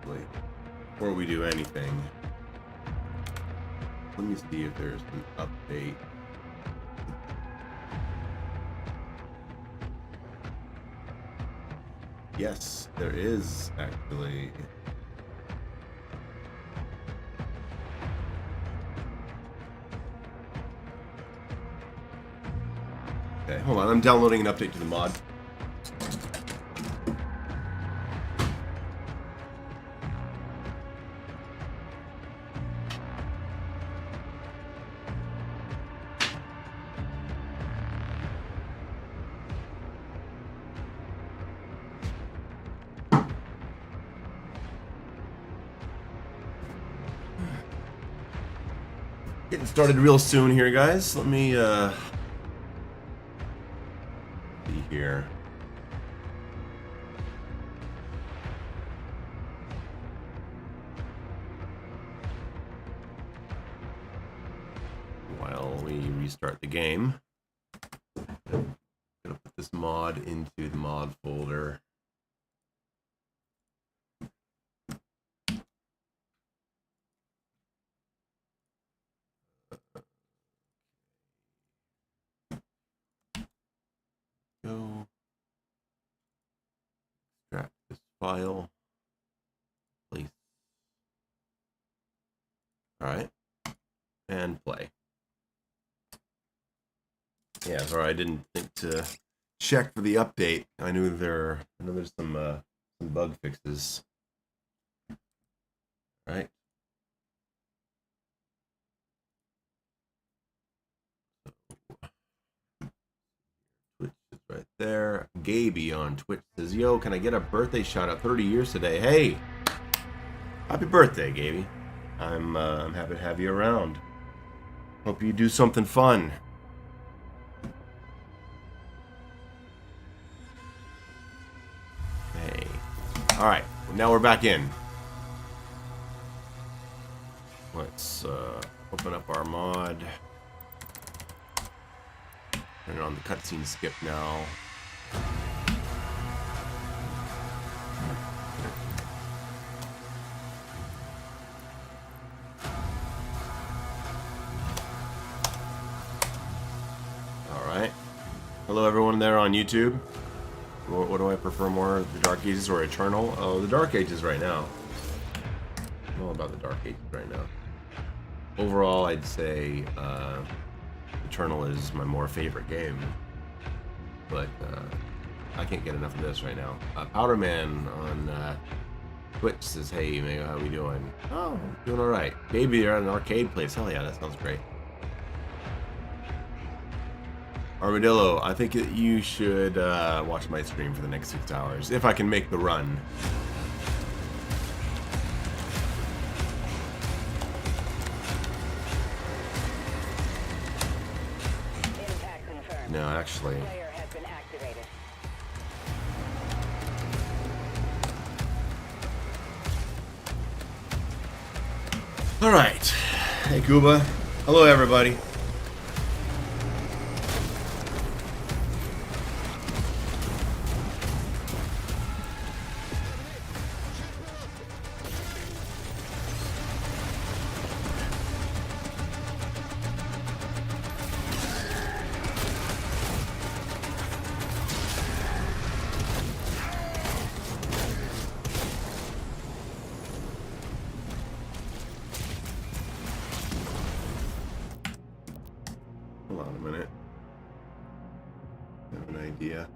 actually, before we do anything. Let me see if there's an update. Yes, there is actually. Okay, hold on. I'm downloading an update to the mod. Getting started real soon here, guys. Let me see here. While we restart the game, I'm gonna put this mod into the mod folder. Go extract this file, place. All right, and play. Yeah, sorry, I didn't think to check for the update. I know there's some bug fixes. All right. Twitch is right there. Gaby on Twitch says, "Yo, can I get a birthday shout out? 30 years today. Hey, happy birthday, Gaby. I'm happy to have you around. Hope you do something fun." Hey. All right. Now we're back in. Let's open up our mod. Turn it on the cutscene skip now. Alright. Hello everyone there on YouTube. What do I prefer more, the Dark Ages or Eternal? Oh, the Dark Ages right now. I'm all about the Dark Ages right now. Overall, I'd say Eternal is my more favorite game. But I can't get enough of this right now. Powderman on Twitch says, "Hey, Mayo, how we doing?" "Oh, doing alright." "Maybe you're at an arcade place." Hell yeah, that sounds great. Armadillo, I think that you should watch my stream for the next 6 hours, if I can make the run. No, actually. Alright. Hey, Kuba. Hello, everybody. Hold on a minute. I have an idea.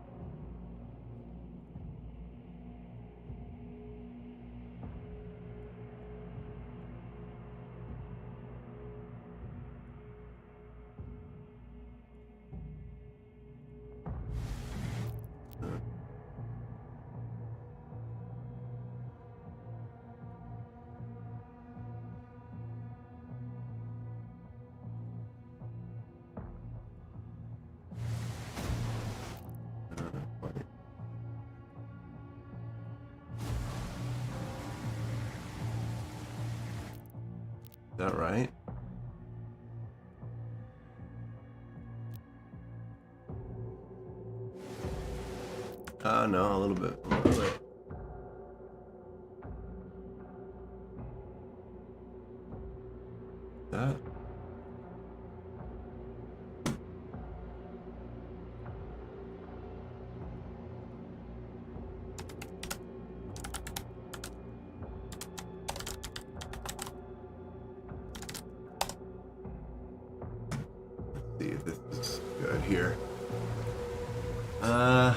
Is that right? No, a little bit. that. Let's see if this is good here. I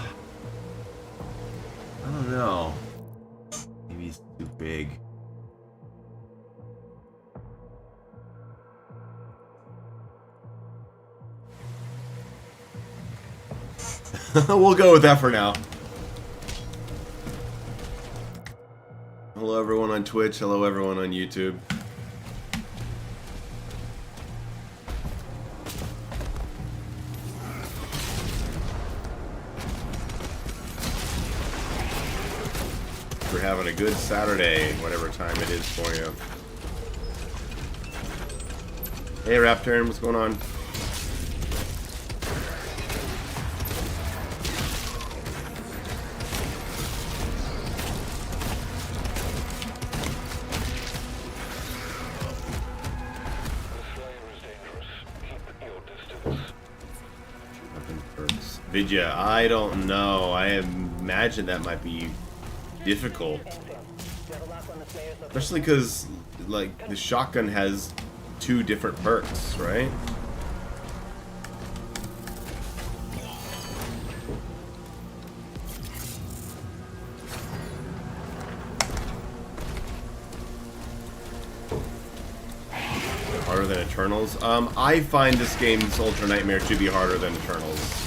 don't know. Maybe it's too big. We'll go with that for now. Hello everyone on Twitch, hello everyone on YouTube. We're having a good Saturday, whatever time it is for you. Hey Raptor, what's going on? Vidya, I don't know. I imagine that might be difficult. Especially because, like, the shotgun has 2 different perks, right? Harder than Eternals? I find this game's Ultranightmare to be harder than Eternals.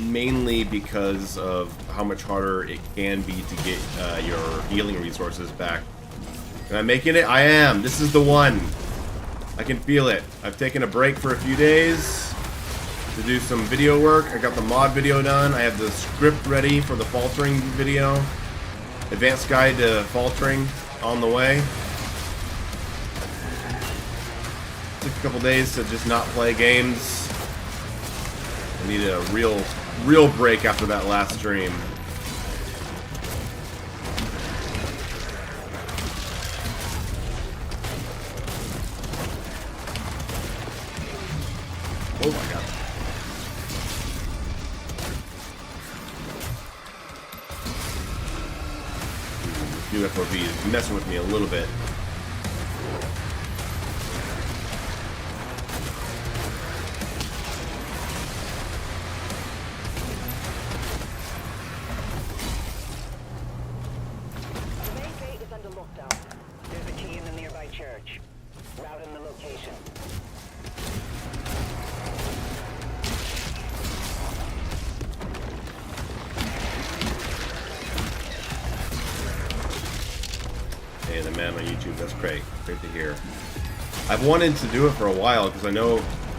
Mainly because of how much harder it can be to get your healing resources back. Am I making it? I am. This is the one. I can feel it. I've taken a break for a few days to do some video work. I got the mod video done. I have the script ready for the faltering video. Advanced guide to faltering on the way. Took a couple days to just not play games. I needed a real break after that last stream. Oh my god. New FOV is messing with me a little bit. I've wanted to do it for a while because I know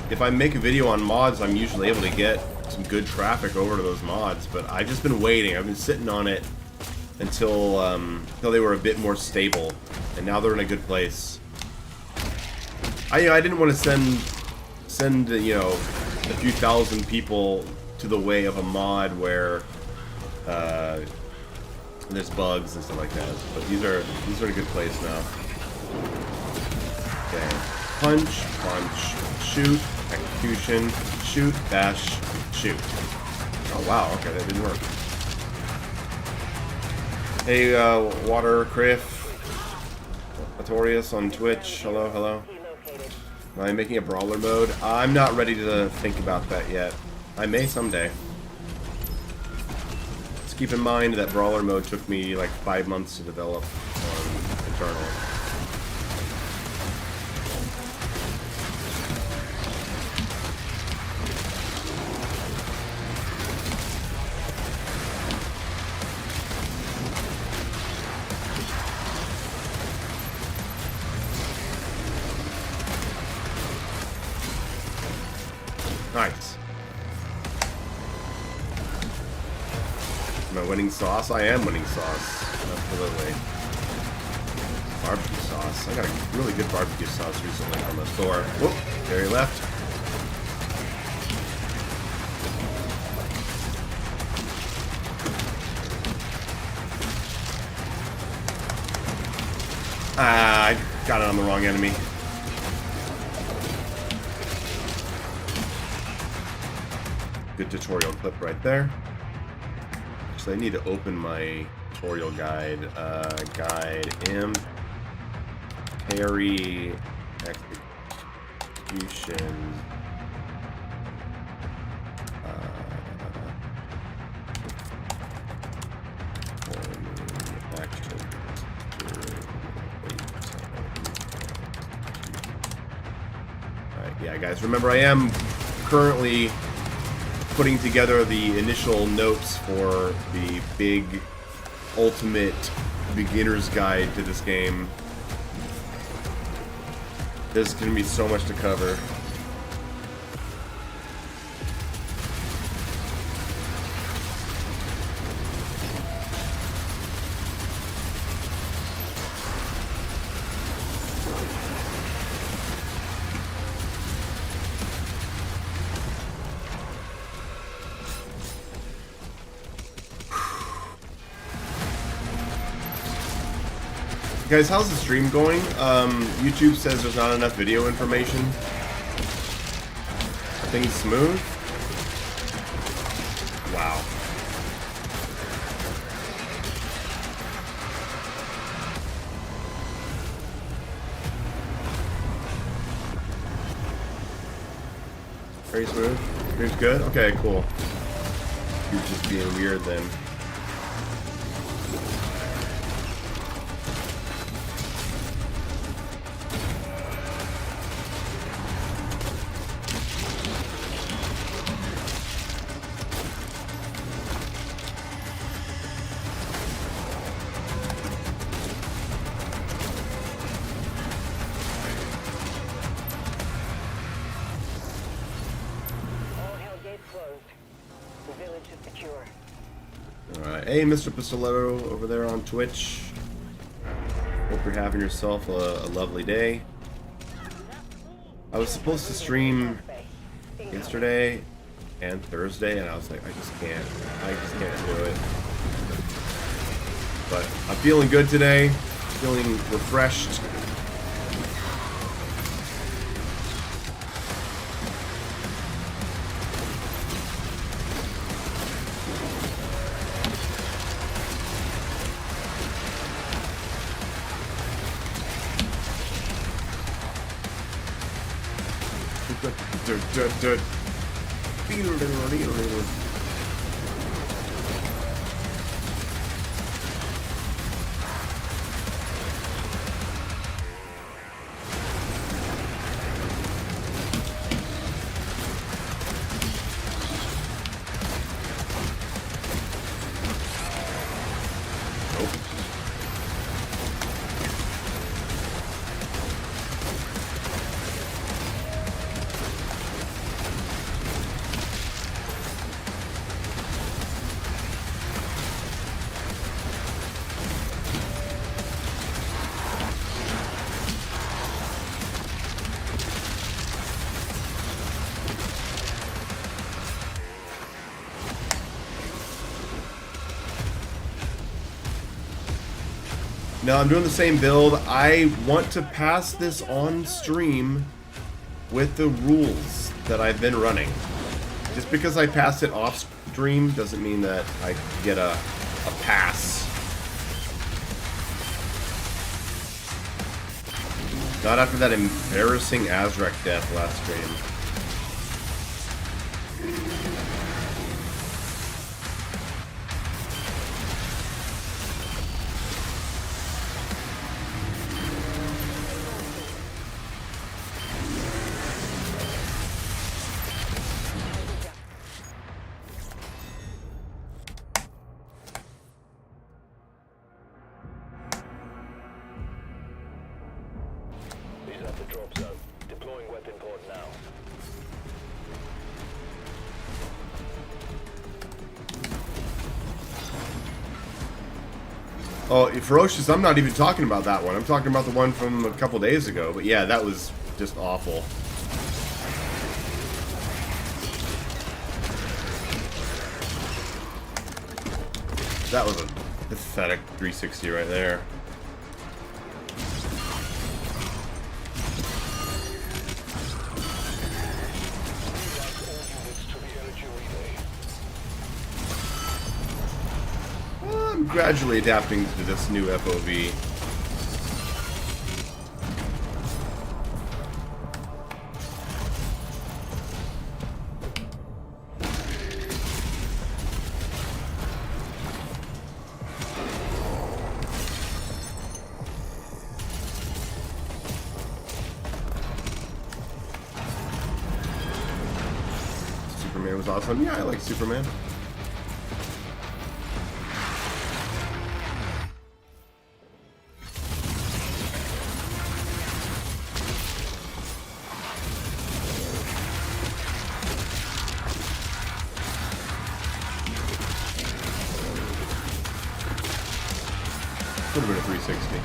if I make a video on mods, I'm usually able to get some good traffic over to those mods. But I've just been waiting. I've been sitting on it until they were a bit more stable, and now they're in a good place. I didn't want to send you know, a few thousand people to the way of a mod where there's bugs and stuff like that. But these are in a good place now. Okay. Punch, punch, shoot, execution, shoot, bash, shoot. Oh wow, okay, that didn't work. Hey, Water Criff, Artorius on Twitch, hello, hello. Am I making a brawler mode? I'm not ready to think about that yet. I may someday. Just keep in mind that brawler mode took me like 5 months to develop on Eternal. Nice. Am I winning sauce? I am winning sauce. Absolutely. Barbecue sauce. I got a really good barbecue sauce recently from the store. Whoop. Very left. Ah, I got it on the wrong enemy. Good tutorial clip right there. So I need to open my tutorial guide. Guide imp parry execution. Yeah, guys, remember I am currently putting together the initial notes for the big ultimate beginner's guide to this game. There's going to be so much to cover. Guys, how's the stream going? YouTube says there's not enough video information. Are things smooth? Wow. Very smooth? Stream's good? Okay, cool. You're just being weird then. Hey, Mr. Pistoletto over there on Twitch. Hope you're having yourself a lovely day. I was supposed to stream yesterday and Thursday, and I was like, I just can't do it. But I'm feeling good today, feeling refreshed. Now I'm doing the same build. I want to pass this on stream with the rules that I've been running. Just because I passed it off stream doesn't mean that I get a pass. Not after that embarrassing Azraq death last stream. Oh, Ferocious, I'm not even talking about that one. I'm talking about the one from a couple days ago. But yeah, that was just awful. That was a pathetic 360 right there. I'm gradually adapting to this new FOV. Superman was awesome. Yeah, I like Superman. Would have been a 360.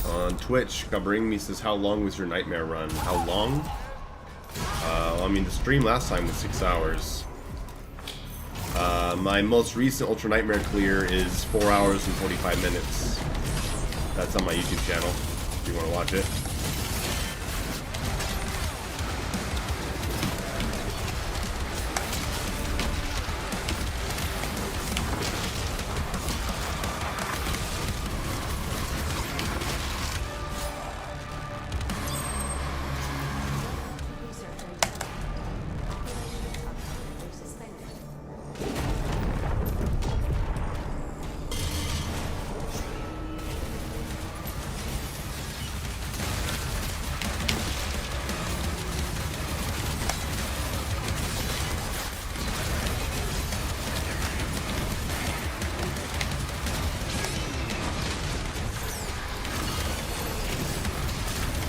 On Twitch, Gabring says, how long was your Nightmare run? How long? I mean, the stream last time was 6 hours. My most recent Ultranightmare clear is 4 hours and 45 minutes. That's on my YouTube channel, if you want to watch it.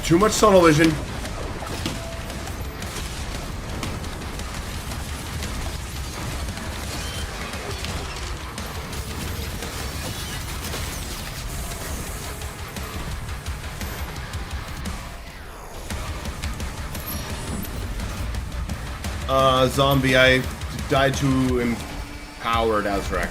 Too much tunnel vision. Zombie, I died to empowered Azrak.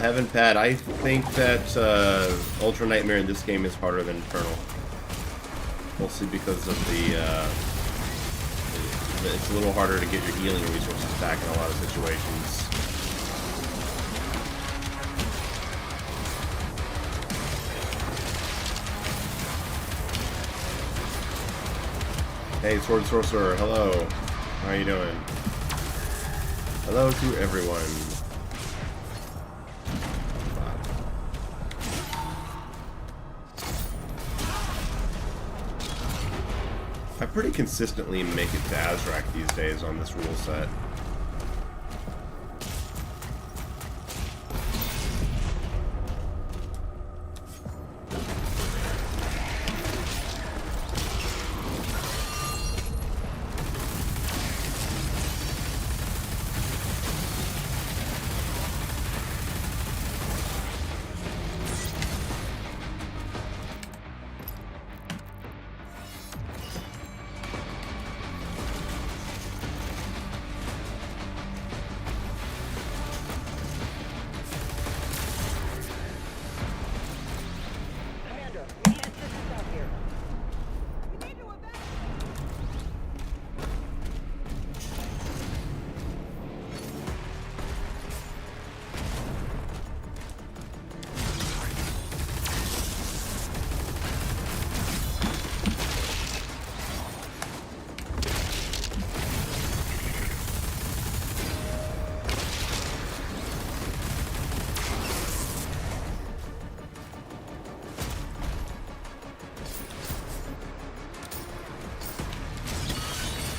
Heaven Pad, I think that Ultranightmare in this game is harder than Eternal. Mostly because of it's a little harder to get your healing resources back in a lot of situations. Hey, Sword Sorcerer, hello. How are you doing? Hello to everyone. I pretty consistently make it to Azrak these days on this rule set.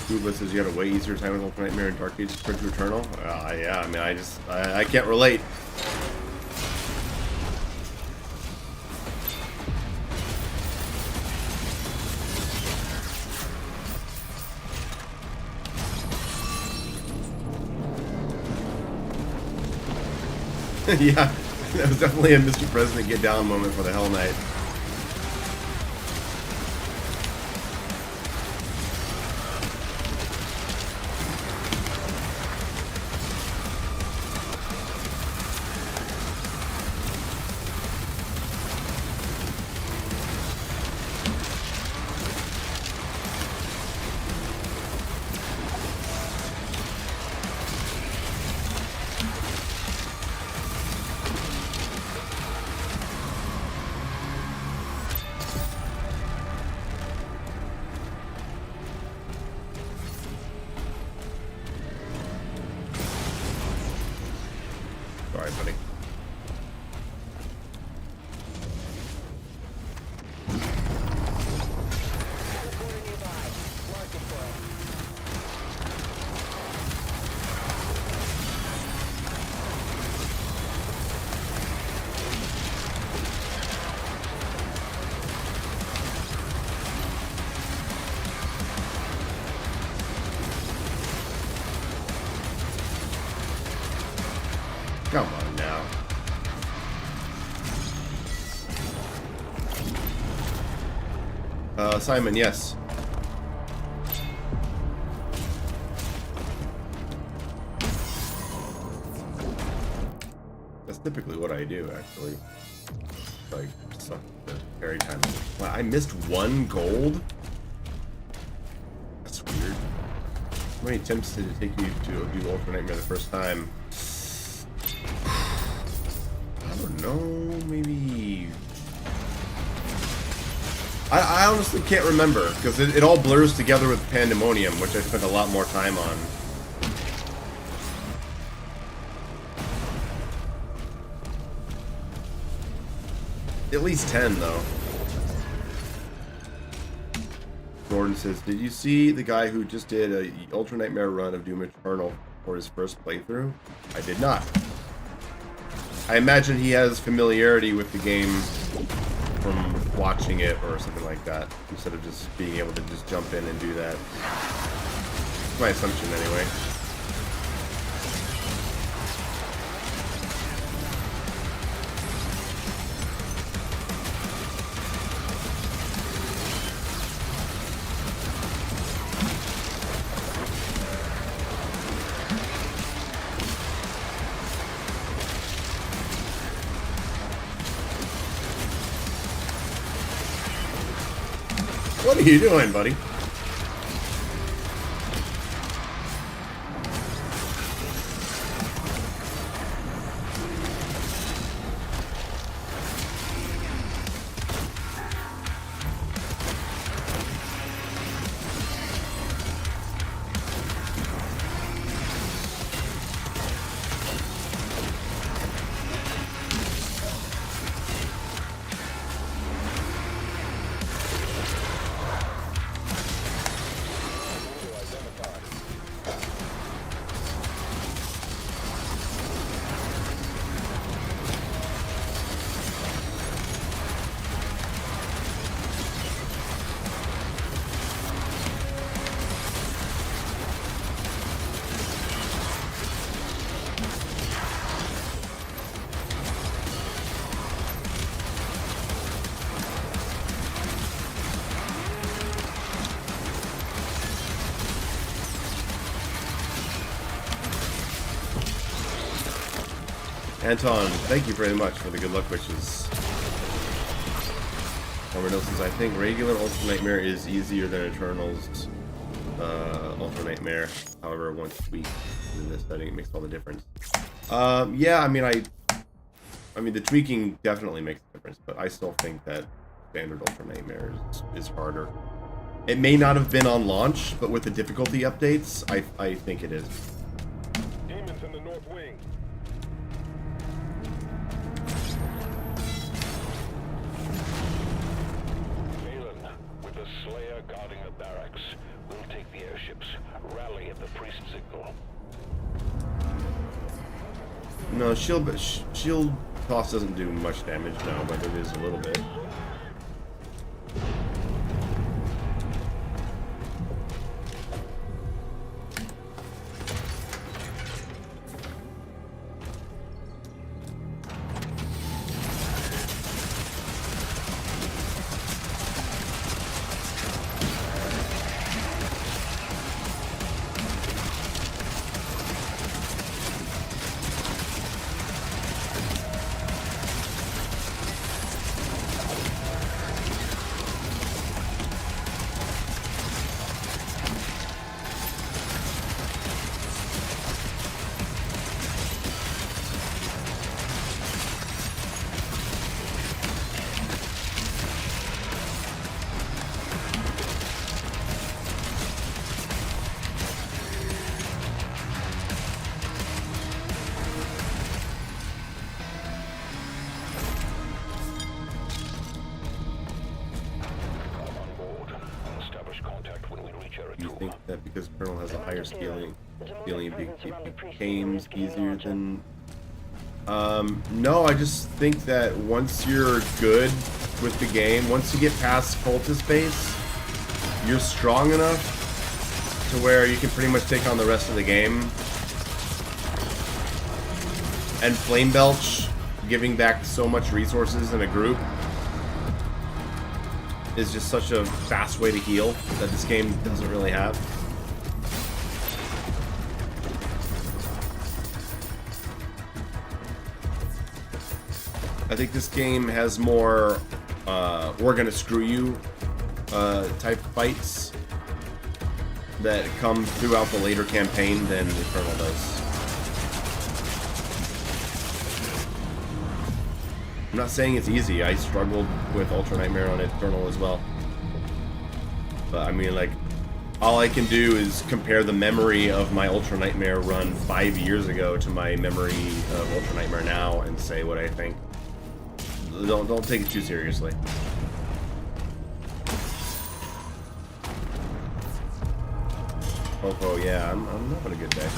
Kuba says you had a way easier time with Ultranightmare and Dark Ages compared to Eternal. Yeah, I mean, I can't relate. Yeah, that was definitely a Mr. President get down moment for the Hell Knight. Sorry, buddy. Come on now. Simon, yes. That's typically what I do, actually. Like, suck the parry time. Wow, I missed 1 gold? That's weird. How many attempts did it take you to do Ultranightmare the first time? I don't know, maybe... I honestly can't remember, because it all blurs together with Pandemonium, which I spent a lot more time on. At least 10, though. Gordon says, did you see the guy who just did a Ultranightmare run of Doom Eternal for his first playthrough? I did not. I imagine he has familiarity with the game from watching it or something like that, instead of just being able to just jump in and do that. That's my assumption, anyway. What are you doing, buddy? Anton, thank you very much for the good luck wishes. Homer says, I think regular Ultranightmare is easier than Eternal's Ultranightmare. However, once tweaked in this setting, it makes all the difference. Yeah, I mean, the tweaking definitely makes a difference, but I still think that standard Ultranightmare is harder. It may not have been on launch, but with the difficulty updates, I think it is. Demons in the north wing. With the Slayer guarding the barracks. We'll take the airships. Rally at the priest signal. No, shield toss doesn't do much damage now, but it is a little bit. You think that because Colonel has a higher scaling it becomes easier than... no, I just think that once you're good with the game, once you get past cultist base, you're strong enough to where you can pretty much take on the rest of the game. And Flame Belch, giving back so much resources in a group, is just such a fast way to heal that this game doesn't really have. I think this game has more we're gonna screw you type fights that come throughout the later campaign than Eternal does. I'm not saying it's easy. I struggled with Ultranightmare on Eternal as well. But I mean, like, all I can do is compare the memory of my Ultranightmare run 5 years ago to my memory of Ultranightmare now and say what I think. Don't take it too seriously. Oh yeah, I'm having a good day.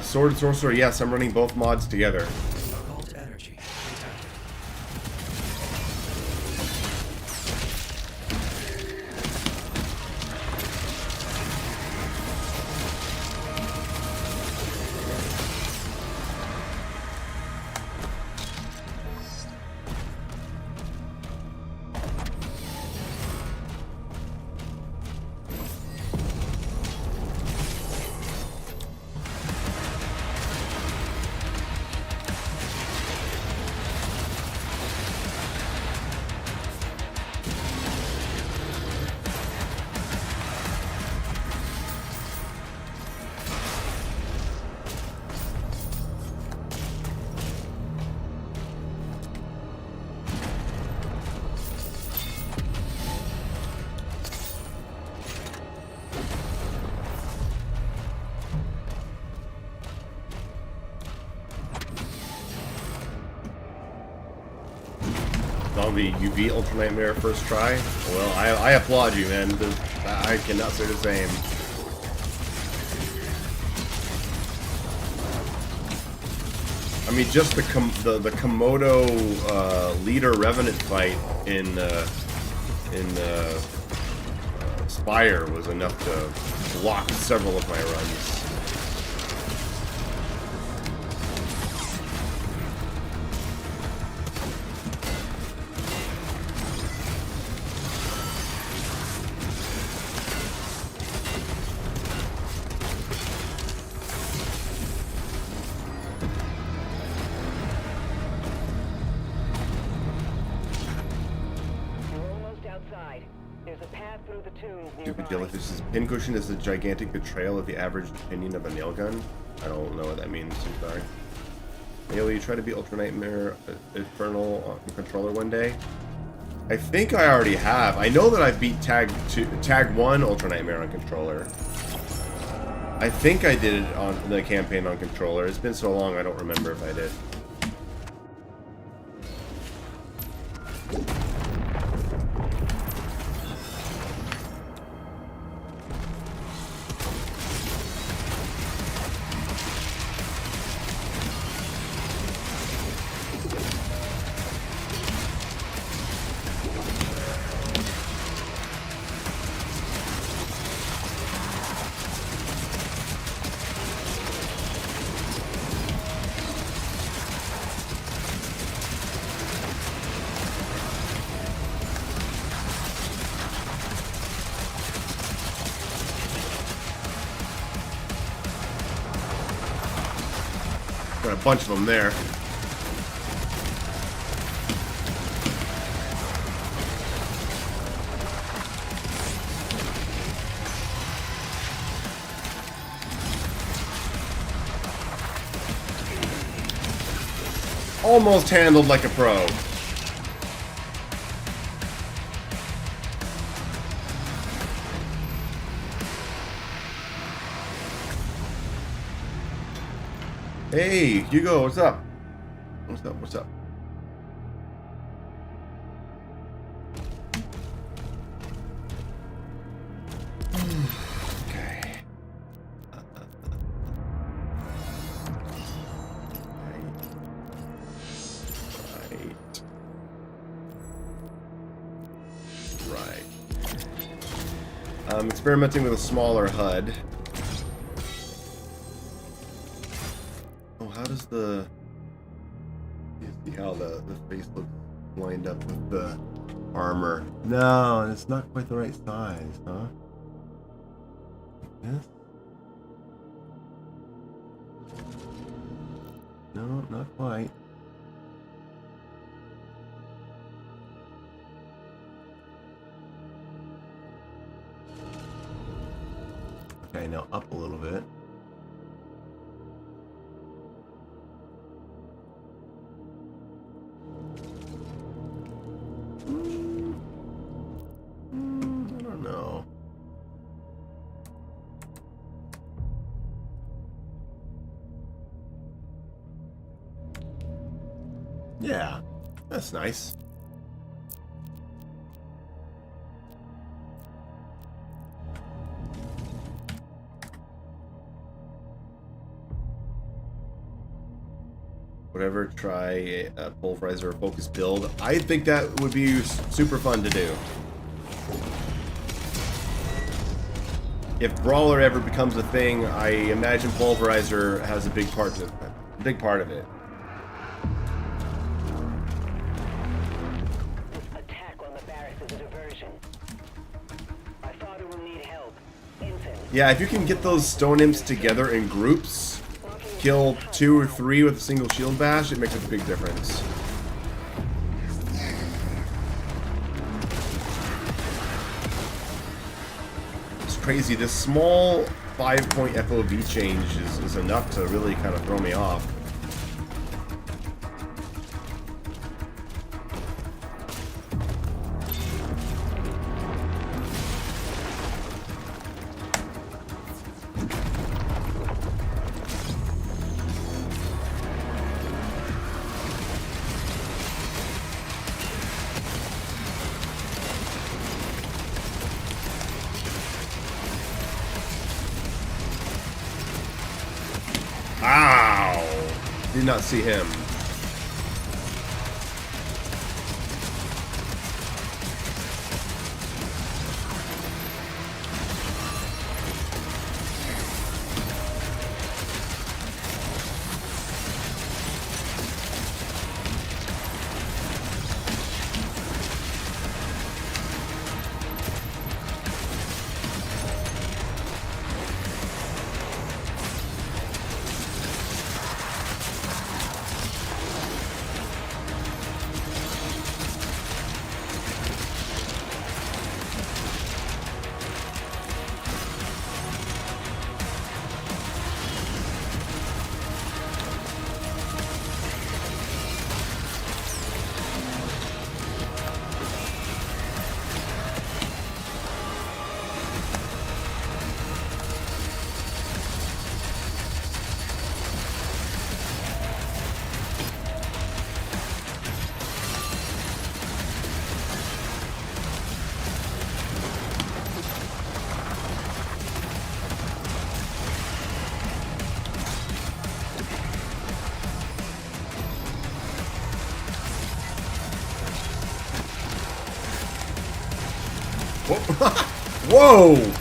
Sword and Sorcerer, yes, I'm running both mods together. Zombie, you beat Ultranightmare first try? Well, I applaud you, man. I cannot say the same. I mean, just the Komodo leader Revenant fight in Spire was enough to block several of my runs. Stupid Jellyfish's pincushion is a gigantic betrayal of the average opinion of a nail gun. I don't know what that means, I'm sorry. Mayo, you try to beat Ultranightmare Infernal on controller one day? I think I already have. I know that I beat Tag 1 Ultranightmare on controller. I think I did it on the campaign on controller. It's been so long I don't remember if I did. Got a bunch of them there. Almost handled like a pro. Hey, Hugo, what's up? What's up? What's up? Okay. Right. I'm experimenting with a smaller HUD. Oh, how does the... You see how the face looks lined up with the armor? No, it's not quite the right size, huh? Yes? No, not quite. Okay, now up a little bit. I don't know. Yeah, that's nice. Whatever, try a pulverizer or focus build. I think that would be super fun to do. If Brawler ever becomes a thing, I imagine pulverizer has a big part of it. A big part of it. Attack on the barracks is a diversion. I thought it will need help. Infant. Yeah, if you can get those stone imps together in groups, kill 2 or 3 with a single shield bash, it makes a big difference. It's crazy. This small 5-point FOV change is enough to really kind of throw me off. Ow! Did not see him. Whoa!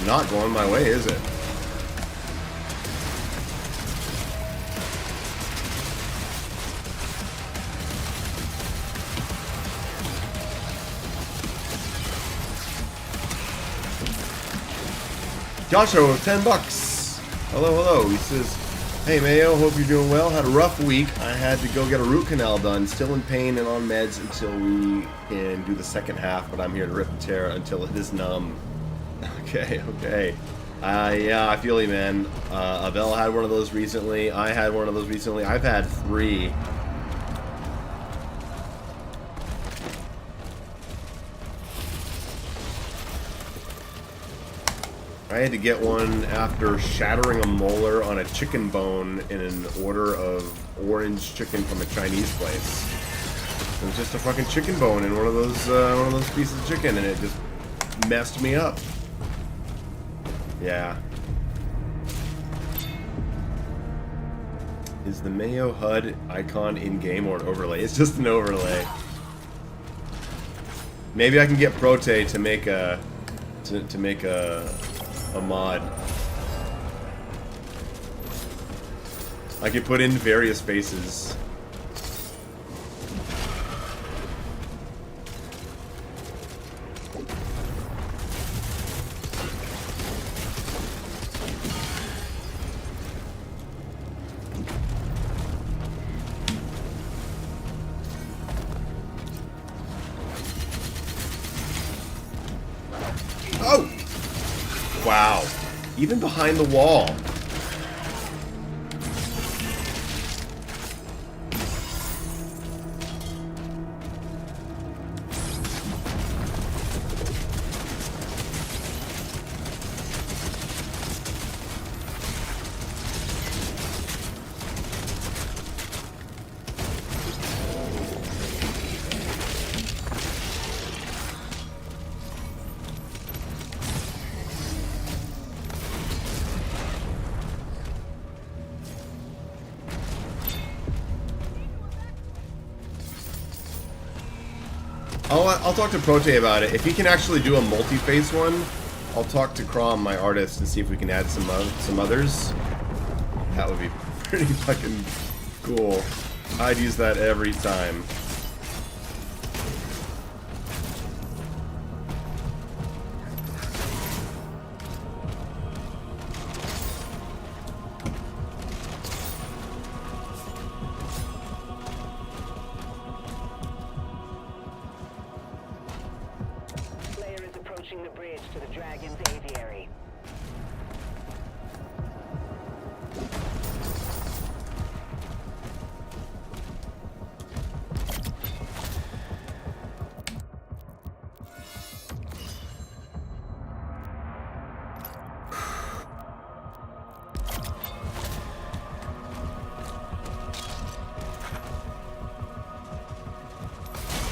not going my way, is it? Joshua with 10 bucks. Hello, hello. He says, hey Mayo, hope you're doing well. Had a rough week. I had to go get a root canal done. Still in pain and on meds until we can do the second half, but I'm here to rip and tear until it is numb. Okay, okay. Yeah, I feel you, man. Abel had one of those recently. I had one of those recently. I've had 3. I had to get one after shattering a molar on a chicken bone in an order of orange chicken from a Chinese place. It was just a fucking chicken bone in one of those pieces of chicken, and it just messed me up. Yeah. Is the Mayo HUD icon in game or an overlay? It's just an overlay. Maybe I can get Prote to make a mod. I could put in various faces. Oh! Wow. Even behind the wall. I'll talk to Prote about it. If he can actually do a multi-face one, I'll talk to Crom, my artist, and see if we can add some others. That would be pretty fucking cool. I'd use that every time. The bridge to the Dragon's aviary.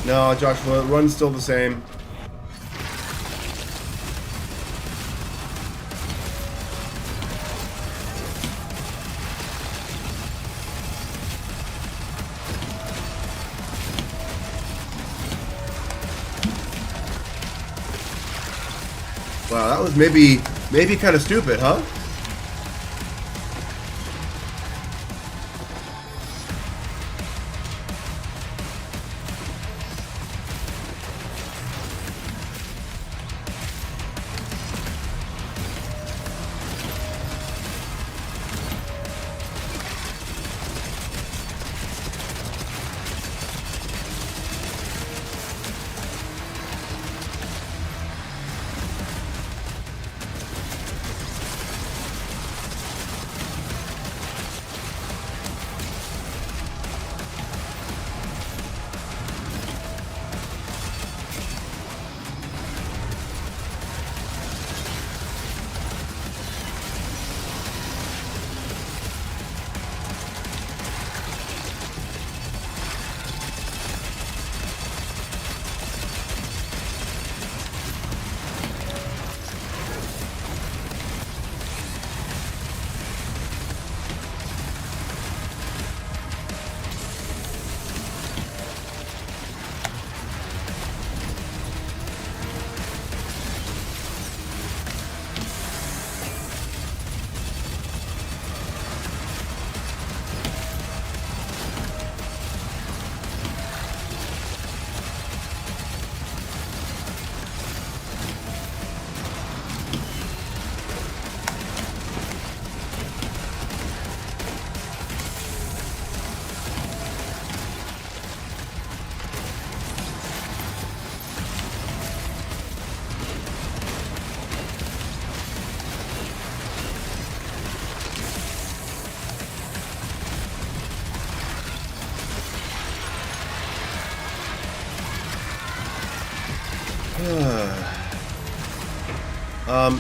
No, Joshua, run's still the same. Wow, that was maybe kind of stupid, huh?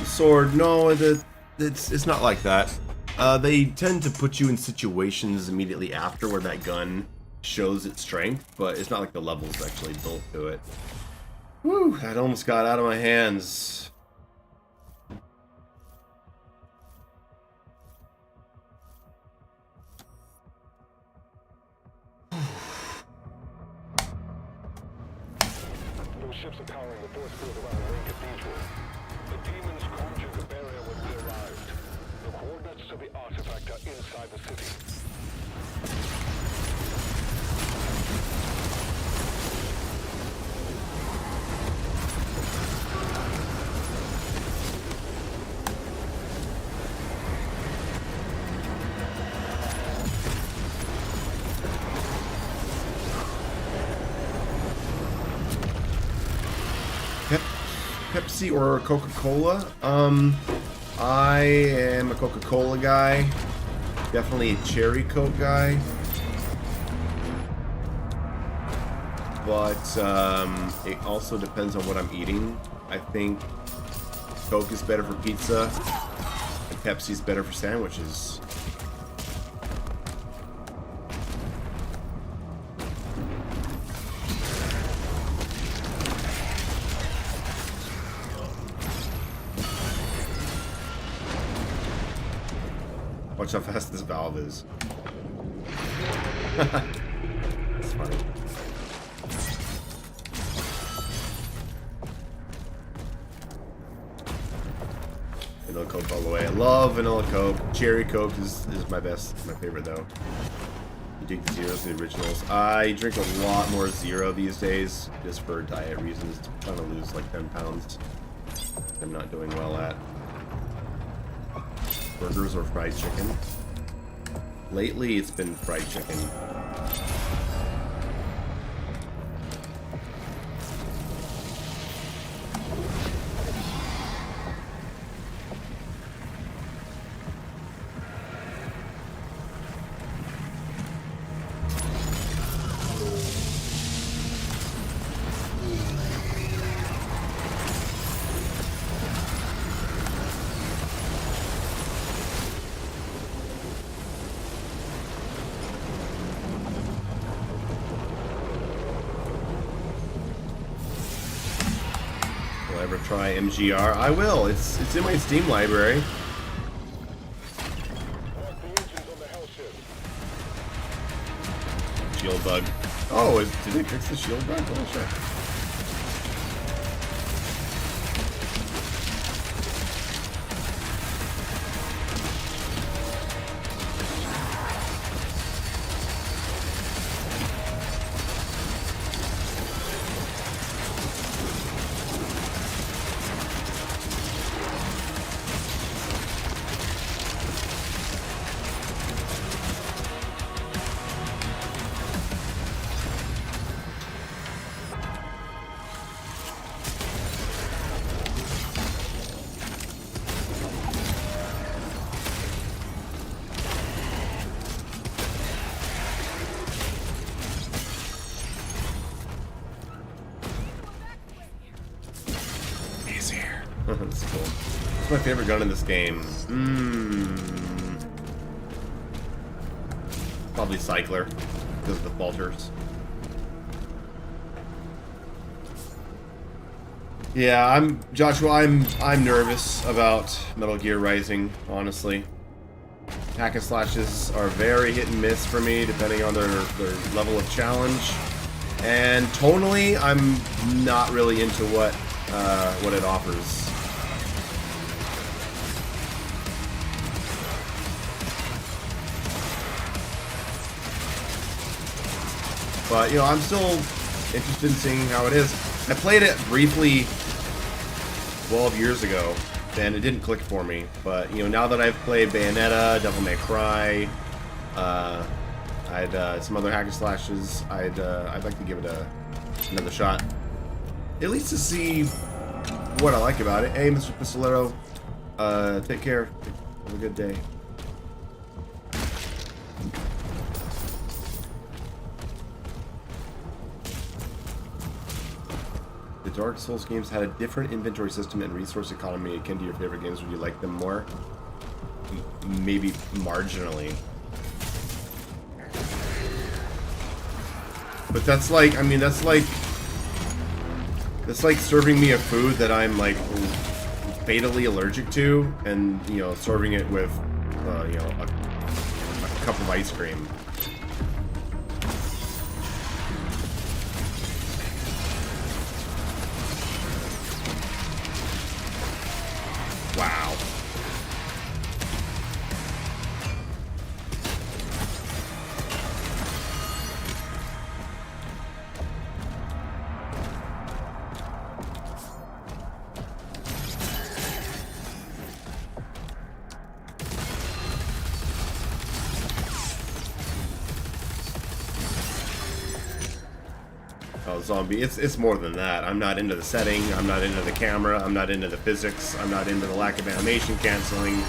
Sword, no, it's not like that. They tend to put you in situations immediately after where that gun shows its strength, but it's not like the level's actually built to it. Whew, that almost got out of my hands. Those ships are powering the force field around Rune Cathedral. The demons conjured the barrier when we arrived. The coordinates to the artifact are inside the city. Pepsi or Coca-Cola? I am a Coca-Cola guy. Definitely a cherry Coke guy. But it also depends on what I'm eating. I think Coke is better for pizza, and Pepsi is better for sandwiches. Watch how fast this valve is. It's funny. Vanilla Coke all the way. I love vanilla Coke. Cherry Coke is my favorite though. You drink the zeros and the originals. I drink a lot more zero these days, just for diet reasons. I'm trying to lose like 10 pounds. I'm not doing well at. Burgers or fried chicken? Lately, it's been fried chicken. Ever try MGR? I will. It's in my Steam library. Shield bug. Oh, did they fix the shield bug? Oh shit. That's cool. What's my favorite gun in this game? Probably Cycler, because of the falters. Yeah, Joshua, I'm nervous about Metal Gear Rising, honestly. Hack and slashes are very hit and miss for me, depending on their level of challenge. And tonally, I'm not really into what it offers. But, you know, I'm still interested in seeing how it is. I played it briefly 12 years ago, and it didn't click for me. But, you know, now that I've played Bayonetta, Devil May Cry, some other hack and slashes, I'd like to give it another shot. At least to see what I like about it. Hey, Mr. Pistolero, take care. Have a good day. The Dark Souls games had a different inventory system and resource economy akin to your favorite games. Would you like them more? Maybe marginally. But that's like, I mean, that's like serving me a food that I'm like fatally allergic to, and you know, serving it with you know, a cup of ice cream. Wow. Oh, zombie. It's more than that. I'm not into the setting. I'm not into the camera. I'm not into the physics. I'm not into the lack of animation canceling.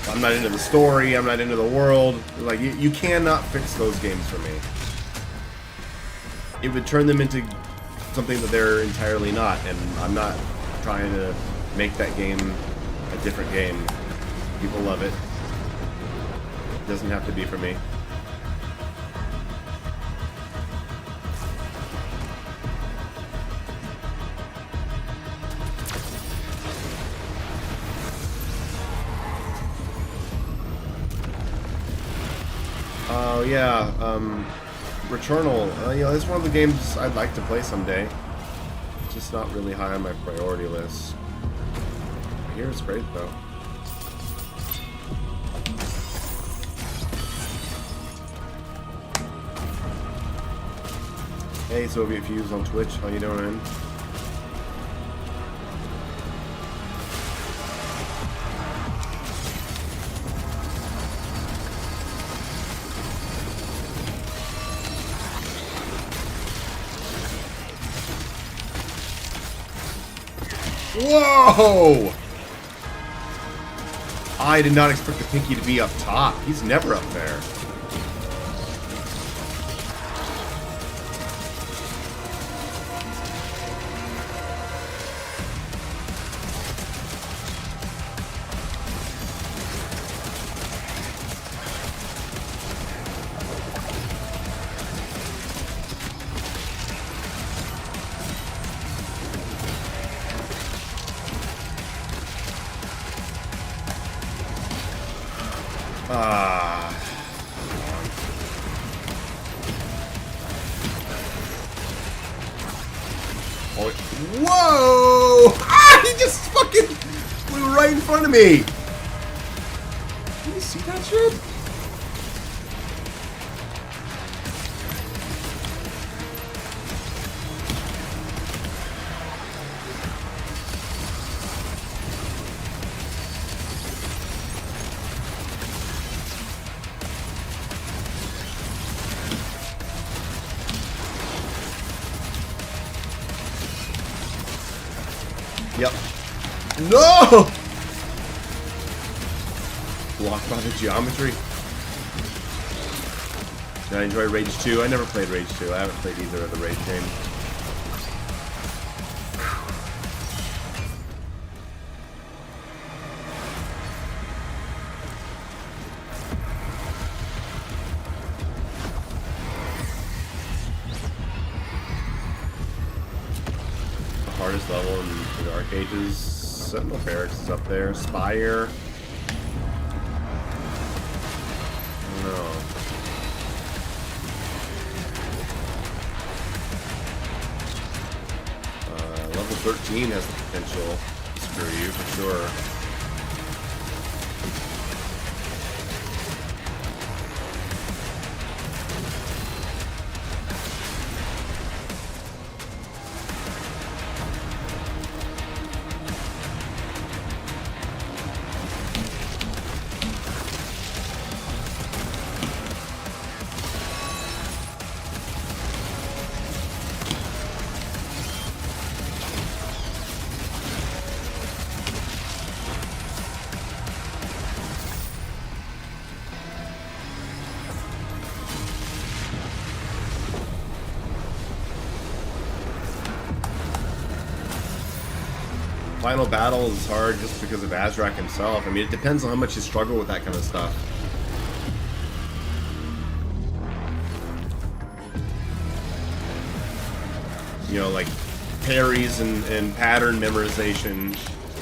I'm not into the story. I'm not into the world. Like, you cannot fix those games for me. It would turn them into something that they're entirely not, and I'm not trying to make that game a different game. People love it. It doesn't have to be for me. Oh yeah, Returnal. You know, it's one of the games I'd like to play someday. It's just not really high on my priority list. I hear it's great though. Hey, Soviet Fuse on Twitch. How you doing? Whoa! I did not expect the Pinky to be up top. He's never up there. Oh, whoa! Ah, he just fucking flew right in front of me. Did you see that shit? Yep. No! Blocked by the geometry. Did I enjoy Rage 2? I never played Rage 2. I haven't played either of the Rage games. Hardest level in the Dark Ages. Sentinel Barracks is up there. Spire. I don't know. Level 13 has the potential to screw you for sure. final battle is hard just because of Azrak himself. I mean, it depends on how much you struggle with that kind of stuff. You know, like parries and pattern memorization.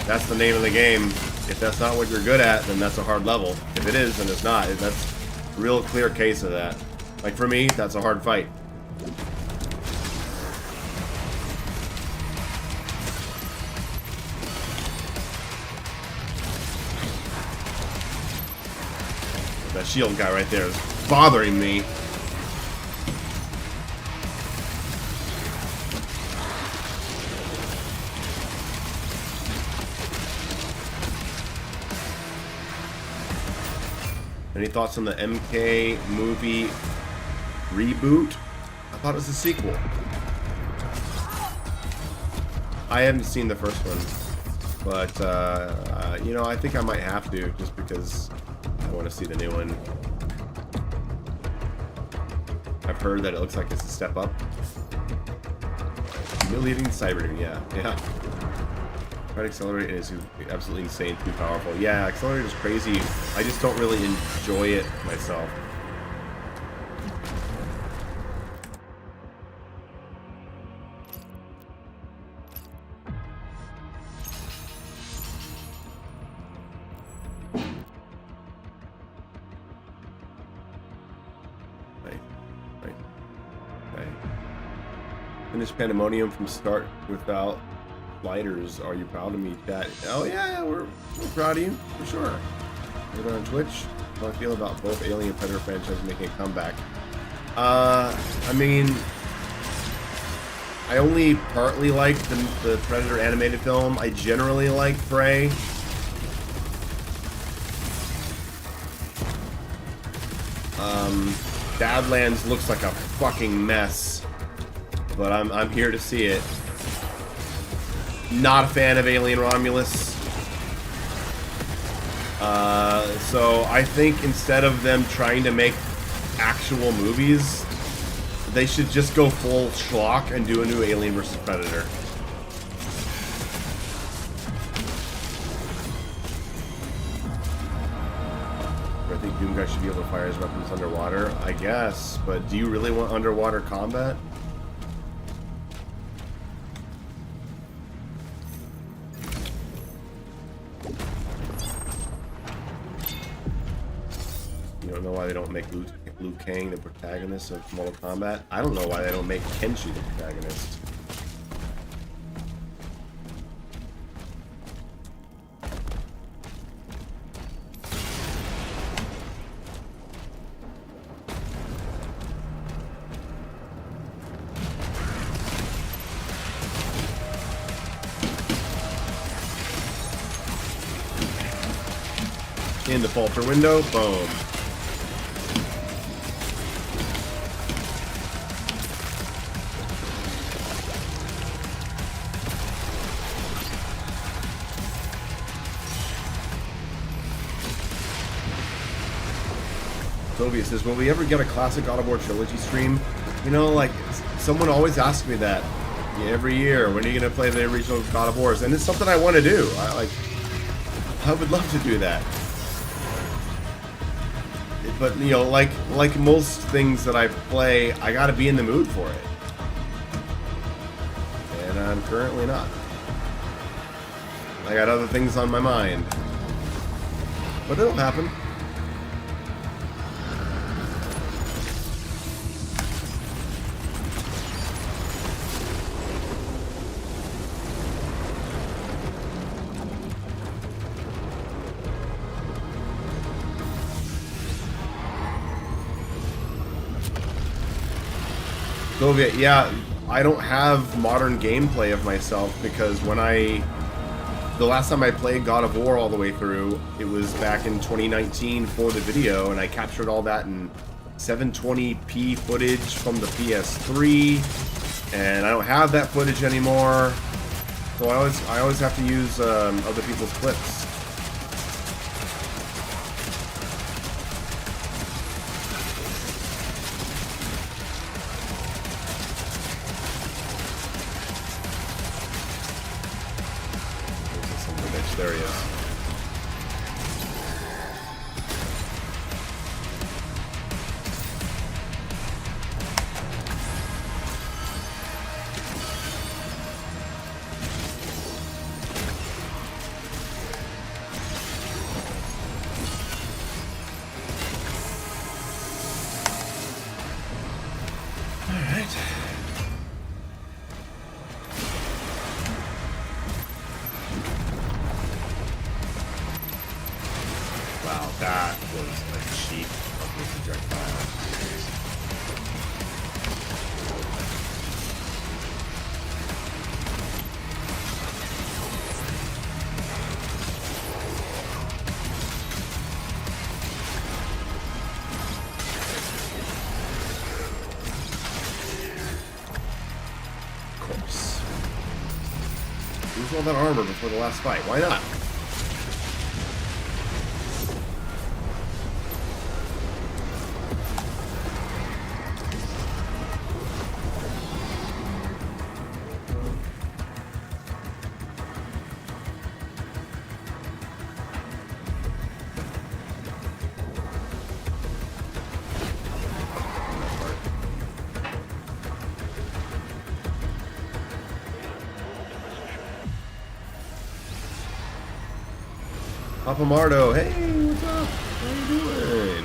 That's the name of the game. If that's not what you're good at, then that's a hard level. If it is, then it's not. That's a real clear case of that. Like for me, that's a hard fight. That shield guy right there is bothering me. Any thoughts on the MK movie reboot? I thought it was a sequel. I haven't seen the first one, but you know, I think I might have to just because I want to see the new one. I've heard that it looks like it's a step up. Humiliating Cyber, yeah. Try to accelerate is absolutely insane, too powerful. Yeah, accelerator's crazy. I just don't really enjoy it myself. Right. Finish Pandemonium from start without lighters. Are you proud of me, chat? Oh yeah, we're proud of you for sure. We're on Twitch. How do I feel about both Alien and Predator franchises making a comeback? I mean, I only partly liked the Predator animated film. I generally like Prey. Badlands looks like a fucking mess, but I'm here to see it. Not a fan of Alien Romulus. So I think instead of them trying to make actual movies, they should just go full schlock and do a new Alien vs. Predator. I think Doom Guy should be able to fire his weapons underwater. I guess, but do you really want underwater combat? You don't know why they don't make Liu Kang the protagonist of Mortal Kombat? I don't know why they don't make Kenshi the protagonist. In the falter window, boom. Sylvia says, will we ever get a classic God of War trilogy stream? You know, like, someone always asks me that every year. When are you going to play the original God of Wars? And it's something I want to do. I would love to do that. But, you know, like most things that I play, I gotta be in the mood for it. And I'm currently not. I got other things on my mind. But it'll happen. Soviet, yeah, I don't have modern gameplay of myself because the last time I played God of War all the way through, it was back in 2019 for the video, and I captured all that in 720p footage from the PS3, and I don't have that footage anymore, so I always have to use other people's clips. There he is. Wow, that was a cheap projectile. Of course. Use all that armor before the last fight. Why not? Papa Mardo, hey, what's up? How you doing?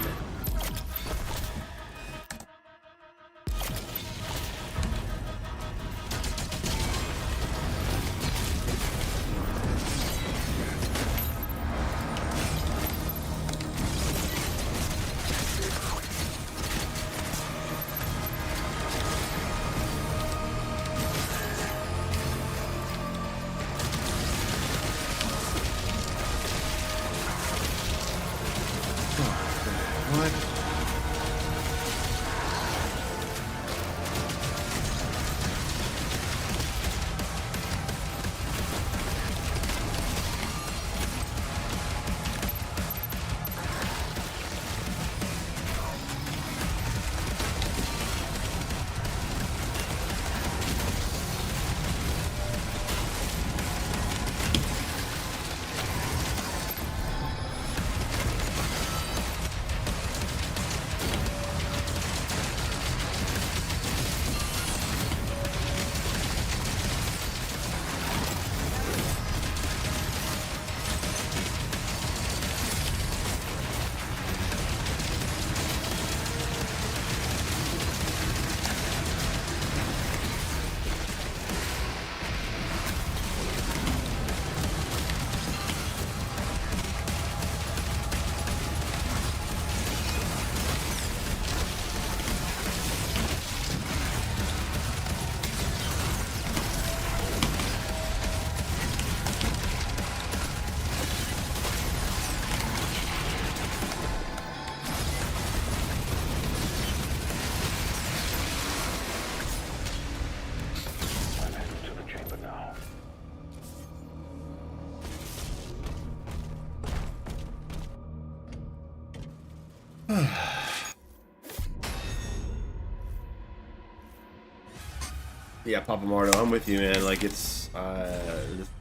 Yeah, Papa Mardo, I'm with you, man. Like, it's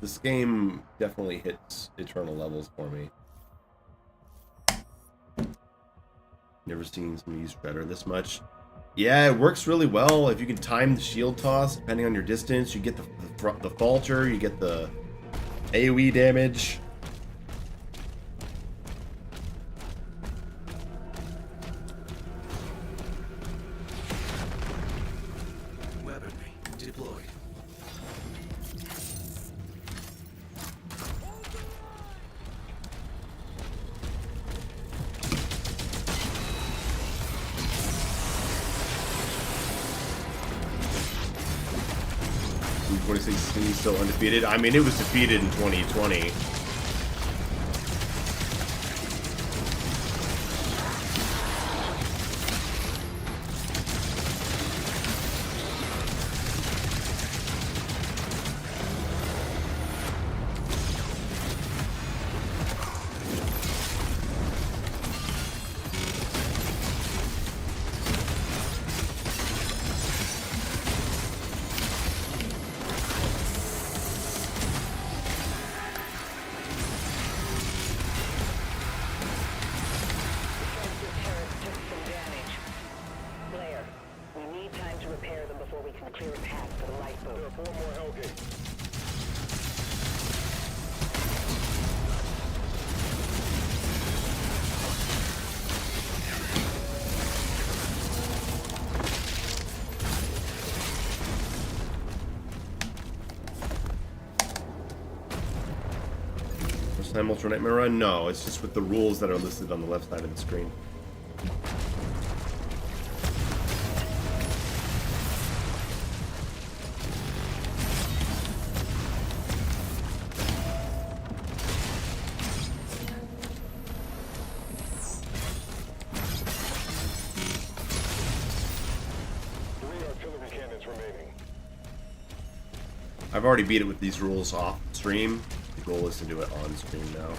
this game definitely hits eternal levels for me. Never seen somebody use Shredder this much. Yeah, it works really well. If you can time the shield toss, depending on your distance, you get the falter, you get the AoE damage. He's still undefeated. I mean, it was defeated in 2020. first time Ultranightmare run? No, it's just with the rules that are listed on the left side of the screen. I've already beat it with these rules off stream. The goal is to do it on stream now.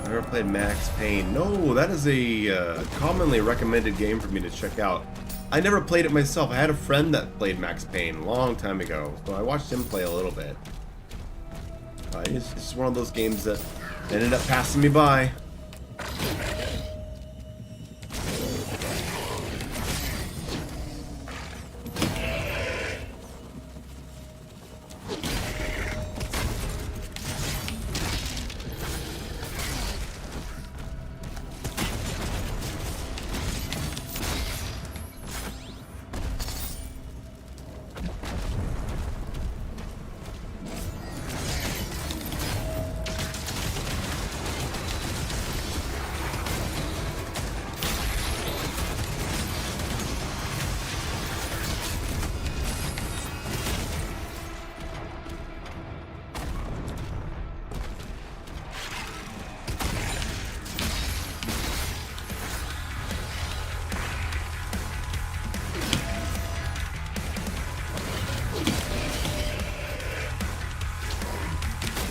Never played Max Payne. No, that is a commonly recommended game for me to check out. I never played it myself. I had a friend that played Max Payne a long time ago, so I watched him play a little bit. It's just one of those games that ended up passing me by.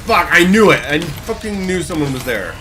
Fuck, I knew it! I fucking knew someone was there.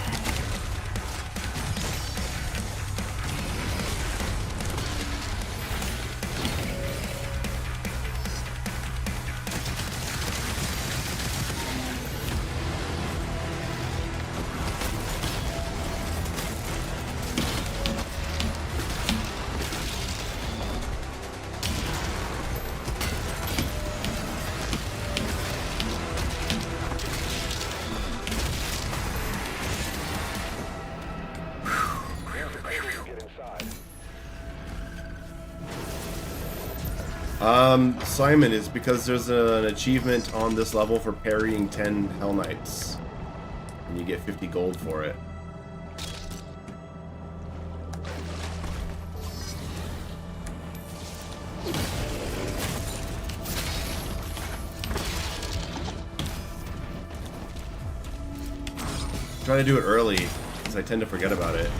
Simon, is because there's an achievement on this level for parrying 10 Hell Knights. And you get 50 gold for it. Try to do it early, because I tend to forget about it.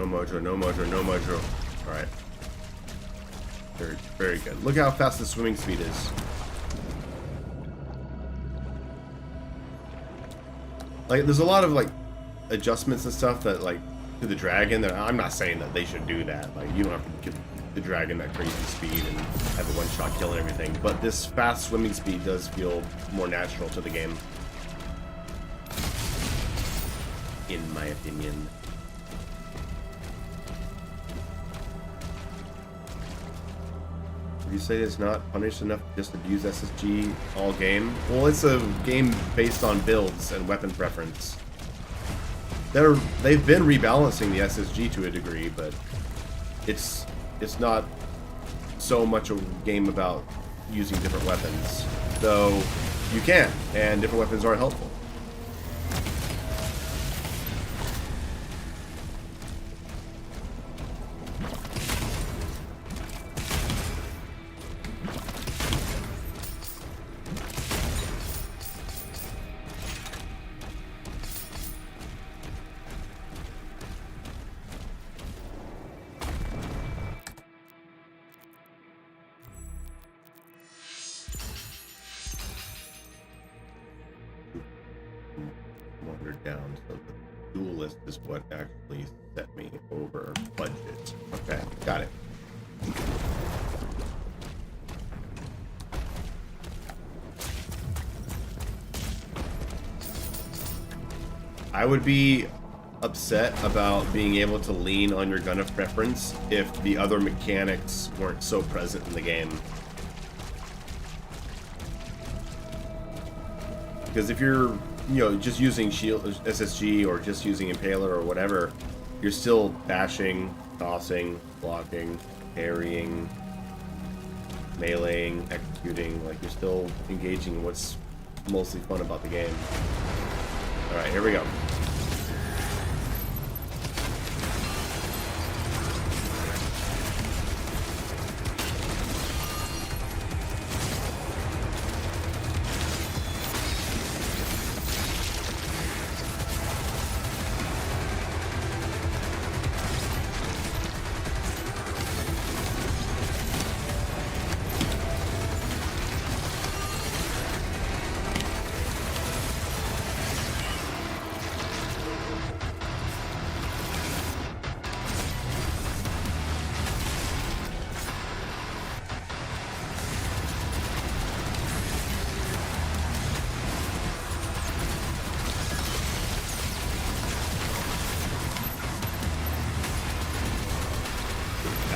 mojo, no mojo, no mojo. Alright. Very, very good. Look how fast the swimming speed is. Like, there's a lot of, like, adjustments and stuff that, like, to the dragon that I'm not saying that they should do that. Like, you don't have to give the dragon that crazy speed and have a one-shot kill and everything. But this fast swimming speed does feel more natural to the game. In my opinion. Would you say it's not punished enough to just abuse SSG all game? Well, it's a game based on builds and weapon preference. They've been rebalancing the SSG to a degree, but it's not so much a game about using different weapons. Though you can, and different weapons are helpful. Down, so the duelist is what actually set me over budget. Okay, got it. I would be upset about being able to lean on your gun of preference if the other mechanics weren't so present in the game. Because if you're just using shield SSG or just using Impaler or whatever, you're still bashing, tossing, blocking, parrying, meleeing, executing. Like, you're still engaging in what's mostly fun about the game. Alright, here we go.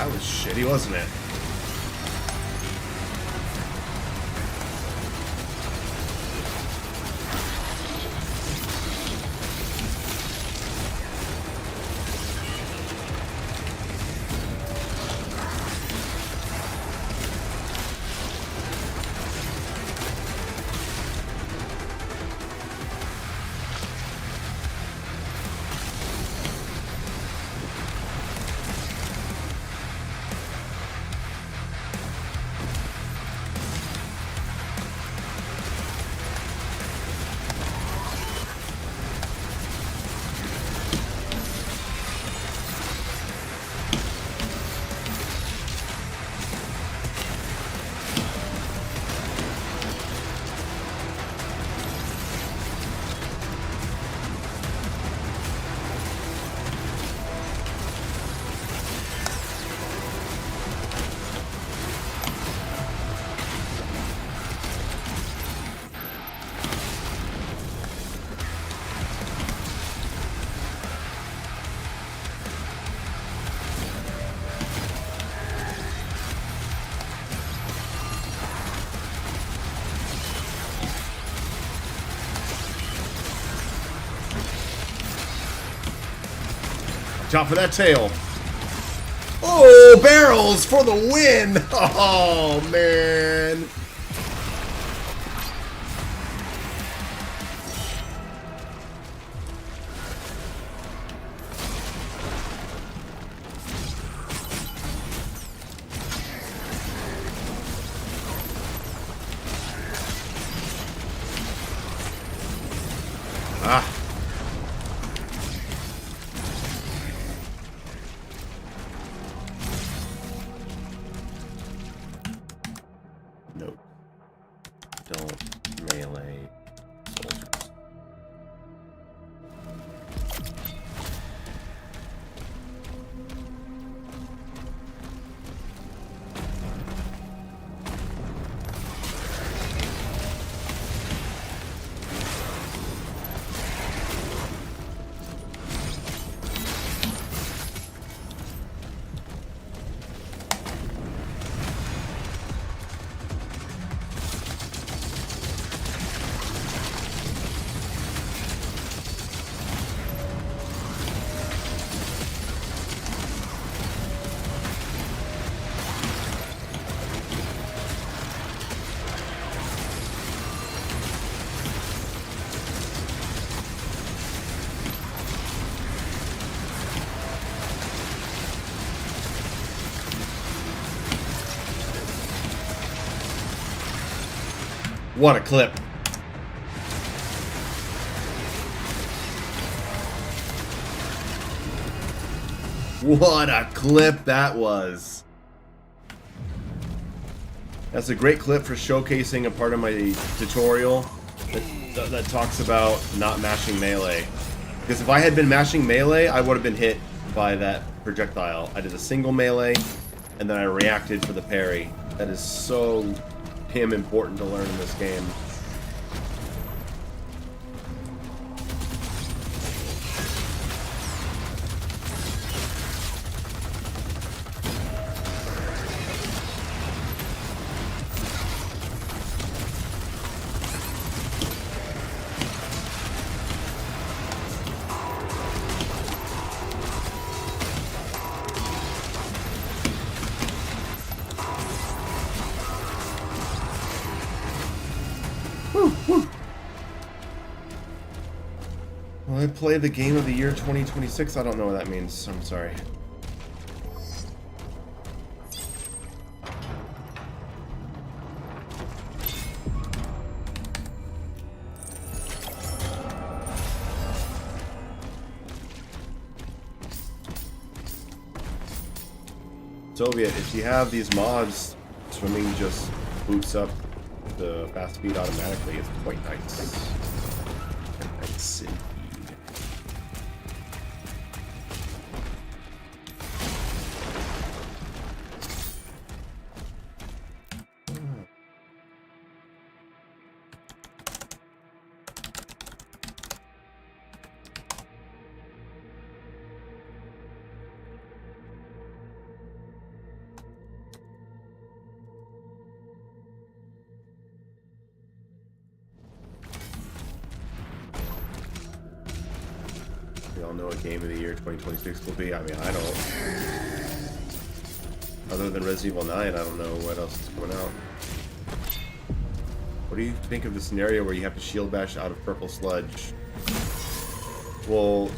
That was shitty, wasn't it? Top of that tail. Oh, barrels for the win! Oh, man. What a clip. What a clip that was. That's a great clip for showcasing a part of my tutorial that talks about not mashing melee. Because if I had been mashing melee, I would have been hit by that projectile. I did a single melee, and then I reacted for the parry. That is so damn important to learn in this game. Well, I play the game of the year 2026. I don't know what that means. I'm sorry. Soviet, if you have these mods, swimming just boots up the fast speed automatically. It's quite nice. Quite nice indeed. We all know what game of the year 2026 will be. I mean, I don't. Other than Resident Evil 9, I don't know what else is coming out. What do you think of the scenario where you have to shield bash out of purple sludge? Well,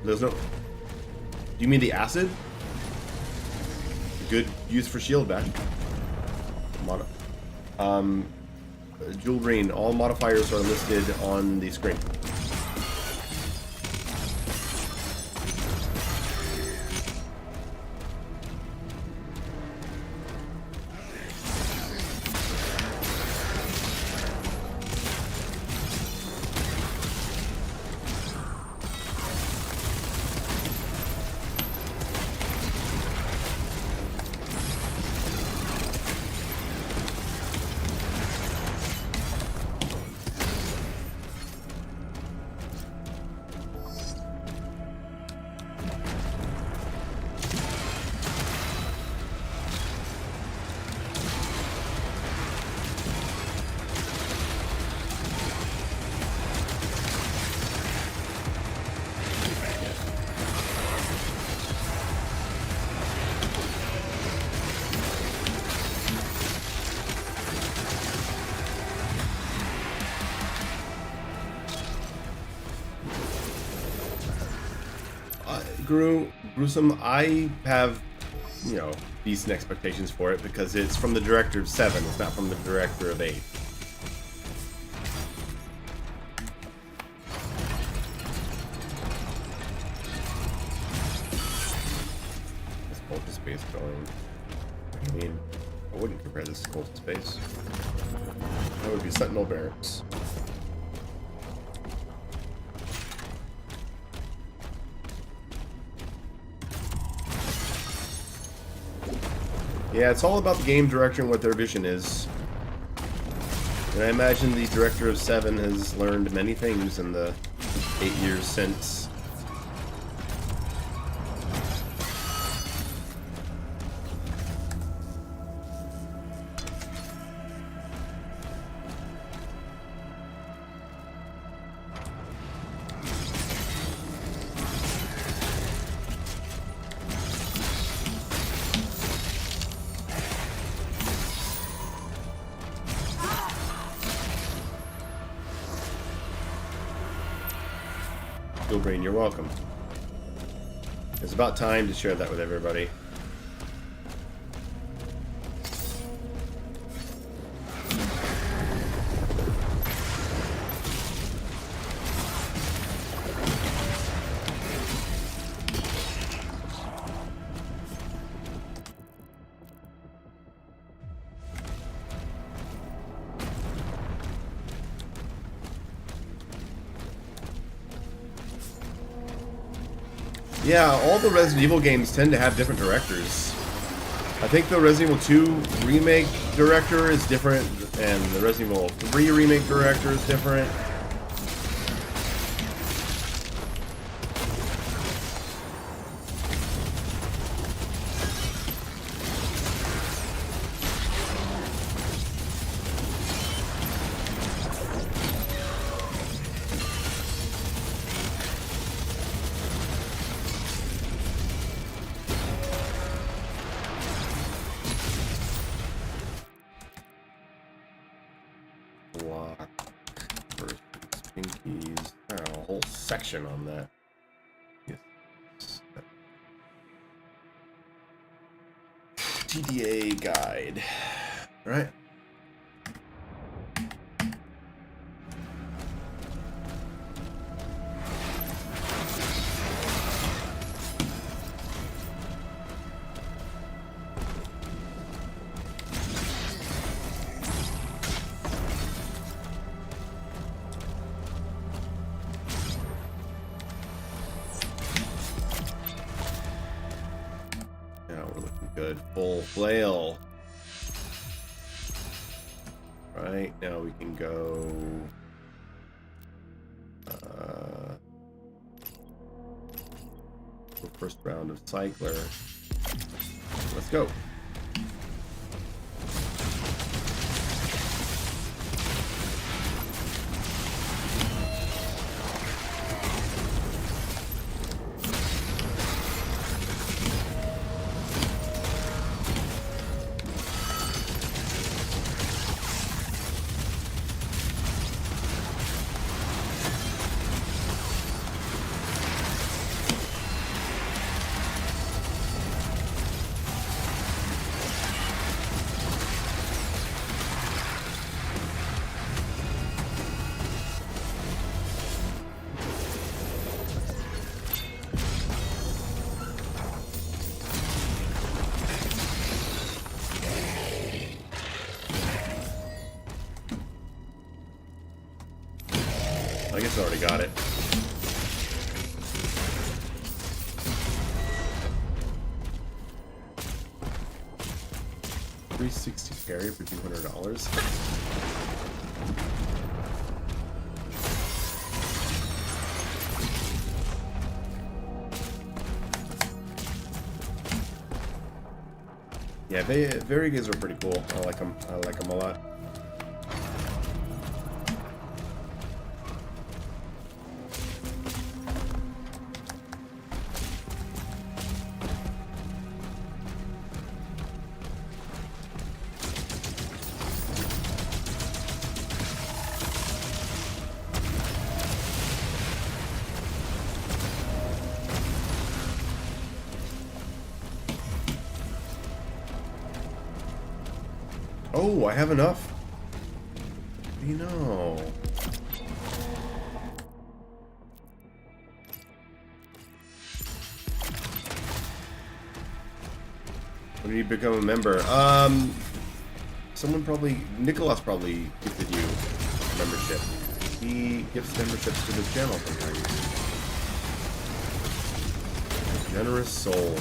there's no... Do you mean the acid? Good use for shield bash. Jewel Green, all modifiers are listed on the screen. Gruesome, I have, you know, decent expectations for it because it's from the director of 7, it's not from the director of 8. This Cultist Space going. I mean, I wouldn't compare this to Cultist Space. That would be Sentinel Barracks. Yeah, it's all about the game director and what their vision is. And I imagine the director of 7 has learned many things in the 8 years since. Brain, you're welcome. It's about time to share that with everybody. Yeah, all the Resident Evil games tend to have different directors. I think the Resident Evil 2 remake director is different, and the Resident Evil 3 remake director is different. Block versus pinkies. Oh, a whole section on that. Yes. TDA guide. All right. Good. Full flail. Right, now we can go... first round of Cycler. Let's go. I guess I already got it. $360 carry for $200. Yeah, Varigas are pretty cool. I like them. I like them a lot. Oh, I have enough. You know. When you become a member, someone probably, Nicholas probably gifted you membership. He gifts memberships to the channel sometimes. Generous soul.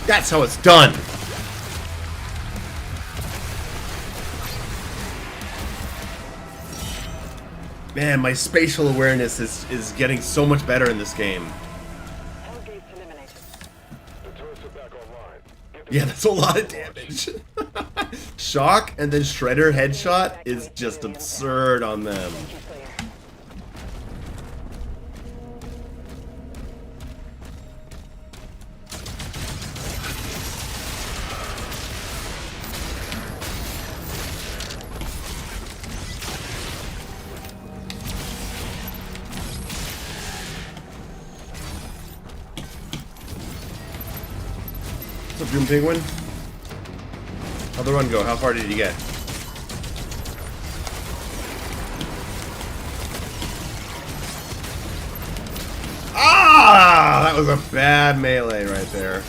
That's how it's done! Man, my spatial awareness is getting so much better in this game. Hellgate's eliminated. The turrets are back online. Get the Yeah, that's a lot of damage. Shock and then Shredder headshot is just absurd on them. Thank you, Slayer. What's up, Doom Penguin? How'd the run go? How far did you get? Ah! That was a bad melee right there.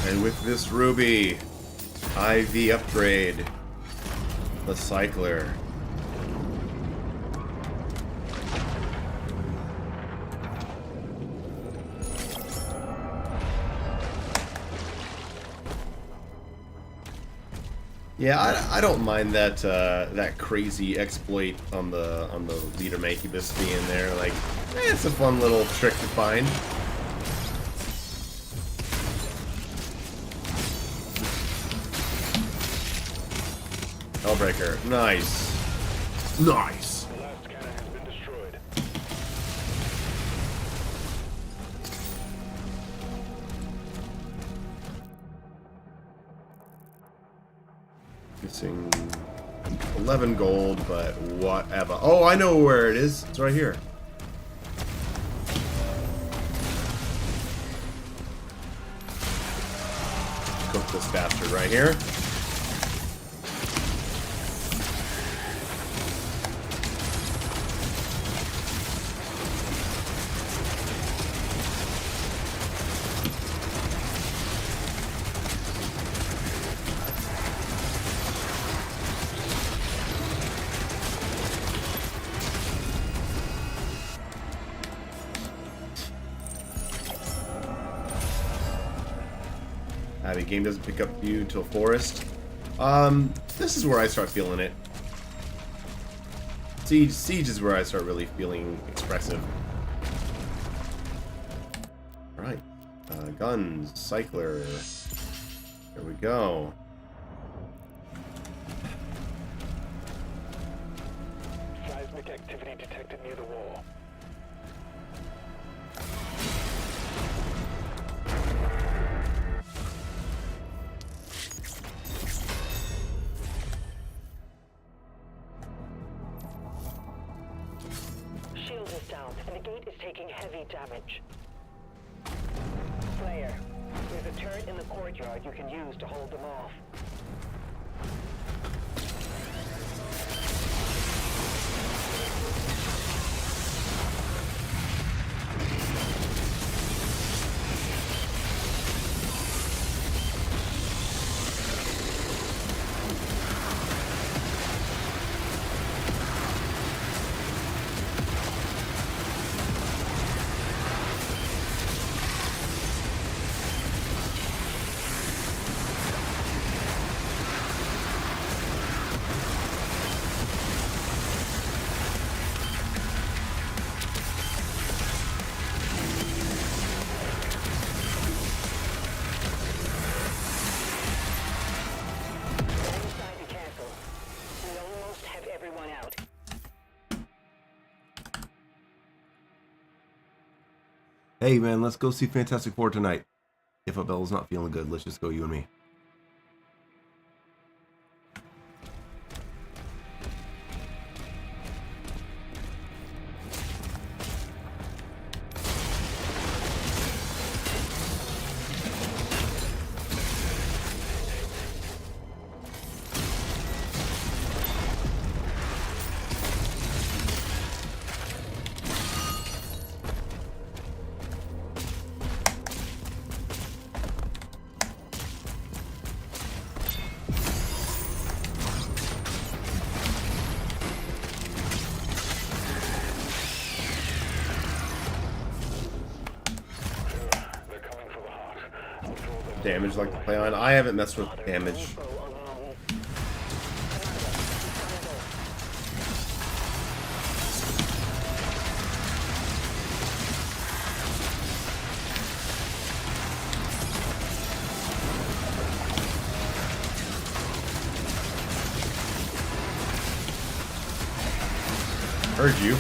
And with this ruby, IV upgrade, the cycler. Yeah, I don't mind that that crazy exploit on the leader Mancubus being there. Like, it's a fun little trick to find. Hellbreaker, nice, nice. The last cannon has been destroyed. Missing 11 gold, but whatever. Oh, I know where it is. It's right here. Cook this bastard right here. The game doesn't pick up you until forest. This is where I start feeling it. Siege is where I start really feeling expressive. Alright. Guns, cycler. There we go. Seismic activity detected near the wall. Shield is down, and the gate is taking heavy damage. Slayer, there's a turret in the courtyard you can use to hold them off. Inside the castle. We almost have everyone out. Hey man, let's go see Fantastic Four tonight. If Abel's not feeling good, let's just go you and me. damage like to play on. I haven't messed with damage. Heard you.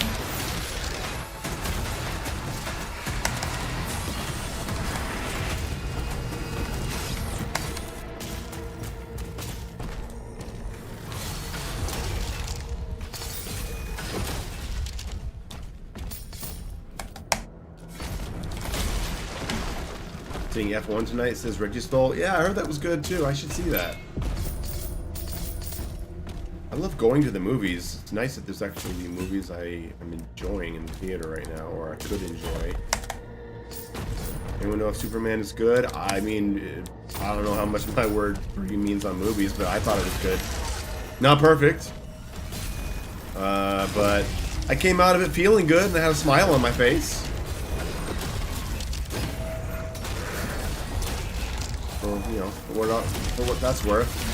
Seeing F1 tonight, it says Reggie stole. Yeah, I heard that was good too. I should see that. I love going to the movies. It's nice that there's actually movies I am enjoying in the theater right now, or I could enjoy. Anyone know if Superman is good? I mean, I don't know how much my word pretty means on movies, but I thought it was good. Not perfect. But I came out of it feeling good and I had a smile on my face. So, you know, for what that's worth.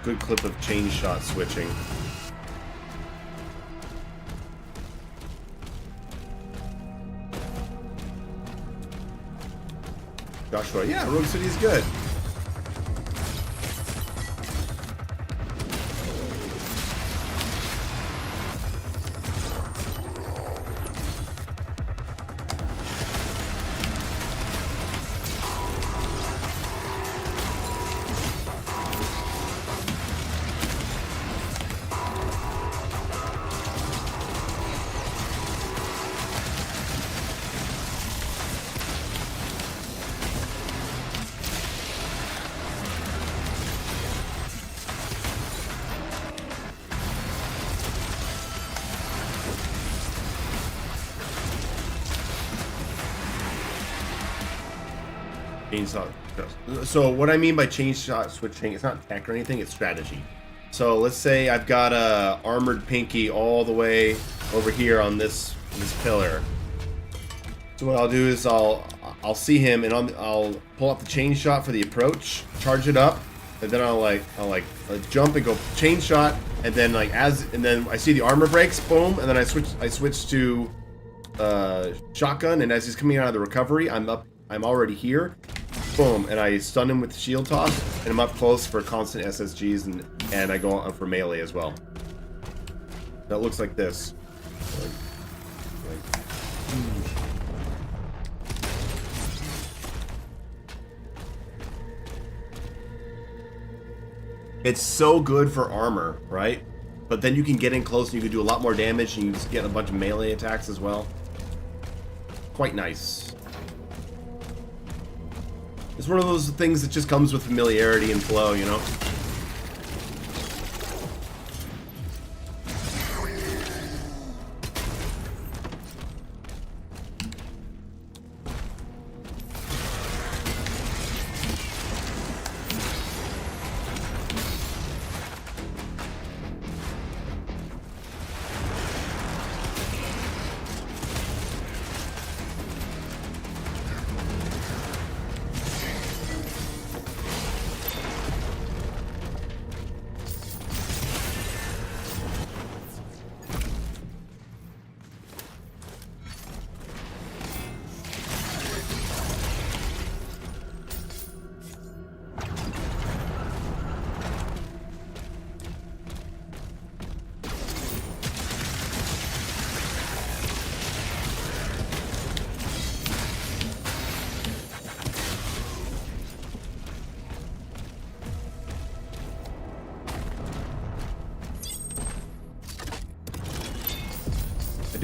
Good clip of chain shot switching. Joshua, yeah, Rogue City is good. So what I mean by chain shot switching, it's not tech or anything, it's strategy. So let's say I've got a armored pinky all the way over here on this pillar. So what I'll do is I'll see him and I'll pull out the chain shot for the approach, charge it up, and then I'll jump and go chain shot, and then then I see the armor breaks, boom, and then I switch to shotgun, and as he's coming out of the recovery, I'm already here. Boom, and I stun him with the shield toss, and I'm up close for constant SSGs, and I go for melee as well. That looks like this. It's so good for armor, right? But then you can get in close and you can do a lot more damage, and you just get a bunch of melee attacks as well. Quite nice. It's one of those things that just comes with familiarity and flow, you know?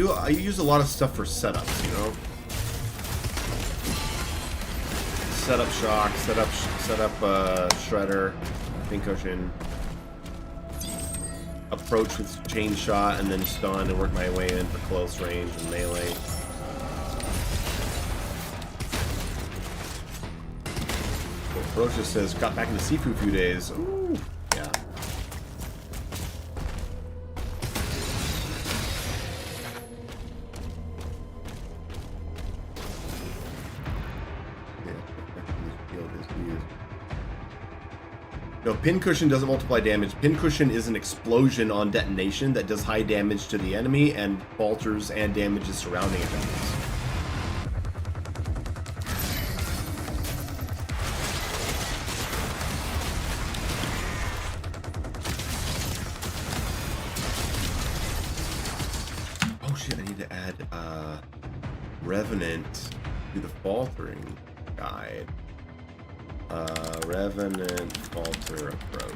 I use a lot of stuff for setups, you know? Setup shock, setup shredder, pincushion, approach with chain shot, and then stun and work my way in for close range and melee. Approach just says, got back into Sifu a few days. Ooh, yeah. No, pincushion doesn't multiply damage. Pincushion is an explosion on detonation that does high damage to the enemy and falters and damages surrounding enemies. Oh shit, I need to add Revenant to the faltering guide. Revenant falter approach.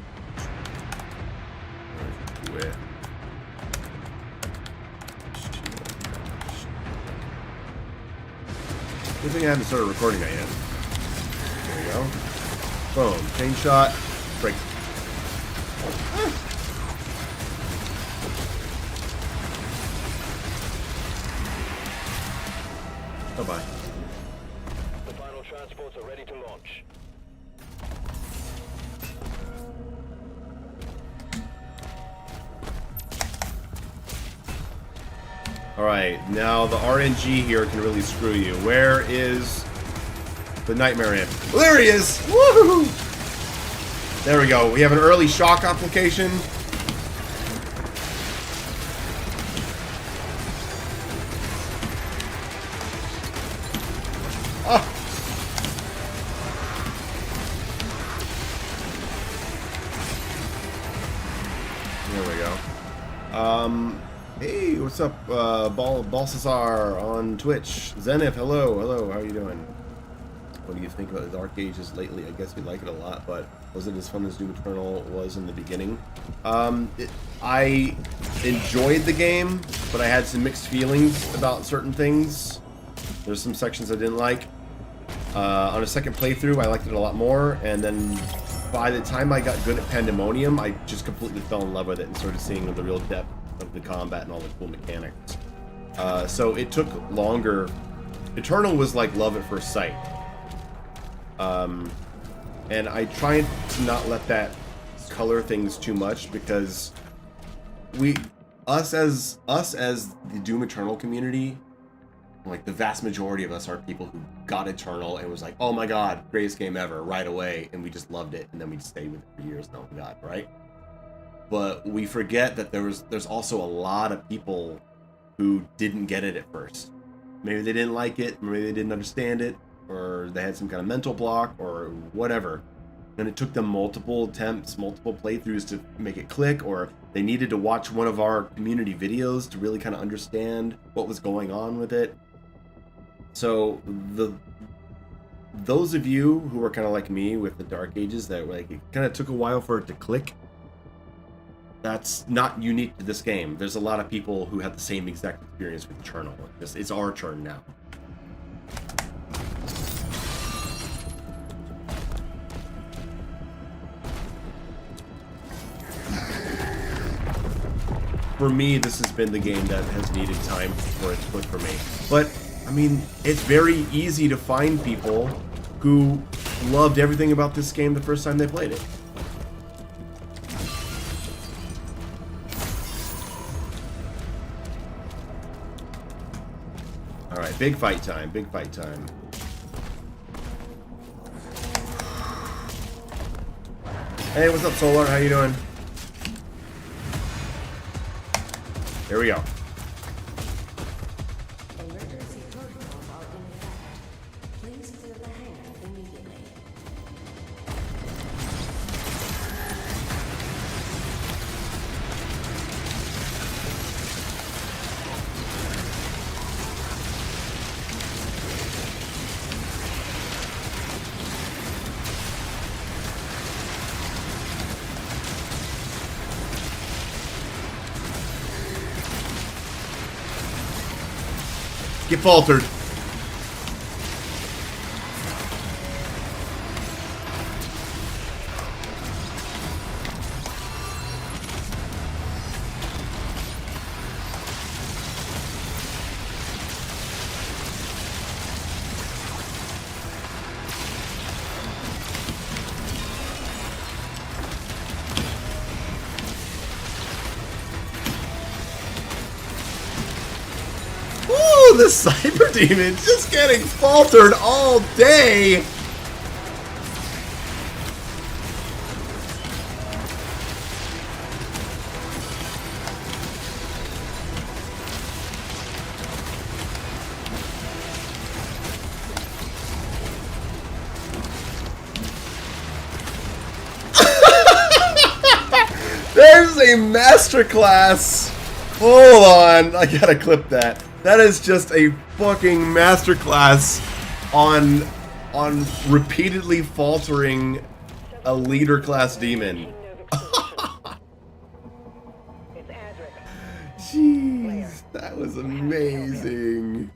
With good thing I haven't started recording that yet. There we go. Boom. Chain shot. Break. Bye-bye. The final transports are ready to launch. Alright, now the RNG here can really screw you. Where is the Nightmare Imp? Well, there he is! Woohoo! There we go. We have an early shock application. Oh! There we go. Hey, what's up, Balsazar on Twitch. Zenith, hello, how are you doing? What do you think about the Dark Ages lately? I guess we like it a lot, but was it as fun as Doom Eternal was in the beginning? I enjoyed the game, but I had some mixed feelings about certain things. There's some sections I didn't like. On a second playthrough, I liked it a lot more, and then by the time I got good at Pandemonium, I just completely fell in love with it and started seeing the real depth of the combat and all the cool mechanics. So it took longer. Eternal was like love at first sight. And I tried to not let that color things too much, because us as the Doom Eternal community, like the vast majority of us are people who got Eternal and was like, oh my god, greatest game ever, right away, and we just loved it, and then we stayed with it for years, and oh my god, right? But we forget that there's also a lot of people who didn't get it at first. Maybe they didn't like it, maybe they didn't understand it, or they had some kind of mental block, or whatever. And it took them multiple attempts, multiple playthroughs to make it click, or they needed to watch one of our community videos to really kind of understand what was going on with it. So those of you who are kind of like me with the Dark Ages, that like it kind of took a while for it to click, that's not unique to this game. There's a lot of people who have the same exact experience with Eternal. It's our turn now. For me, this has been the game that has needed time for it to click for me. But, I mean, it's very easy to find people who loved everything about this game the first time they played it. Alright, big fight time, big fight time. Hey, what's up, Solar? How you doing? Here we go. Emergency protocols are in effect. Please clear the hangar immediately. Get faltered. Ooh, the Cyber Demon just getting faltered all day. There's a masterclass. Hold on, I gotta clip that. That is just a fucking masterclass on repeatedly faltering a leader class demon. Jeez, that was amazing.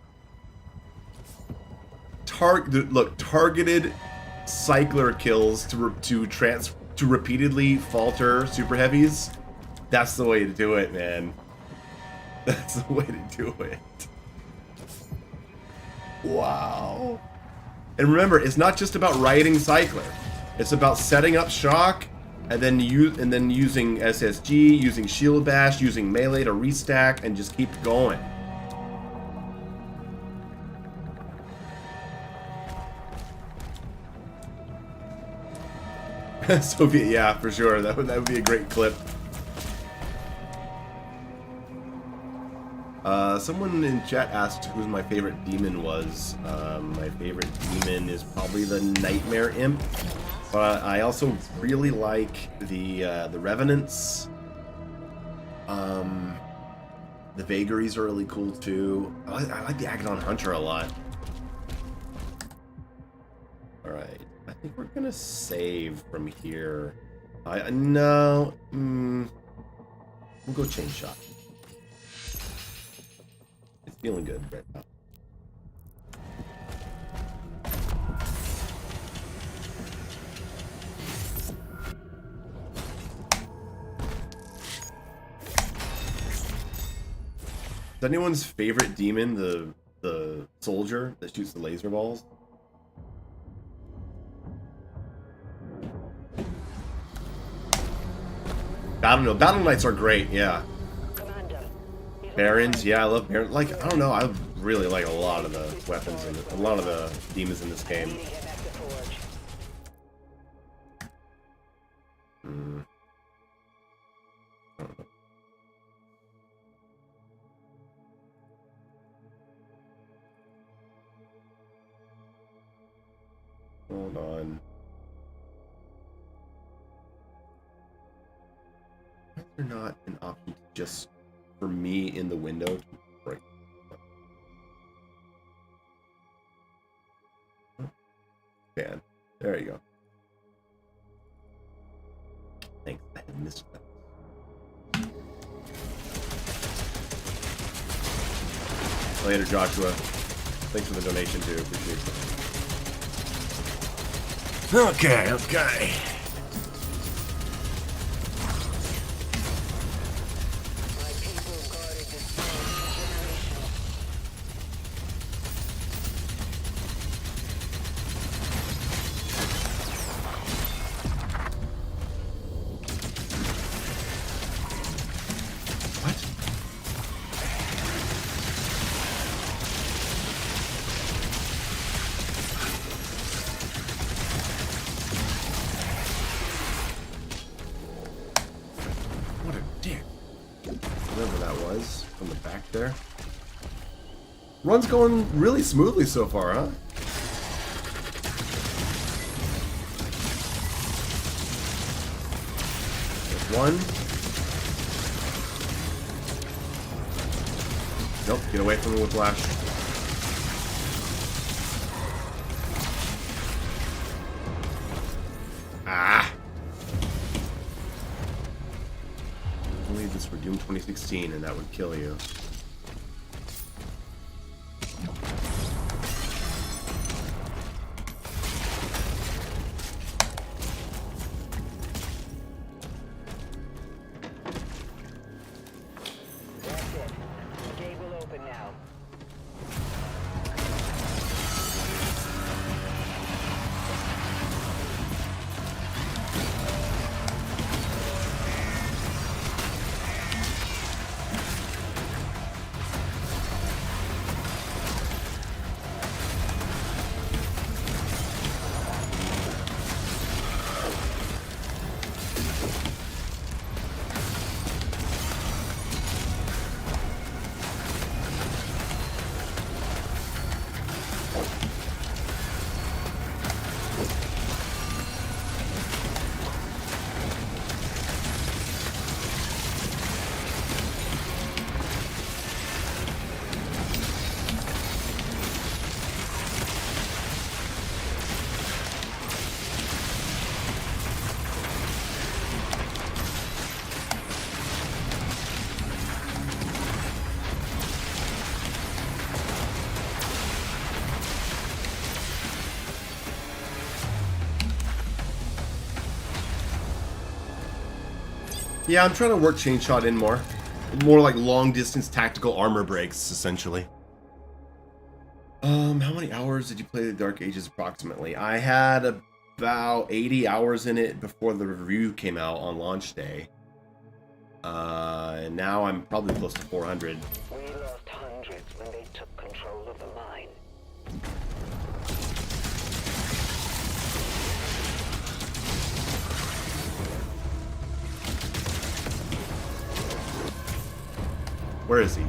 Look, targeted cycler kills to repeatedly falter super heavies. That's the way to do it, man. That's the way to do it. Wow. And remember, it's not just about riding cycler. It's about setting up shock and then using SSG, using shield bash, using melee to restack and just keep going. Soviet, yeah, for sure. That would be a great clip. Someone in chat asked who my favorite demon was. My favorite demon is probably the Nightmare Imp, but I also really like the Revenants. The Vagaries are really cool too. I like the Agadon Hunter a lot. All right, I think we're gonna save from here. No, we'll go chain shot. It's feeling good right now. Is anyone's favorite demon the soldier that shoots the laser balls? I don't know. Battle Knights are great, yeah. Barons, yeah, I love Barons. Like, I don't know, I really like a lot of the weapons and a lot of the demons in this game. Hold on. Why is there not an option to just for me in the window to break? Man, there you go. Thanks, I had missed that. Later, Joshua. Thanks for the donation too. Appreciate it. Okay. Run's going really smoothly so far, huh? There's one. Nope, get away from the whiplash. Ah! Only this for Doom 2016 and that would kill you. Yeah, I'm trying to work chain shot in more. More like long distance tactical armor breaks, essentially. How many hours did you play the Dark Ages approximately? I had about 80 hours in it before the review came out on launch day. And now I'm probably close to 400. We lost hundreds when they took control of the mine. Where is he?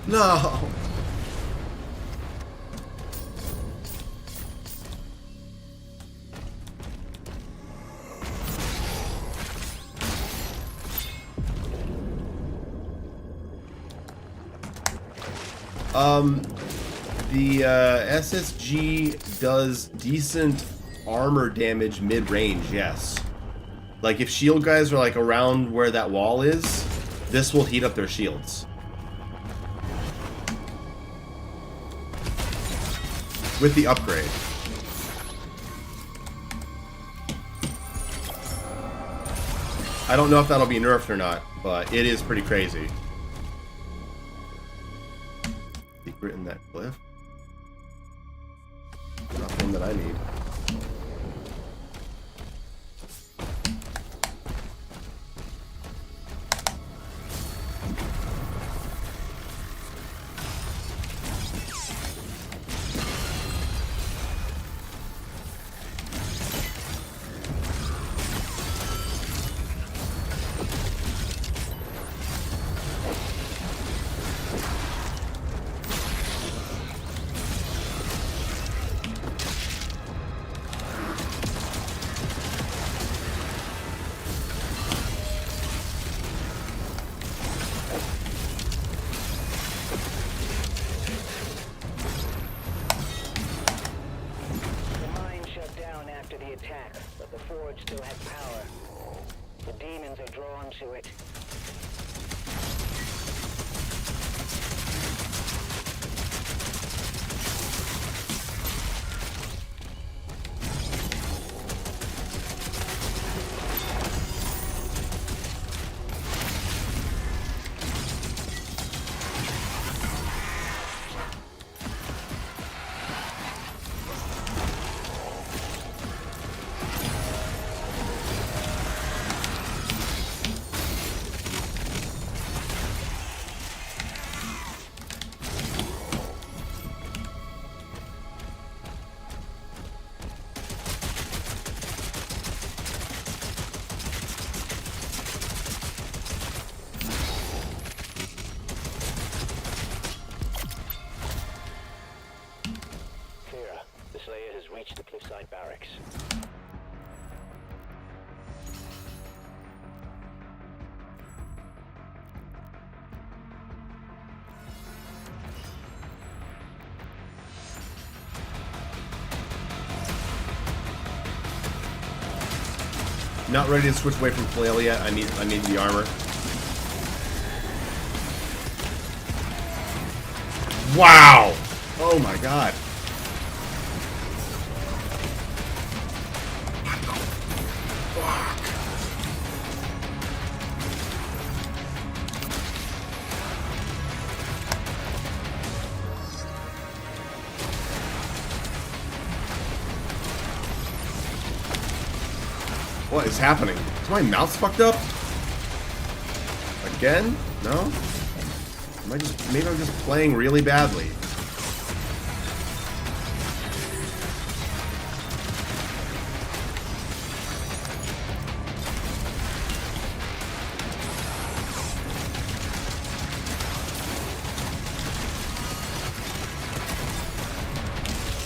No! The SSG does decent armor damage mid-range, yes. Like, if shield guys are, like, around where that wall is, this will heat up their shields. With the upgrade. I don't know if that'll be nerfed or not, but it is pretty crazy. Secret in that cliff? Nothing that I need. Still has power. The demons are drawn to it. Reach the cliffside barracks. Not ready to switch away from flail yet. I need the armor. Wow! Oh my god. What is happening? Is my mouse fucked up? Again? No? Am I just... Maybe I'm just playing really badly.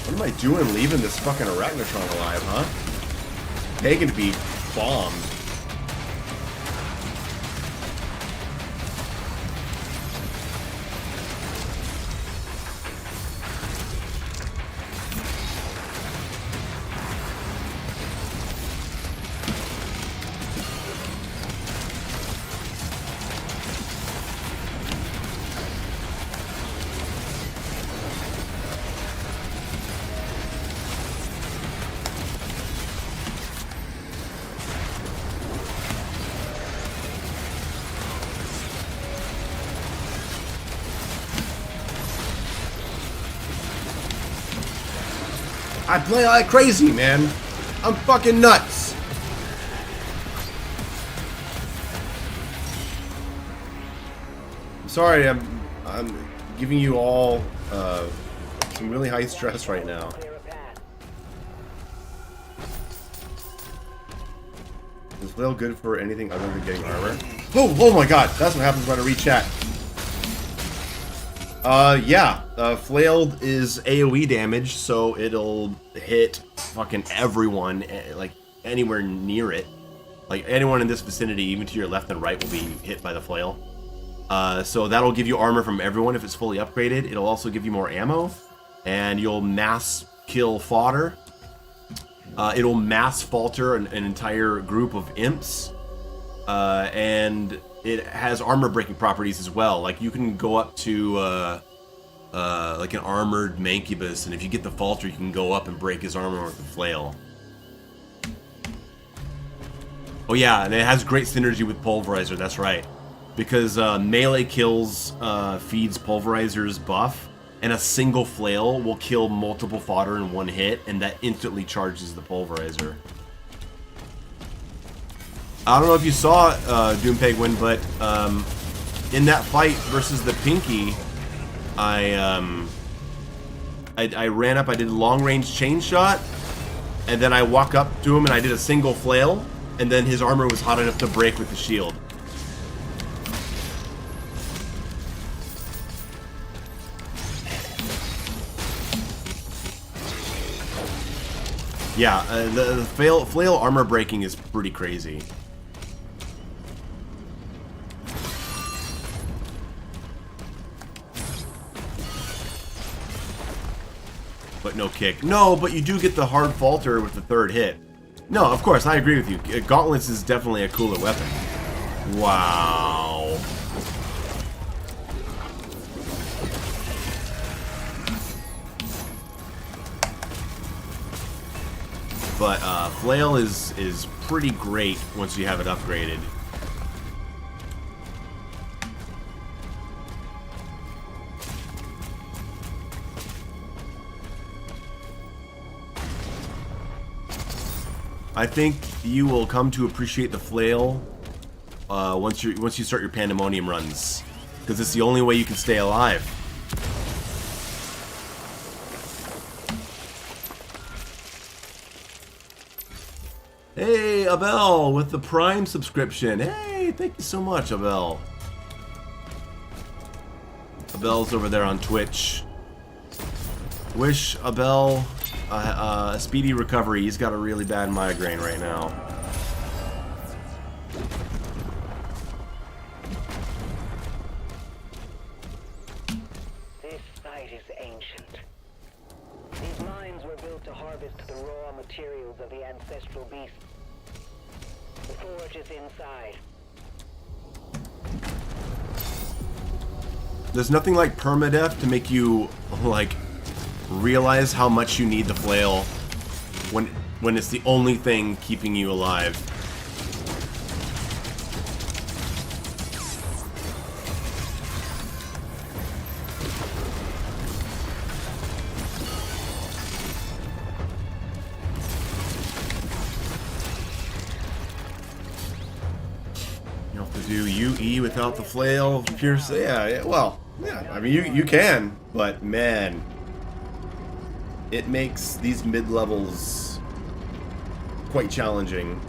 What am I doing leaving this fucking Arachnotron alive, huh? Pagan to be bombed. I play like crazy, man. I'm fucking nuts. I'm sorry, I'm giving you all some really high stress right now. Clear a path. Is flail good for anything other than getting armor? Oh my god, that's what happens when I read chat. Yeah, flailed is AoE damage, so it'll hit fucking everyone, like anywhere near it. Like anyone in this vicinity, even to your left and right, will be hit by the flail. So that'll give you armor from everyone if it's fully upgraded. It'll also give you more ammo, and you'll mass kill fodder. It'll mass falter an entire group of imps, and it has armor breaking properties as well. Like you can go up to like an armored mancubus, and if you get the falter, you can go up and break his armor with the flail. Oh yeah, and it has great synergy with pulverizer. That's right, because melee kills feeds pulverizer's buff, and a single flail will kill multiple fodder in one hit, and that instantly charges the pulverizer. I don't know if you saw Doom Penguin, but in that fight versus the Pinky, I ran up, I did a long range chain shot, and then I walk up to him and I did a single flail, and then his armor was hot enough to break with the shield. Yeah, the flail armor breaking is pretty crazy. But no kick. No, but you do get the hard falter with the third hit. No, of course, I agree with you. Gauntlets is definitely a cooler weapon. Wow. But flail is pretty great once you have it upgraded. I think you will come to appreciate the flail once you start your pandemonium runs, because it's the only way you can stay alive. Hey, Abel with the Prime subscription. Hey, thank you so much, Abel. Abel's over there on Twitch. Wish Abel a speedy recovery. He's got a really bad migraine right now. This site is ancient. These mines were built to harvest the raw materials of the ancestral beasts. The forge is inside. There's nothing like permadeath to make you, like, realize how much you need the flail when it's the only thing keeping you alive. You have to do UE without the flail. Pierce, yeah, well, yeah. I mean, you can, but man, it makes these mid-levels quite challenging.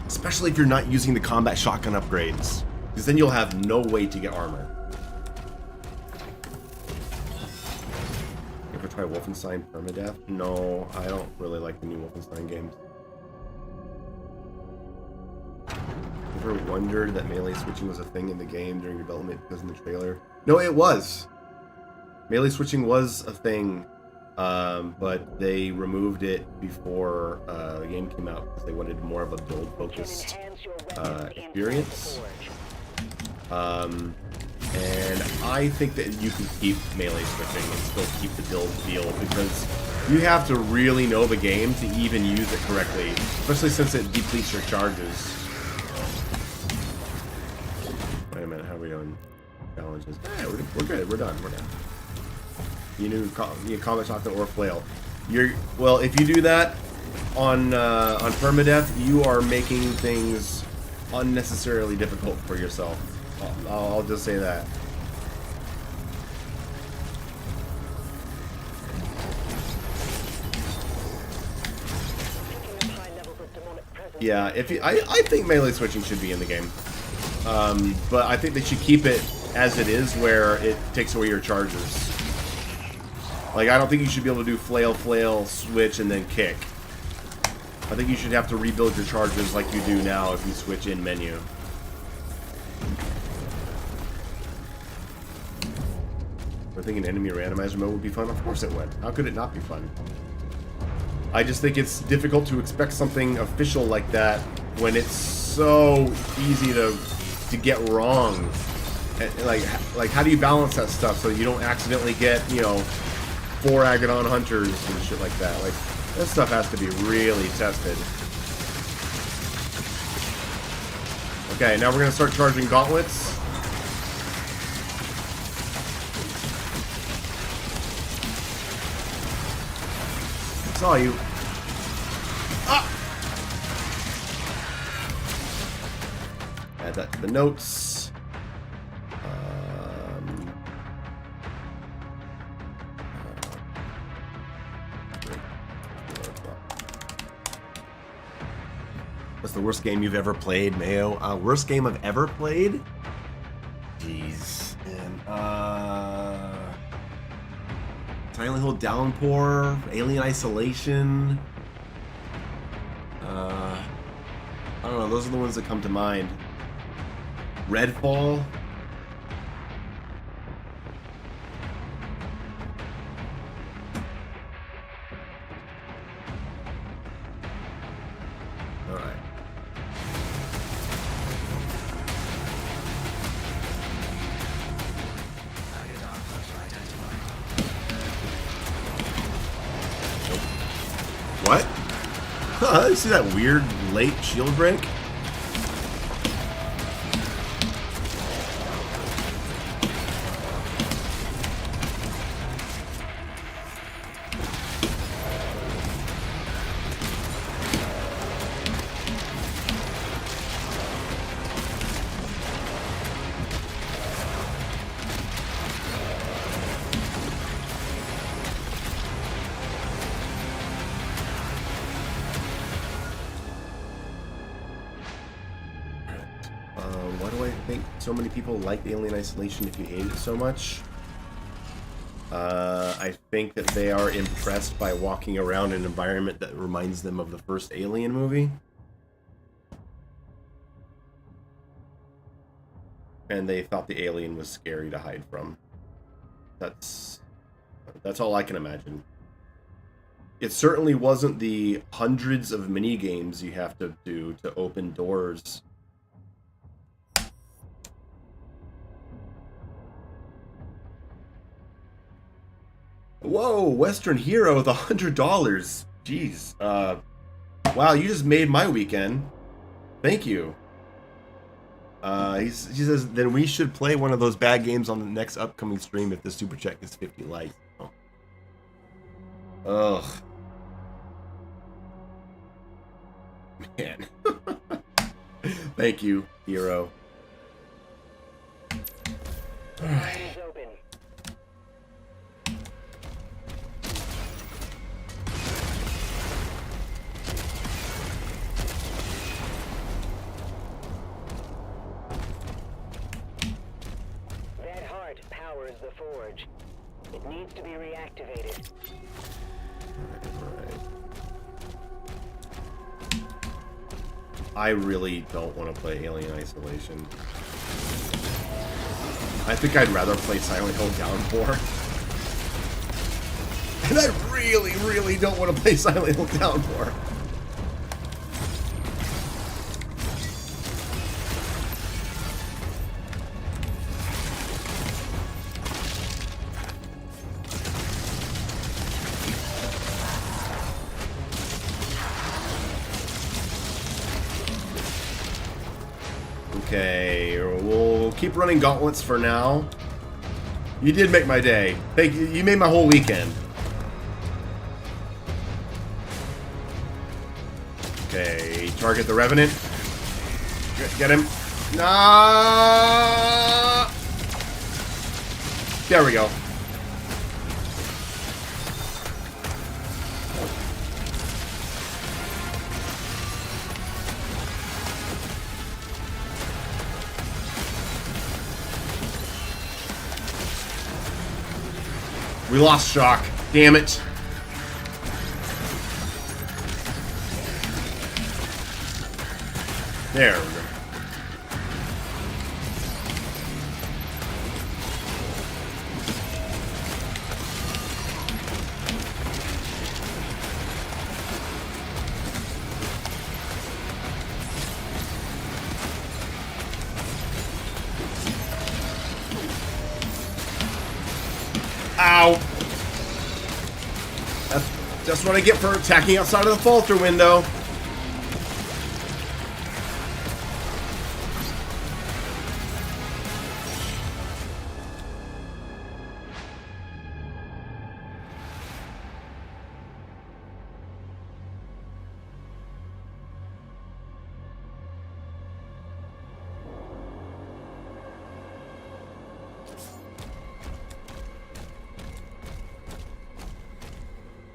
Especially if you're not using the combat shotgun upgrades. Because then you'll have no way to get armor. You ever try Wolfenstein Permadeath? No, I don't really like the new Wolfenstein games. Ever wondered that melee switching was a thing in the game during development because in the trailer? No, it was! Melee switching was a thing. But they removed it before the game came out because they wanted more of a build-focused experience. And I think that you can keep melee switching and still keep the build feel, because you have to really know the game to even use it correctly, especially since it depletes your charges. Wait a minute, how are we doing? Challenges. Yeah, we're good. We're done. You knew combat shotgun or flail. Well, if you do that on permadeath, you are making things unnecessarily difficult for yourself. I'll just say that. Yeah, I think melee switching should be in the game, but I think they should keep it as it is, where it takes away your charges. Like, I don't think you should be able to do flail, switch, and then kick. I think you should have to rebuild your charges like you do now if you switch in menu. I think an enemy randomizer mode would be fun. Of course it would. How could it not be fun? I just think it's difficult to expect something official like that when it's so easy to get wrong. And like how do you balance that stuff so you don't accidentally get, you know, 4 Agadon Hunters and shit like that? Like, that stuff has to be really tested. Okay, now we're gonna start charging gauntlets. Saw you. Ah! Add that to the notes. What's the worst game you've ever played, Mayo? Worst game I've ever played? Jeez. And, Silent Hill Downpour, Alien Isolation. I don't know, those are the ones that come to mind. Redfall. Alright. What? Huh, you see that weird late shield break? Why do I think so many people like Alien Isolation if you hate it so much? I think that they are impressed by walking around an environment that reminds them of the first Alien movie. And they thought the alien was scary to hide from. That's all I can imagine. It certainly wasn't the hundreds of mini games you have to do to open doors. Whoa, Western Hero with $100. Jeez. Wow, you just made my weekend. Thank you. He says, then we should play one of those bad games on the next upcoming stream if the super chat gets 50 likes. Oh. Ugh. Man. Thank you, Hero. Alright. Powers the forge. It needs to be reactivated. Alright. I really don't want to play Alien Isolation. I think I'd rather play Silent Hill Downpour. And I really, really don't want to play Silent Hill Downpour. Okay, we'll keep running gauntlets for now. You did make my day. Thank you. You made my whole weekend. Okay, target the Revenant. Get him. Nah. There we go. We lost shock. Damn it. There we go. Ow! That's just what I get for attacking outside of the falter window.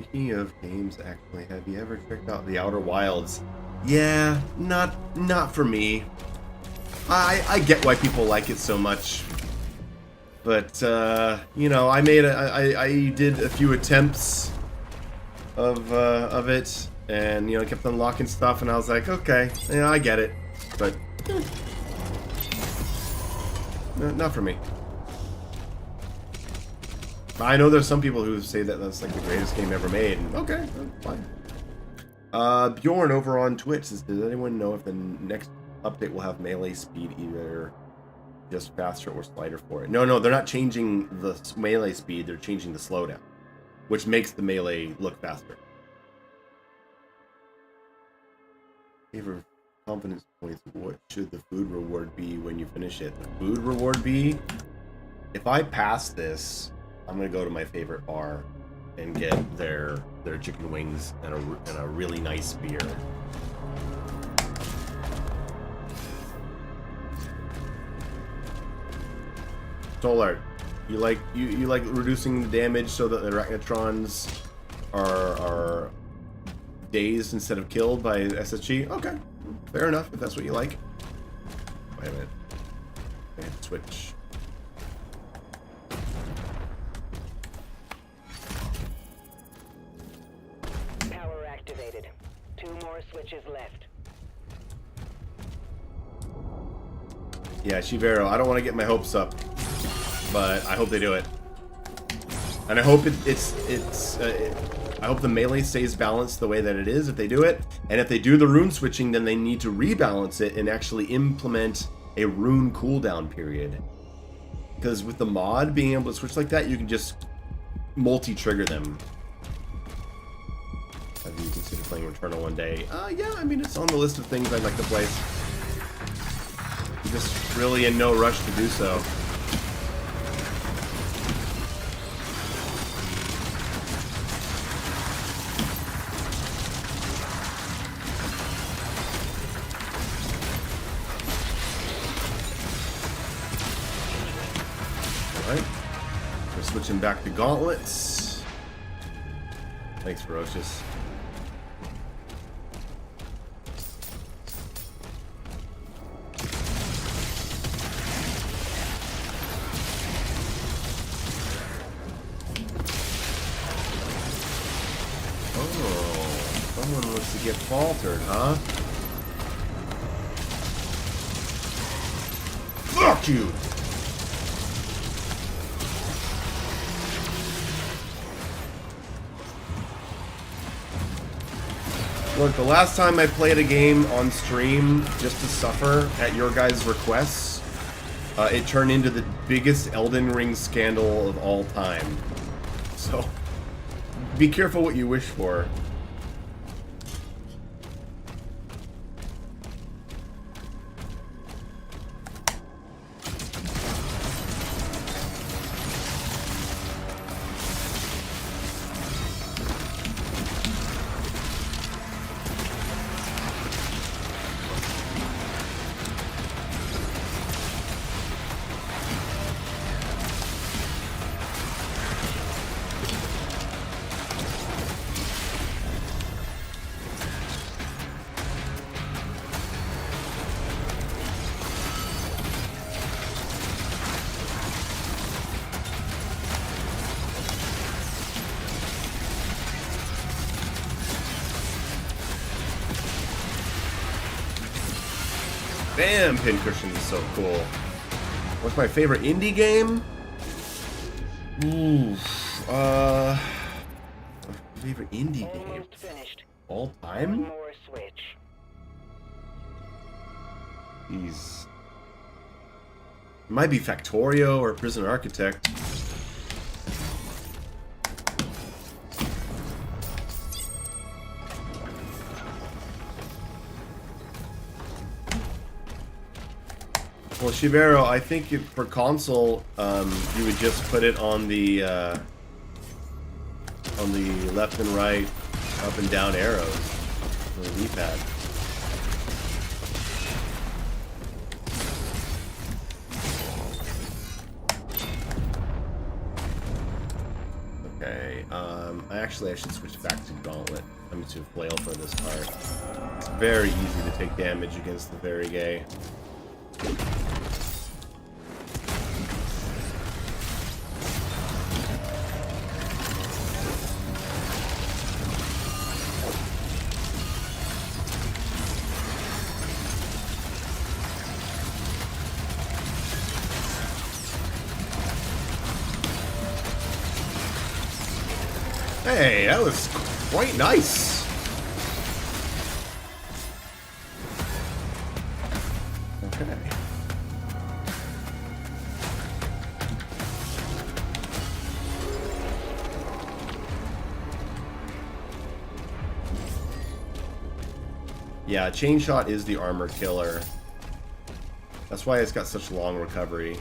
Speaking of games, actually, have you ever checked out The Outer Wilds? Yeah, not for me. I get why people like it so much, but you know, I did a few attempts of it, and you know, kept unlocking stuff, and I was like, okay, yeah, I get it, but not for me. I know there's some people who say that that's like the greatest game ever made. And okay, fine. Bjorn over on Twitch says, does anyone know if the next update will have melee speed either just faster or slider for it? No, they're not changing the melee speed. They're changing the slowdown, which makes the melee look faster. Favorite confidence points. What should the food reward be when you finish it? The food reward be, if I pass this, I'm gonna go to my favorite bar and get their chicken wings and a really nice beer. Solart, you like reducing the damage so that the arachnotrons are dazed instead of killed by SSG? Okay, fair enough if that's what you like. Wait a minute. I have to switch. Switches left. Yeah, Shivero, I don't want to get my hopes up, but I hope they do it. And I hope I hope the melee stays balanced the way that it is if they do it. And if they do the rune switching, then they need to rebalance it and actually implement a rune cooldown period. Because with the mod being able to switch like that, you can just multi-trigger them. Have you considered playing Returnal one day? Yeah, I mean, it's on the list of things I'd like to play. I'm just really in no rush to do so. Alright. We're switching back to gauntlets. Thanks, Ferocious. To get faltered, huh? Fuck you! Look, the last time I played a game on stream just to suffer at your guys' requests, it turned into the biggest Elden Ring scandal of all time. So, be careful what you wish for. Damn, Pincushion is so cool. What's my favorite indie game? Ooh, favorite indie game Almost finished. all One time? more switch. Jeez. It might be Factorio or Prison Architect. Well, Shivero, I think for console, you would just put it on the left and right, up and down arrows on the D-pad. Okay, I should switch back to Gauntlet. I'm to Flail for this part. It's very easy to take damage against the very gay. Hey, that was quite nice. Okay. Yeah, Chain Shot is the armor killer. That's why it's got such long recovery.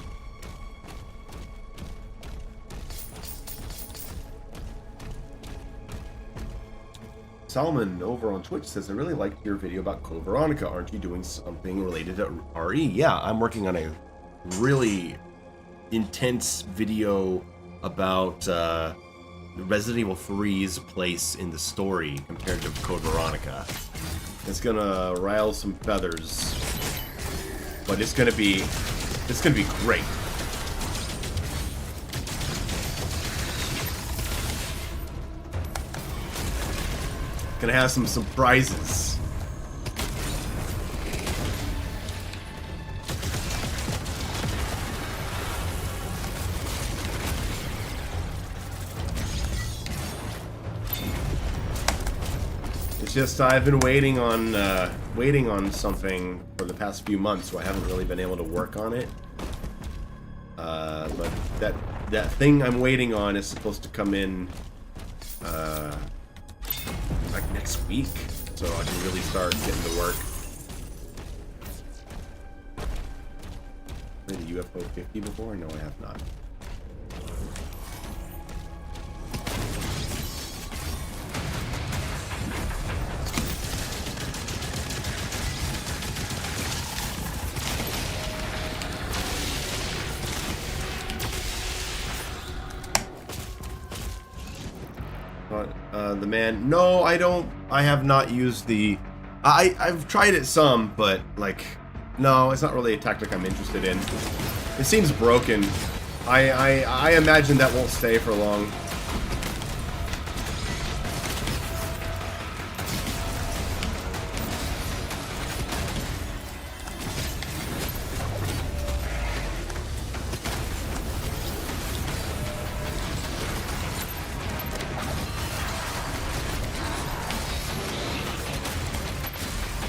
Salmon over on Twitch says, I really liked your video about Code Veronica. Aren't you doing something related to RE? Yeah, I'm working on a really intense video about Resident Evil 3's place in the story compared to Code Veronica. It's gonna rile some feathers, but it's gonna be great. Gonna have some surprises. It's just I've been waiting on something for the past few months, so I haven't really been able to work on it. But that thing I'm waiting on is supposed to come in like next week, so I can really start getting to work. Played the UFO 50 before? No, I have not. The man. No, I don't. I have not used the. I've tried it some, but like, no, it's not really a tactic I'm interested in. It seems broken. I imagine that won't stay for long.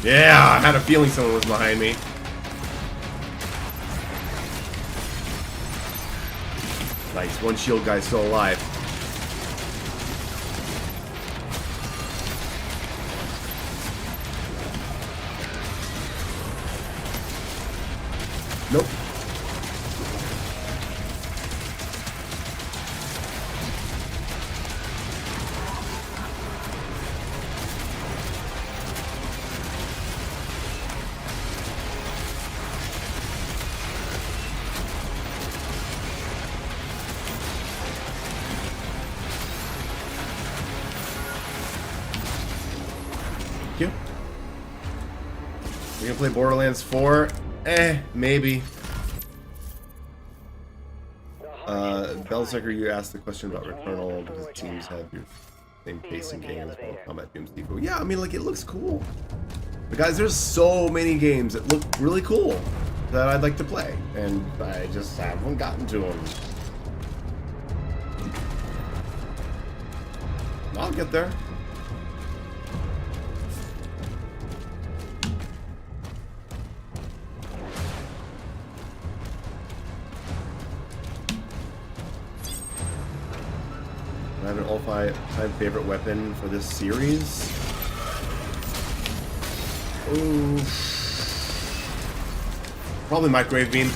Yeah, I had a feeling someone was behind me. Nice, one shield guy's still alive. Nope. We're gonna play Borderlands 4? Maybe. Bellsucker, you asked the question about Returnal because teams have your same pacing game as well. Combat Doom Steve. Yeah, I mean, like, it looks cool. But guys, there's so many games that look really cool that I'd like to play, and I just haven't gotten to them. I'll get there. I have an all-time favorite weapon for this series. Ooh. Probably microwave beam.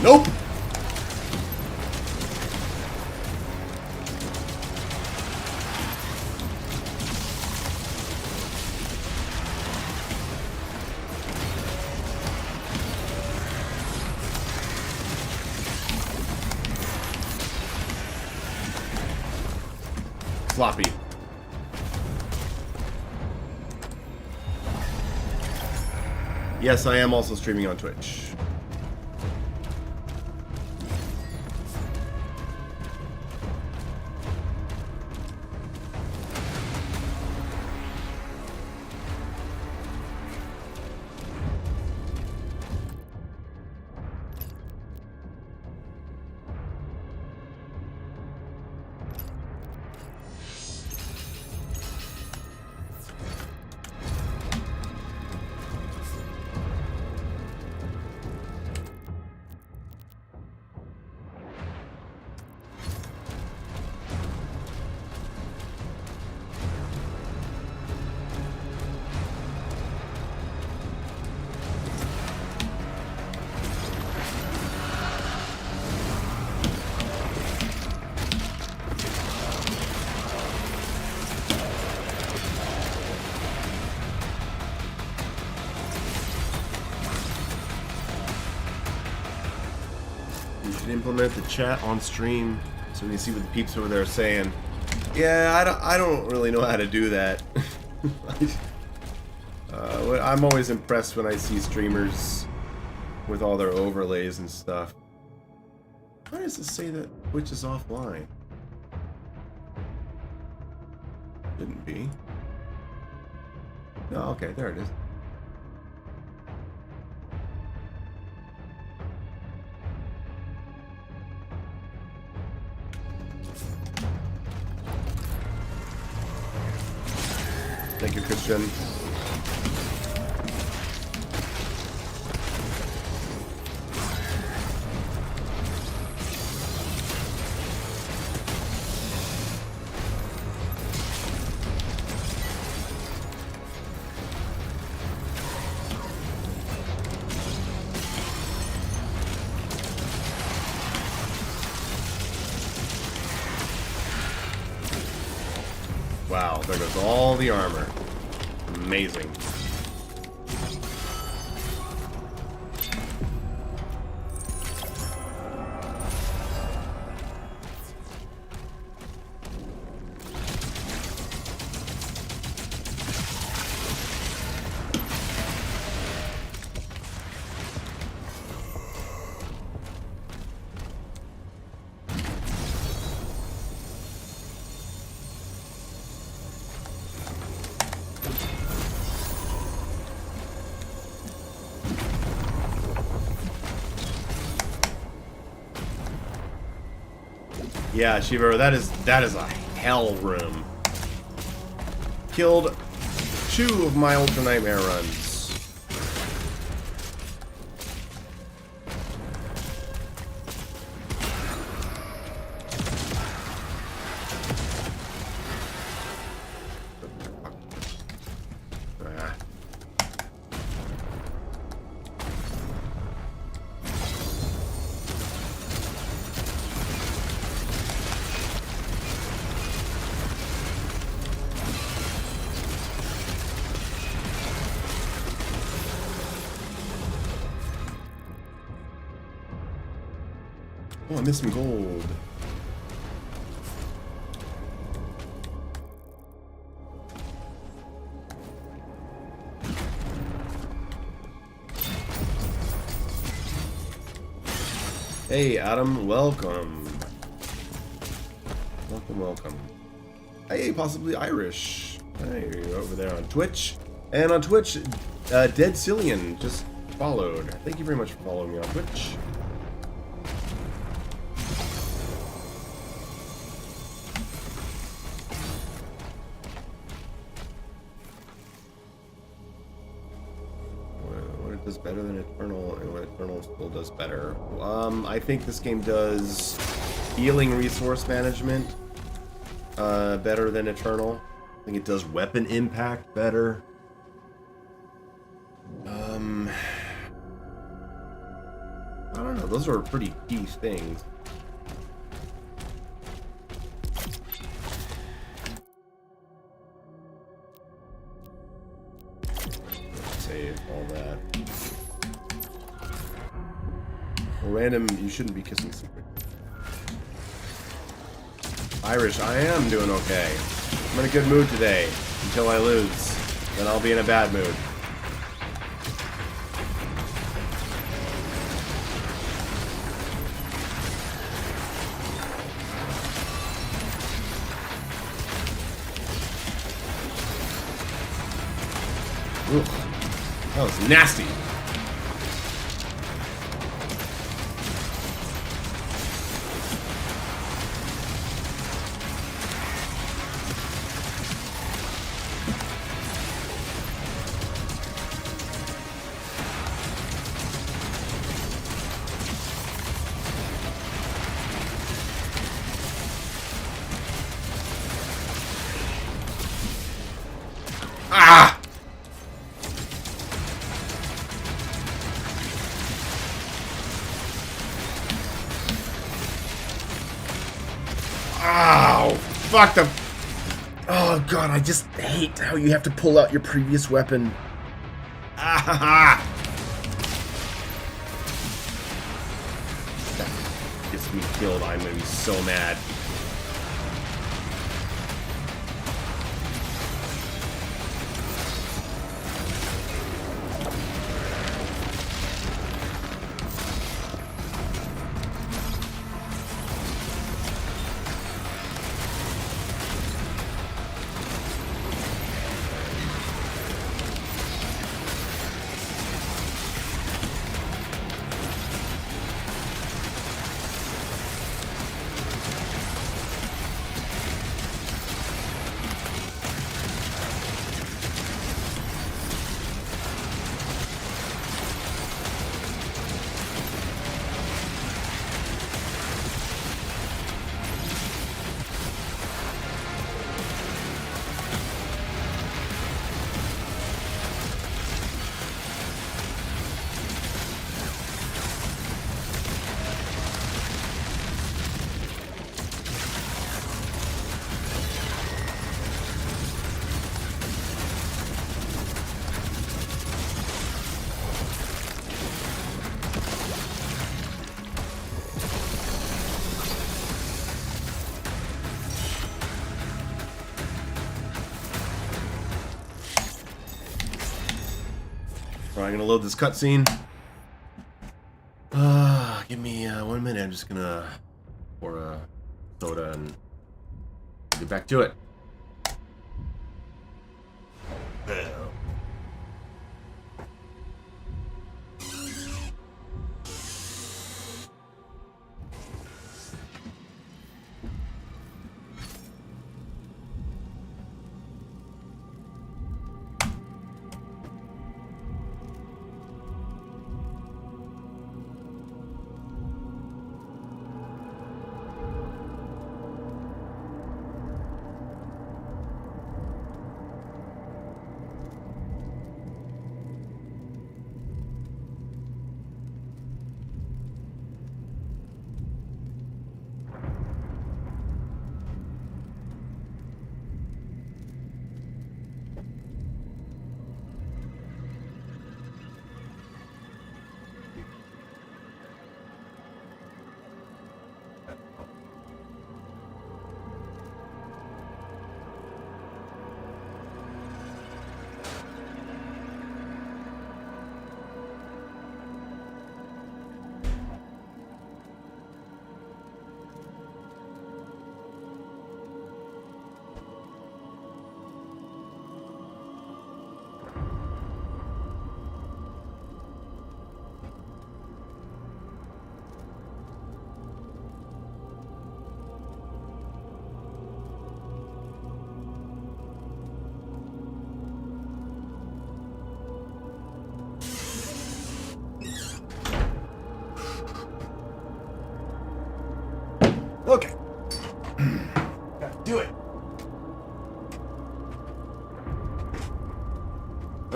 Nope. Sloppy. Yes, I am also streaming on Twitch. Implement the chat on stream so we can see what the peeps over there are saying. Yeah, I don't really know how to do that. I'm always impressed when I see streamers with all their overlays and stuff. Why does it say that Twitch is offline? Shouldn't be. No, okay, there it is. Thank you, Christian. Wow, there goes all the armor. Amazing. Yeah, Shiva, that is a hell room. Killed 2 of my Ultranightmare runs. Oh, I missed some gold. Hey, Adam, welcome. Welcome, welcome. Hey, possibly Irish. Hey, you're over there on Twitch. And on Twitch, Dead Cillian just followed. Thank you very much for following me on Twitch. What it does better than Eternal, and what Eternal still does better. I think this game does healing resource management better than Eternal. I think it does weapon impact better. I don't know. Those are pretty key things. Let's save all that. Well, random, you shouldn't be kissing secret. Irish, I am doing okay. I'm in a good mood today until I lose. Then I'll be in a bad mood. Ooh, that was nasty. Ah! Ow! Fuck the... Oh god, I just hate how you have to pull out your previous weapon. Ah! That gets me killed. I'm gonna be so mad. I'm gonna load this cutscene. Give me 1 minute. I'm just gonna pour a soda and get back to it.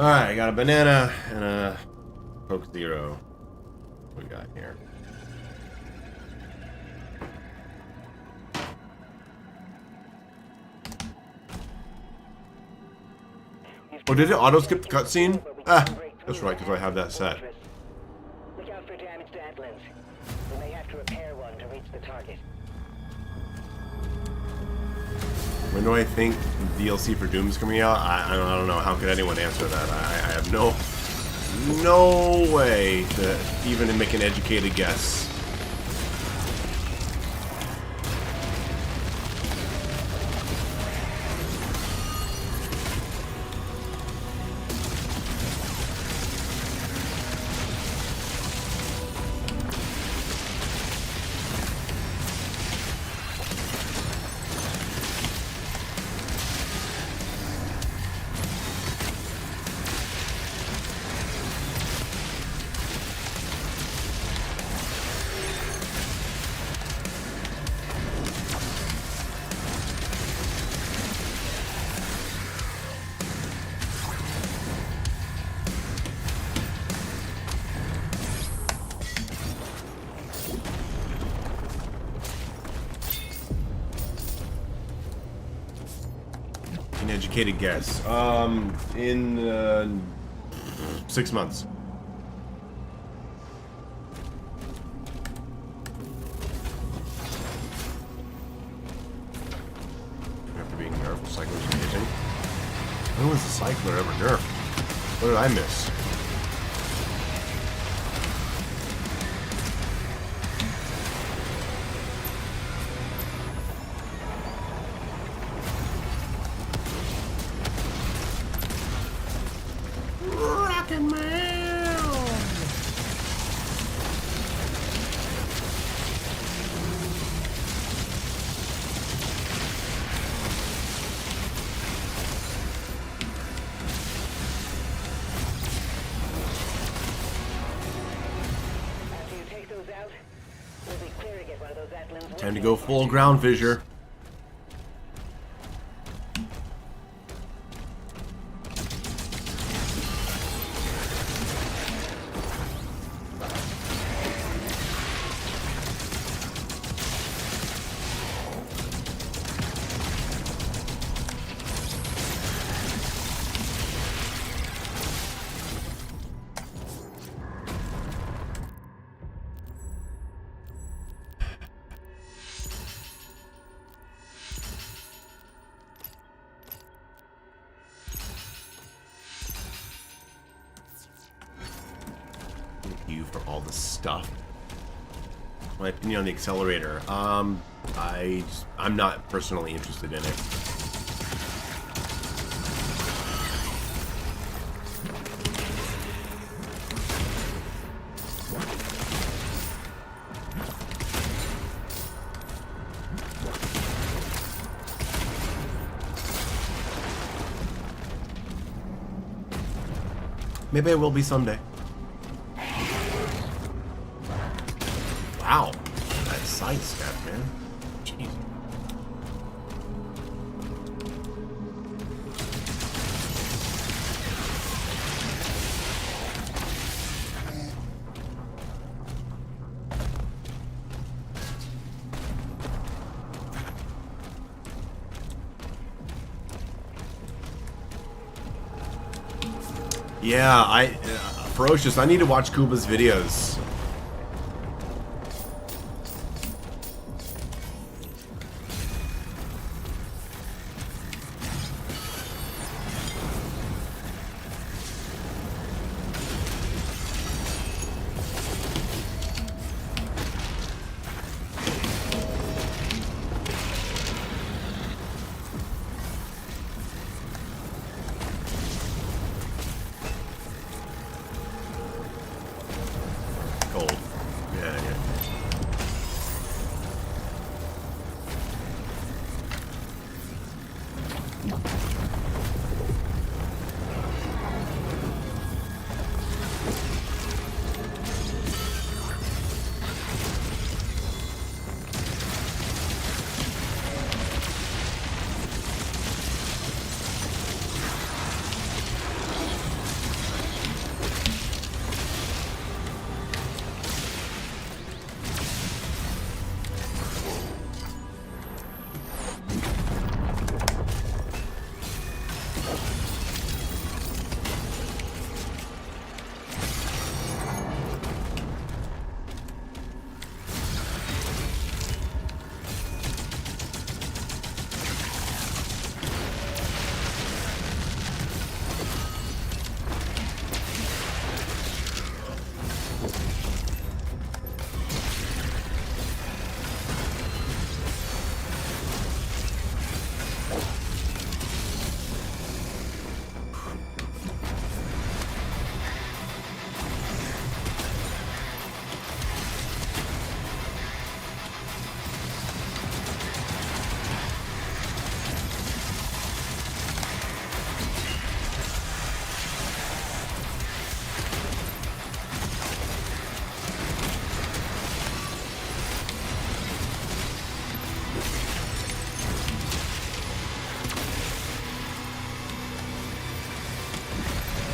Alright, I got a banana and a Coke Zero. What we got here? Oh, did it auto skip the cutscene? Ah, that's right, because I have that set. Look out for damaged Atlas. We may have to repair one to reach the target. When do I think DLC for Doom's coming out? I don't know. How could anyone answer that? I have no way to even make an educated guess. An educated guess. In 6 months. After being nerfed, Cycler's amazing. When was the Cycler ever nerfed? What did I miss? Rockin' Mayo! After you take those out, we'll be clear to get one of those Atlas. Time to go full ground fissure. You for all the stuff. My opinion on the accelerator. I'm not personally interested in it. Maybe I will be someday. Wow, that sidestep, man. Jeez. Yeah, Ferocious, I need to watch Kuba's videos. Cold. Yeah, yeah.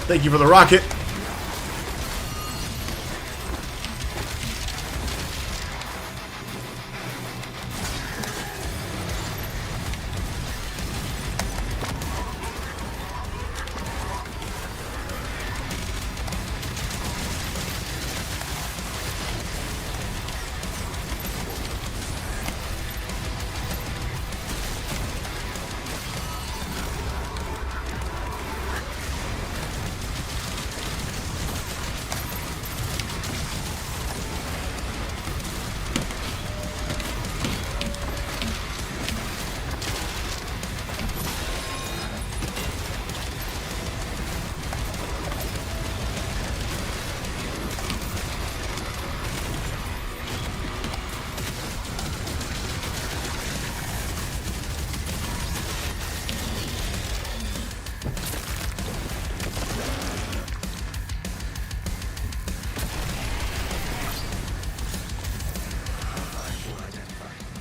Thank you for the rocket.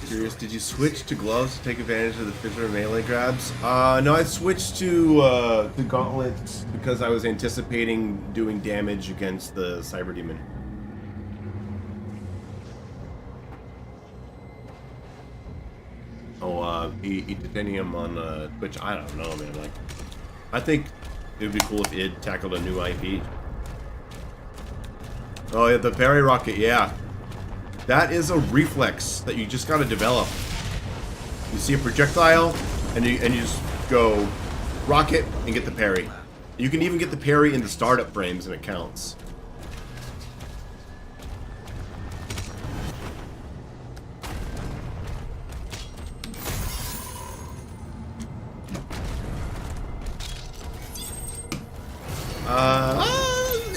Curious, did you switch to gloves to take advantage of the fissure melee grabs? No, I switched to the gauntlet because I was anticipating doing damage against the cyber demon. Oh, Titanium on Twitch. I don't know, man. Like, I think it would be cool if id tackled a new IP. Oh yeah, the parry rocket. Yeah. That is a reflex that you just gotta develop. You see a projectile, and you just go rocket and get the parry. You can even get the parry in the startup frames, and it counts.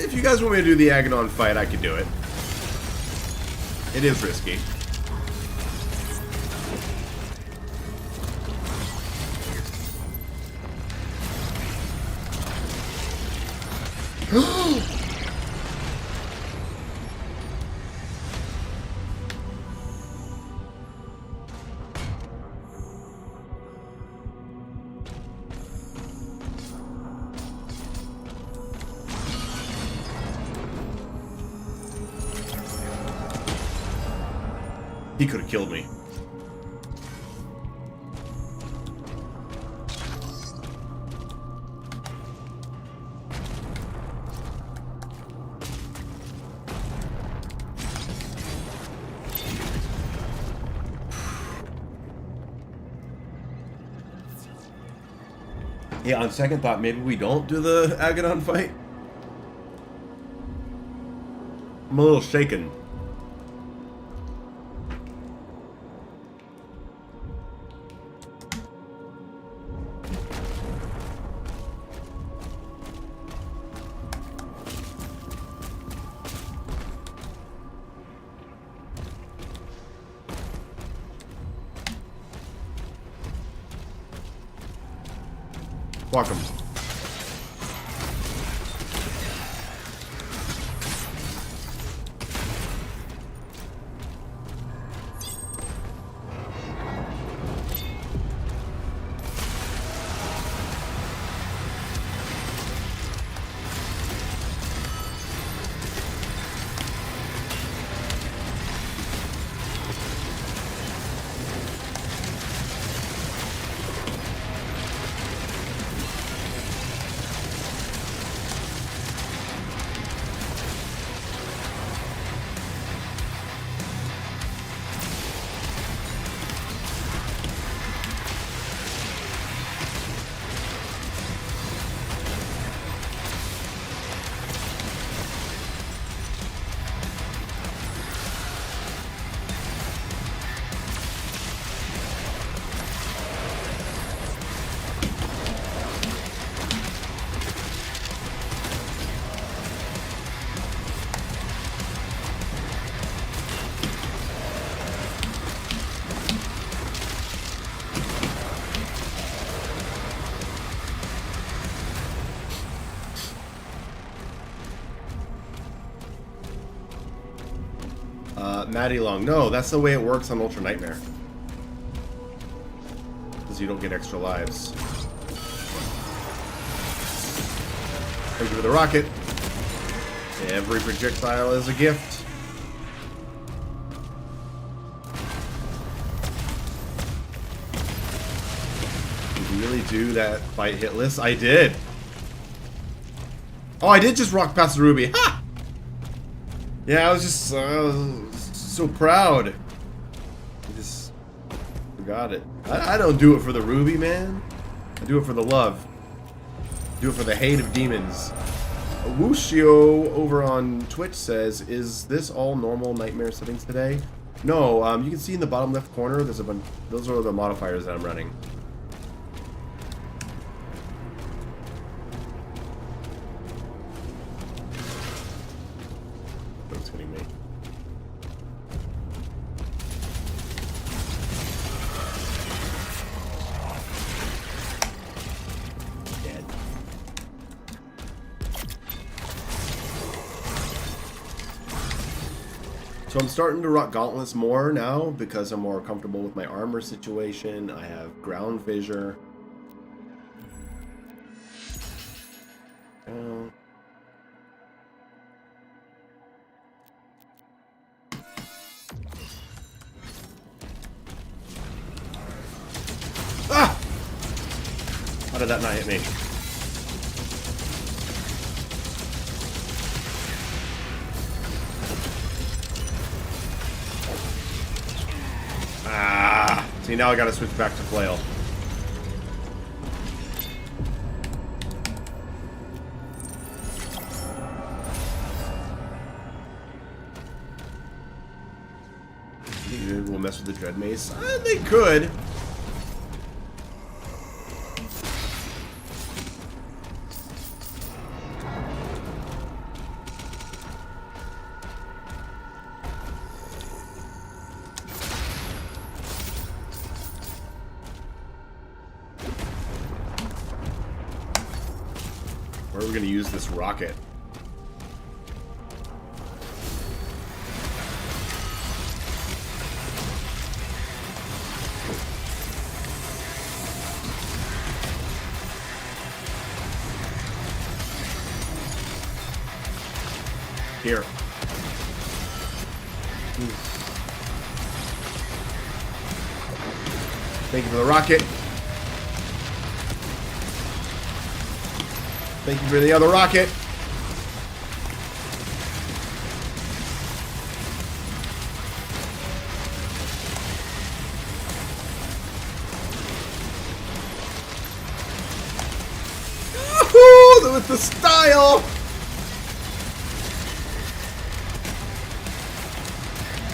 If you guys want me to do the Agadon fight, I could do it. It is risky. He could have killed me. Yeah, on second thought, maybe we don't do the Agadon fight. I'm a little shaken. Walk him. Maddie Long. No, that's the way it works on Ultranightmare. Because you don't get extra lives. Thank you for the rocket. Every projectile is a gift. Did you really do that fight hitless? I did. Oh, I did just rock past the ruby. Ha! Yeah, I was just so proud. I just forgot it. I don't do it for the ruby, man. I do it for the love. I do it for the hate of demons. Wushio over on Twitch says, "Is this all normal nightmare settings today?" No, you can see in the bottom left corner. There's a bunch. Those are the modifiers that I'm running. That's hitting me. Dead. So I'm starting to rock gauntlets more now because I'm more comfortable with my armor situation. I have ground fissure. Ah! How did that not hit me? Ah! See, now I gotta switch back to flail. We'll mess with the dread mace. They could. Where are we going to use this rocket? Here. Thank you for the rocket. Thank you for the other rocket. Woohoo! With the style!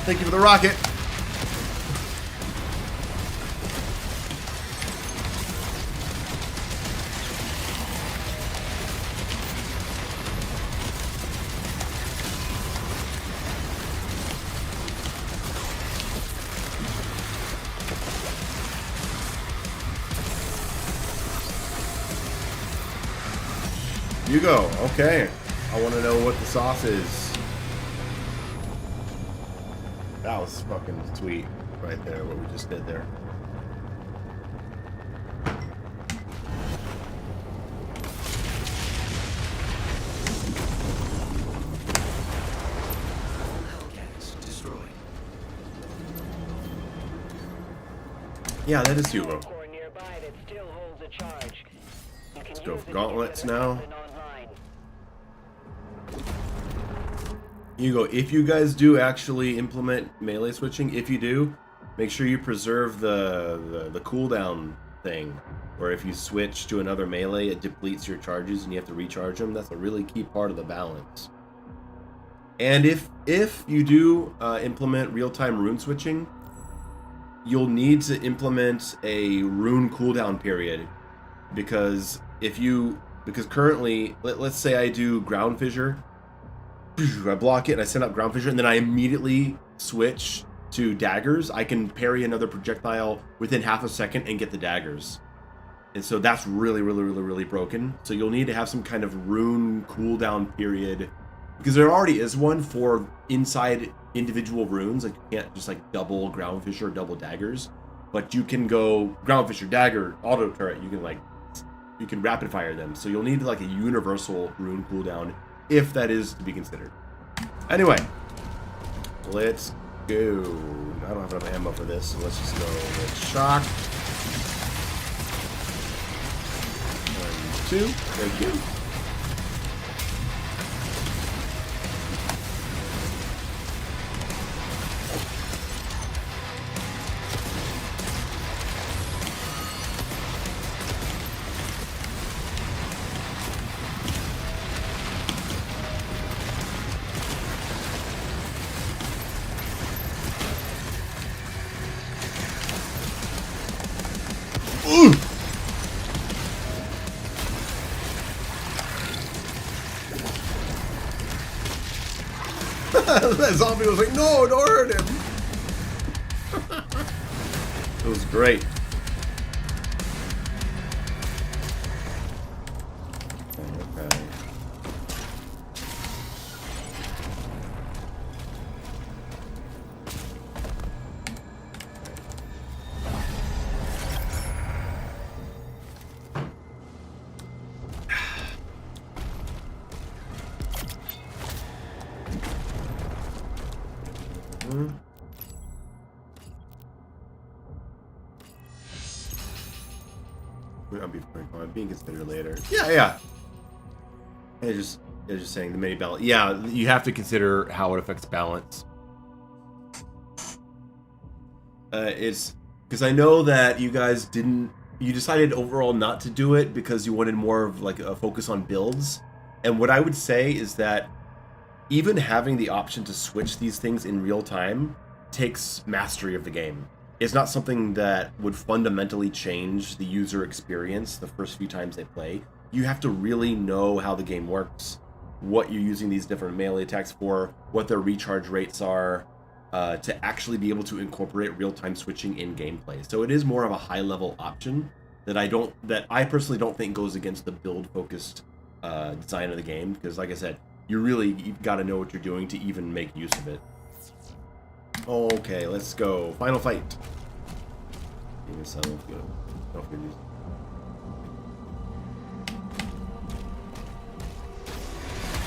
Thank you for the rocket. You go. Okay. I want to know what the sauce is. That was fucking sweet right there, what we just did there. Yeah, that is Hugo. Let's go for gauntlets now. Hugo, if you guys do actually implement melee switching, if you do, make sure you preserve the cooldown thing. Or if you switch to another melee, it depletes your charges and you have to recharge them. That's a really key part of the balance. And if you do implement real-time rune switching, you'll need to implement a rune cooldown period. Because currently, let's say I do ground fissure, I block it and I send out ground fissure, and then I immediately switch to daggers. I can parry another projectile within half a second and get the daggers. And so that's really broken. So you'll need to have some kind of rune cooldown period, because there already is one for inside individual runes. Like you can't just like double ground fissure or double daggers, but you can go ground fissure, dagger, auto turret. You can like rapid fire them. So you'll need like a universal rune cooldown if that is to be considered. Anyway, let's go. I don't have enough ammo for this, so let's just go with shock. 1, 2. Thank you. That zombie was like, no, don't hurt him. It was great. Okay. I'm being considered later. Yeah. It's just saying the mini balance. Yeah, you have to consider how it affects balance. It's because I know that you guys didn't. You decided overall not to do it because you wanted more of like a focus on builds. And what I would say is that even having the option to switch these things in real time takes mastery of the game. It's not something that would fundamentally change the user experience the first few times they play. You have to really know how the game works, what you're using these different melee attacks for, what their recharge rates are, to actually be able to incorporate real-time switching in gameplay. So it is more of a high-level option that I personally don't think goes against the build-focused design of the game, because like I said, you've got to know what you're doing to even make use of it. Okay, let's go. Final fight.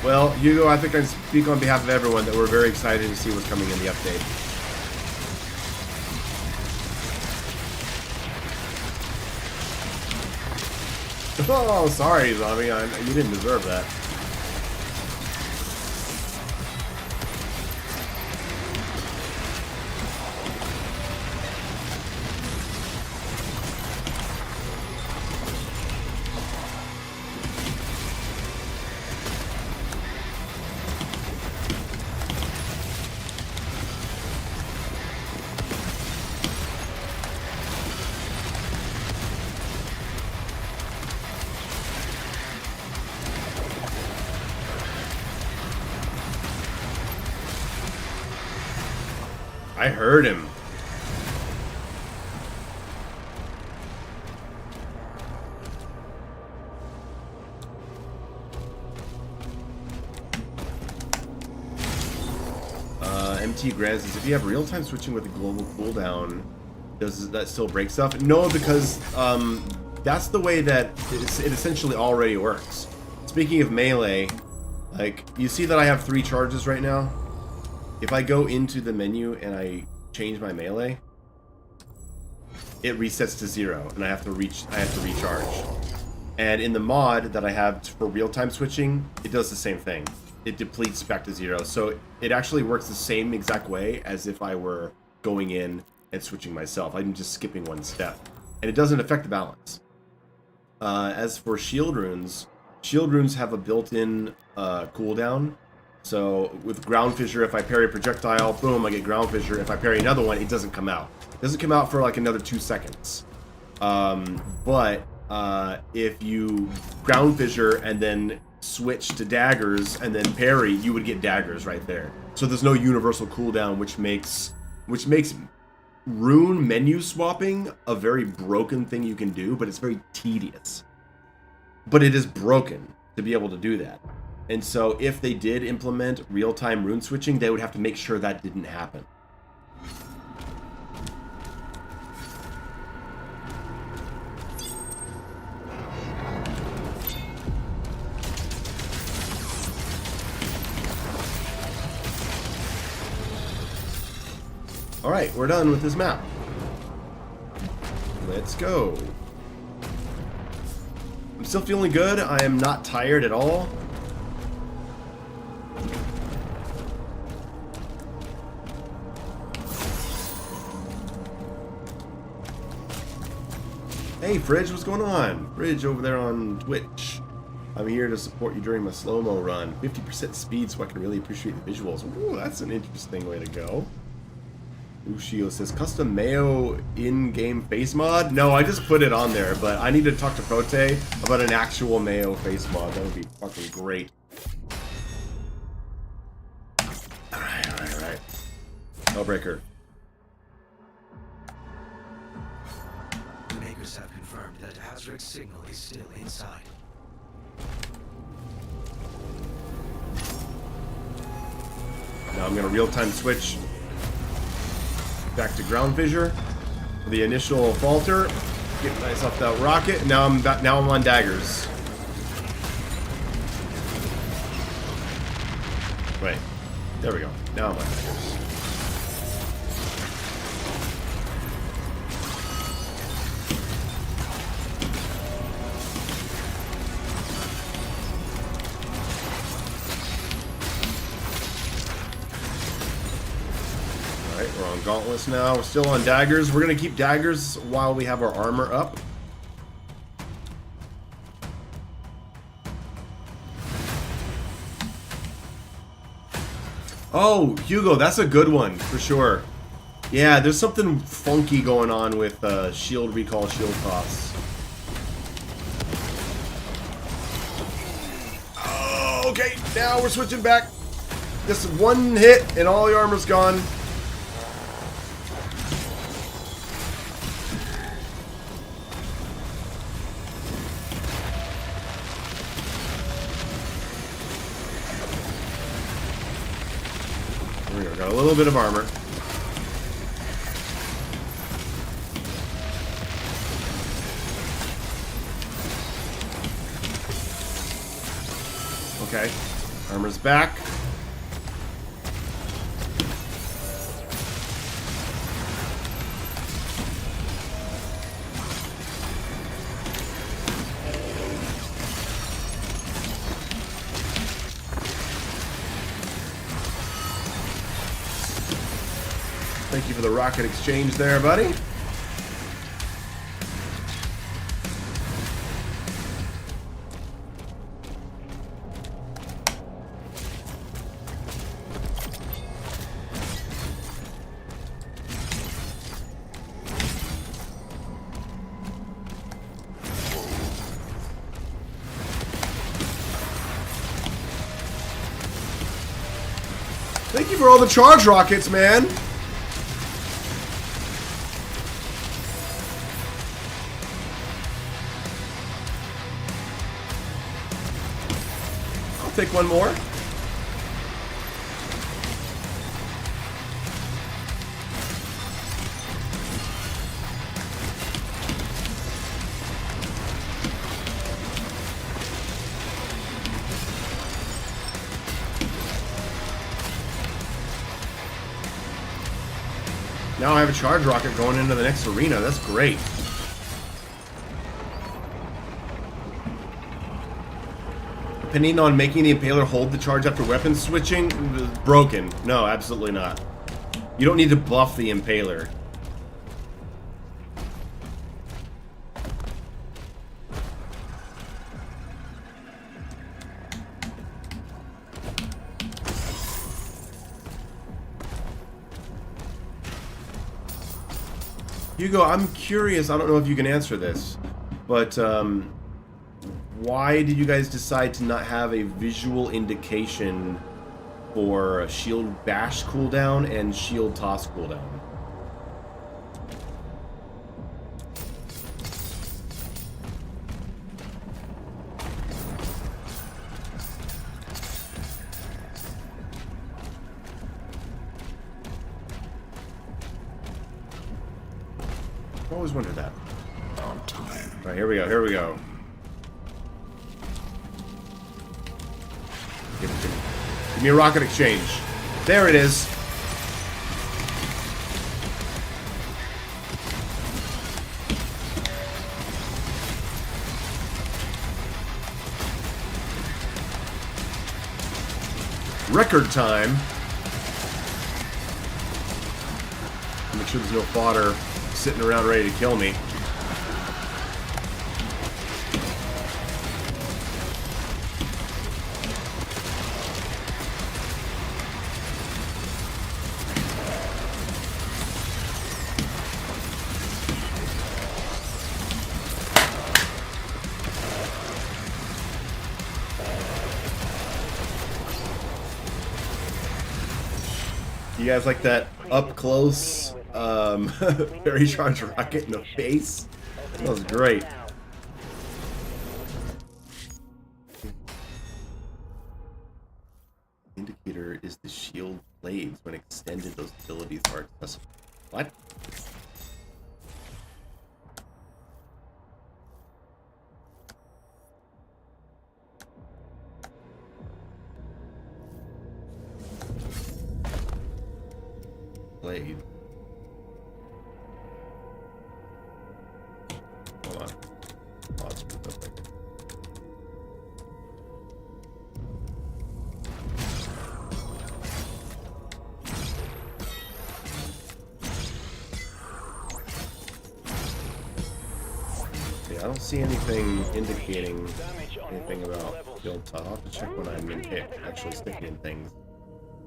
Well, Hugo, I think I speak on behalf of everyone that we're very excited to see what's coming in the update. Oh, sorry, zombie. You didn't deserve that. I heard him. MT Grez says, if you have real-time switching with a global cooldown, does that still break stuff? No, because that's the way that it essentially already works. Speaking of melee, like, you see that I have 3 charges right now? If I go into the menu and I change my melee, it resets to 0, and I have to recharge. And in the mod that I have for real-time switching, it does the same thing. It depletes back to 0, so it actually works the same exact way as if I were going in and switching myself. I'm just skipping one step, and it doesn't affect the balance. As for shield runes have a built-in cooldown. So with ground fissure, if I parry a projectile, boom, I get ground fissure. If I parry another one, it doesn't come out. It doesn't come out for like another 2 seconds. But if you ground fissure and then switch to daggers and then parry, you would get daggers right there. So there's no universal cooldown, which makes rune menu swapping a very broken thing you can do, but it's very tedious. But it is broken to be able to do that. And so if they did implement real-time rune switching, they would have to make sure that didn't happen. Alright, we're done with this map. Let's go. I'm still feeling good. I am not tired at all. Hey, Fridge, what's going on? Fridge over there on Twitch. I'm here to support you during my slow-mo run. 50% speed so I can really appreciate the visuals. Ooh, that's an interesting way to go. Ushio says, custom Mayo in-game face mod? No, I just put it on there, but I need to talk to Prote about an actual Mayo face mod. That would be fucking great. Alright. Hellbreaker. The makers have confirmed that Azric's signal is still inside. Now I'm gonna real-time switch back to ground fissure. The initial falter, get myself that rocket. Now I'm back. Now I'm on daggers. Wait, there we go. Now I'm on daggers. We're on gauntlets now. We're still on daggers. We're going to keep daggers while we have our armor up. Oh, Hugo, that's a good one for sure. Yeah, there's something funky going on with shield recall, shield toss. Oh, okay, now we're switching back. Just one hit and all the armor's gone. Got a little bit of armor. Okay. Armor's back. Thank you for the rocket exchange there, buddy. Thank you for all the charge rockets, man. Take one more. Now I have a charge rocket going into the next arena. That's great. Depending on making the impaler hold the charge after weapon switching, broken. No, absolutely not. You don't need to buff the impaler. Hugo, I'm curious, I don't know if you can answer this, but why did you guys decide to not have a visual indication for a shield bash cooldown and shield toss cooldown? I always wondered that. On time. Alright, here we go, here we go. Give me a rocket exchange. There it is. record time. Make sure there's no fodder sitting around ready to kill me. You guys like that up close very charged rocket in the face? That was great. Indicator is the shield blades. When extended, those abilities are accessible. What? Blade. Hold on. Pause for a second. Yeah, I don't see anything indicating anything about shield top. I'll have to check when I'm actually sticking in things.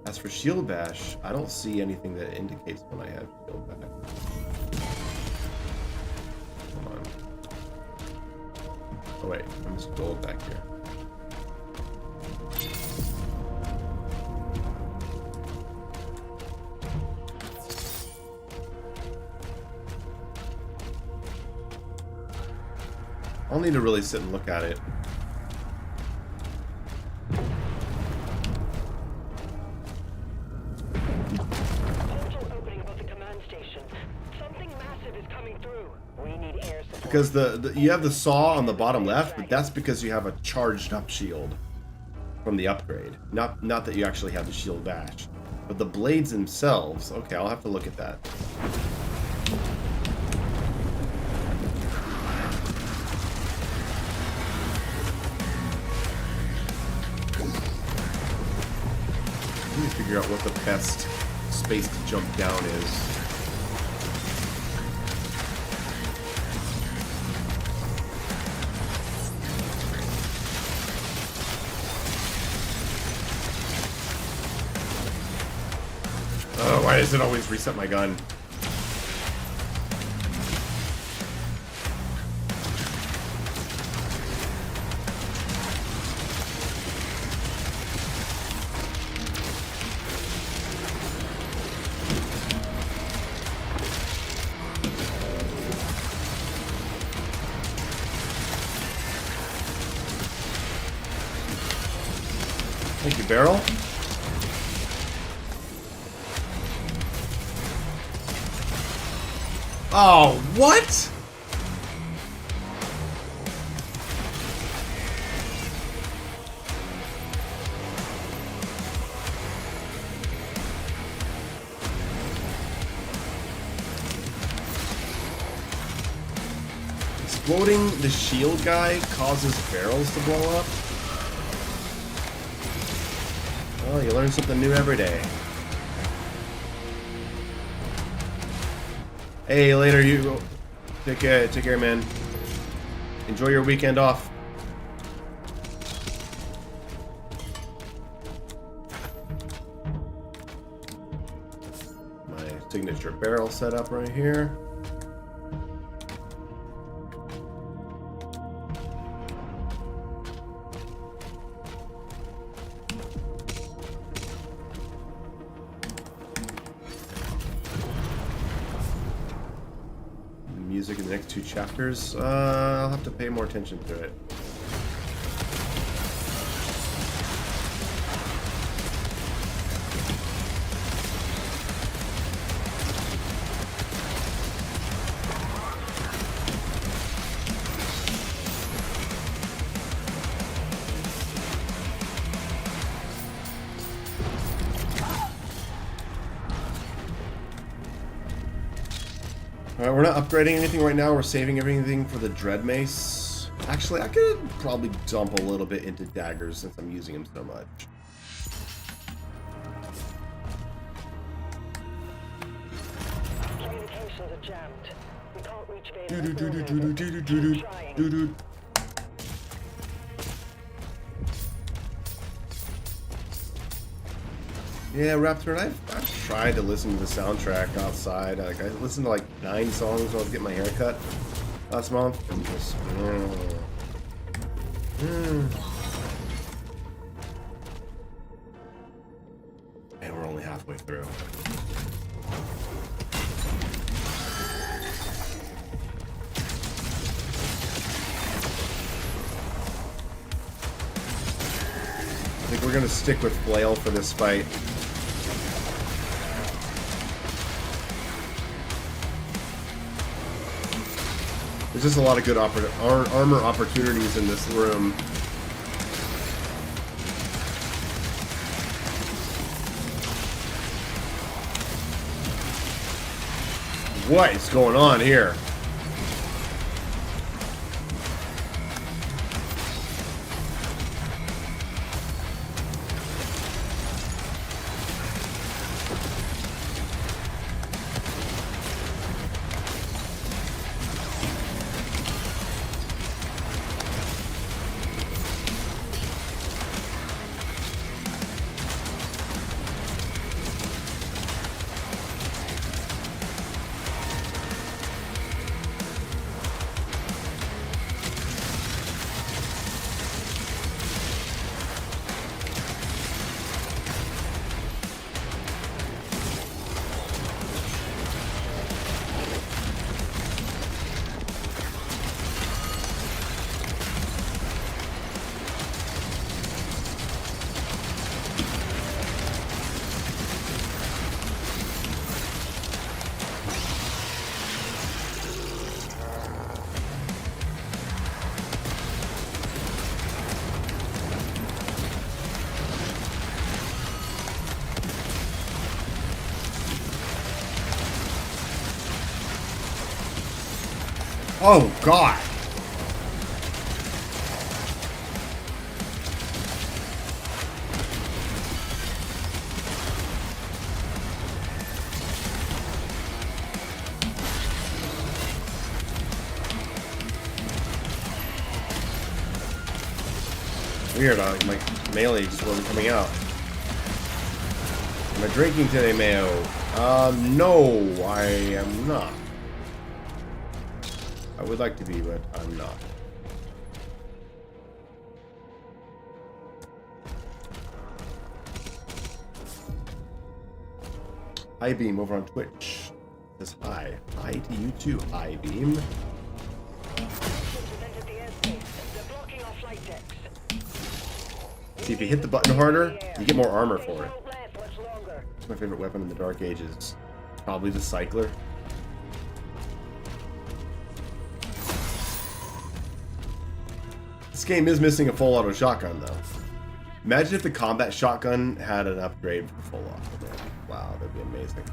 As for shield bash, I don't see anything that indicates when I have shield bash. Hold on. Oh wait, I'm just gold back here. I'll need to really sit and look at it. Because you have the saw on the bottom left, but that's because you have a charged up shield from the upgrade. Not that you actually have the shield bash. But the blades themselves, okay, I'll have to look at that. Let me figure out what the best space to jump down is. Oh, why does it always reset my gun? Thank you, Barrel. Oh, what? Exploding the shield guy causes barrels to blow up? Well, you learn something new every day. Hey, later, you. Take care, man. Enjoy your weekend off. My signature barrel set up right here. Music in the next 2 chapters. I'll have to pay more attention to it. Alright, we're not upgrading anything right now. We're saving everything for the Dread Mace. Actually, I could probably dump a little bit into daggers since I'm using them so much. communications are jammed. We can't reach Do Vader. do do do do do do do do do. Yeah, Raptor, I've tried to listen to the soundtrack outside. Like, I listened to like 9 songs when I was getting my hair cut last month, and just and we're only halfway through. I think we're gonna stick with Flail for this fight. There's just a lot of good armor opportunities in this room. What is going on here? Oh, God. Weird, my melee just wasn't coming out. Am I drinking today, Mayo? No, I am not. I would like to be, but I'm not. Hi Beam over on Twitch says hi. Hi to you too, Hi Beam. See, if you hit the button harder, you get more armor for it. It's my favorite weapon in the Dark Ages. Probably the Cycler. This game is missing a full auto shotgun, though. Imagine if the combat shotgun had an upgrade for full auto. Man. Wow, that'd be amazing.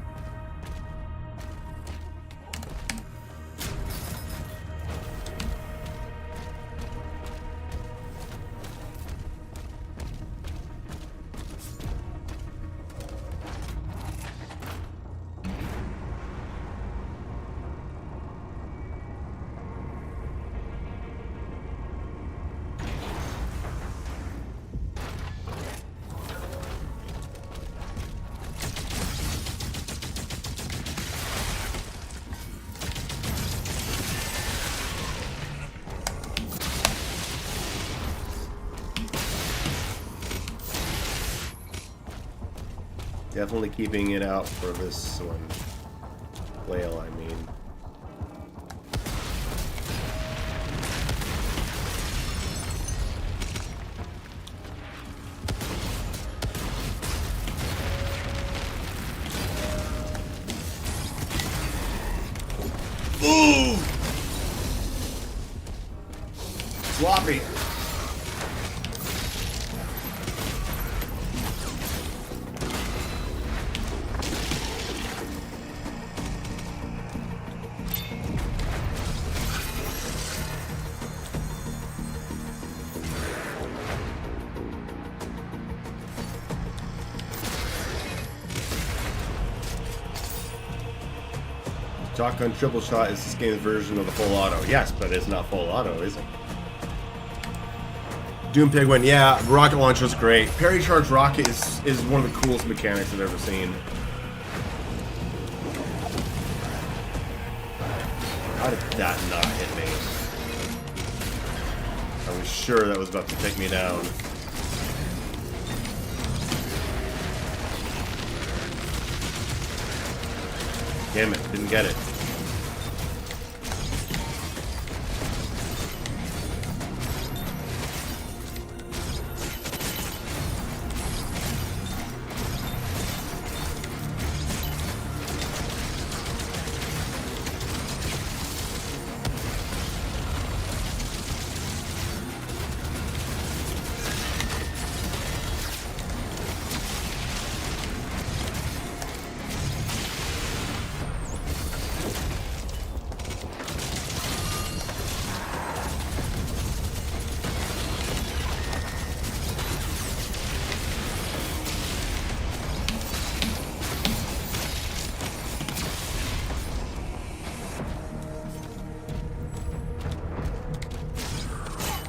Definitely keeping it out for this one. Flail, I mean. Ooh! Sloppy. Shotgun triple shot is this game's version of the full auto. Yes, but it's not full auto, is it? Doom Pigwin, yeah, rocket launcher is great. Parry charge rocket is one of the coolest mechanics I've ever seen. How did that not hit me? I was sure that was about to take me down. Damn it, didn't get it.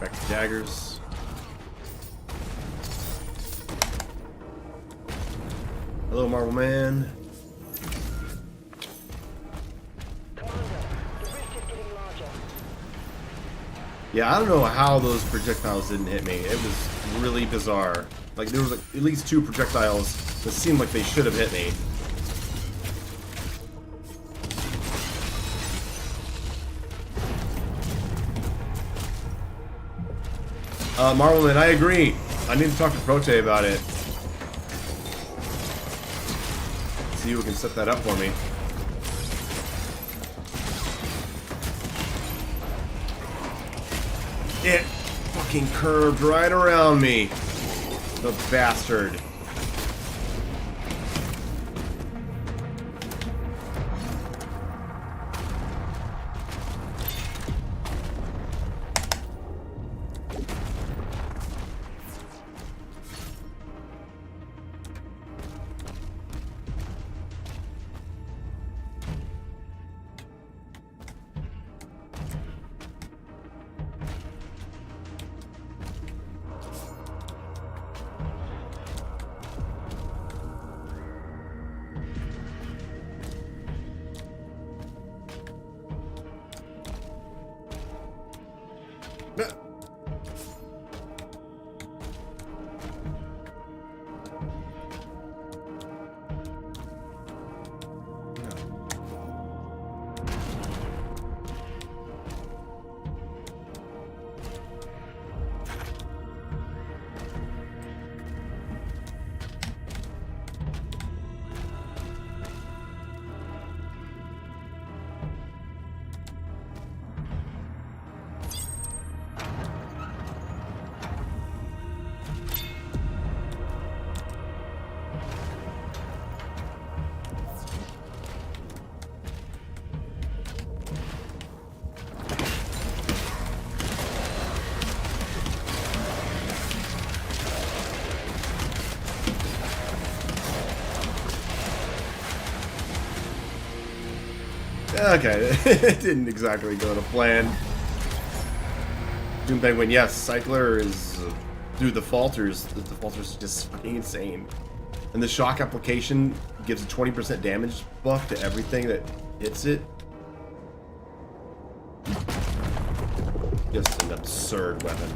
Back to daggers. Hello, Marble Man. Commander, the rift is getting larger. Yeah, I don't know how those projectiles didn't hit me. It was really bizarre. Like, there was like at least 2 projectiles that seemed like they should have hit me. Marlon, I agree. I need to talk to Prote about it. See who can set that up for me. It fucking curved right around me. The bastard. Okay, it didn't exactly go to plan. Doom Penguin, yes, Cycler is... dude, the falters are just fucking insane. And the shock application gives a 20% damage buff to everything that hits it. Just an absurd weapon.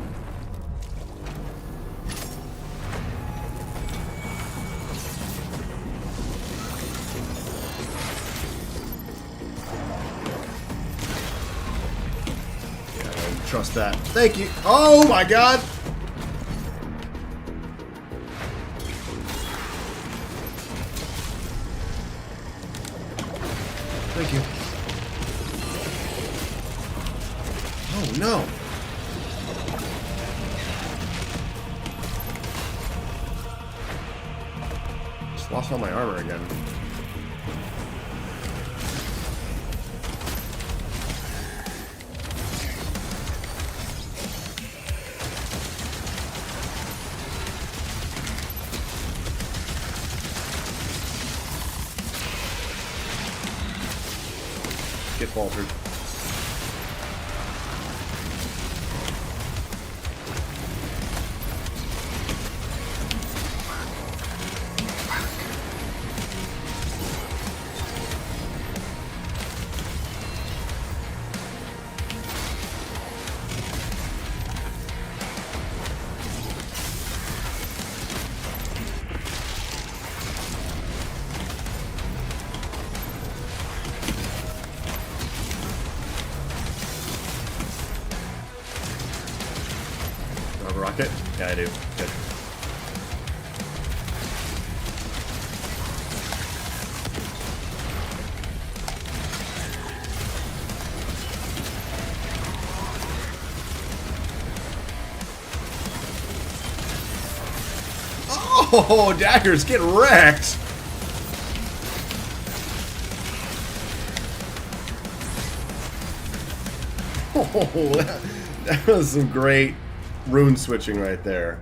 Trust that. Thank you. Oh my god! Thank you. Oh no! Just lost all my armor again. Get faltered. Rocket? Yeah, I do. Good. Oh, daggers, get wrecked! Oh, that was some great rune switching right there.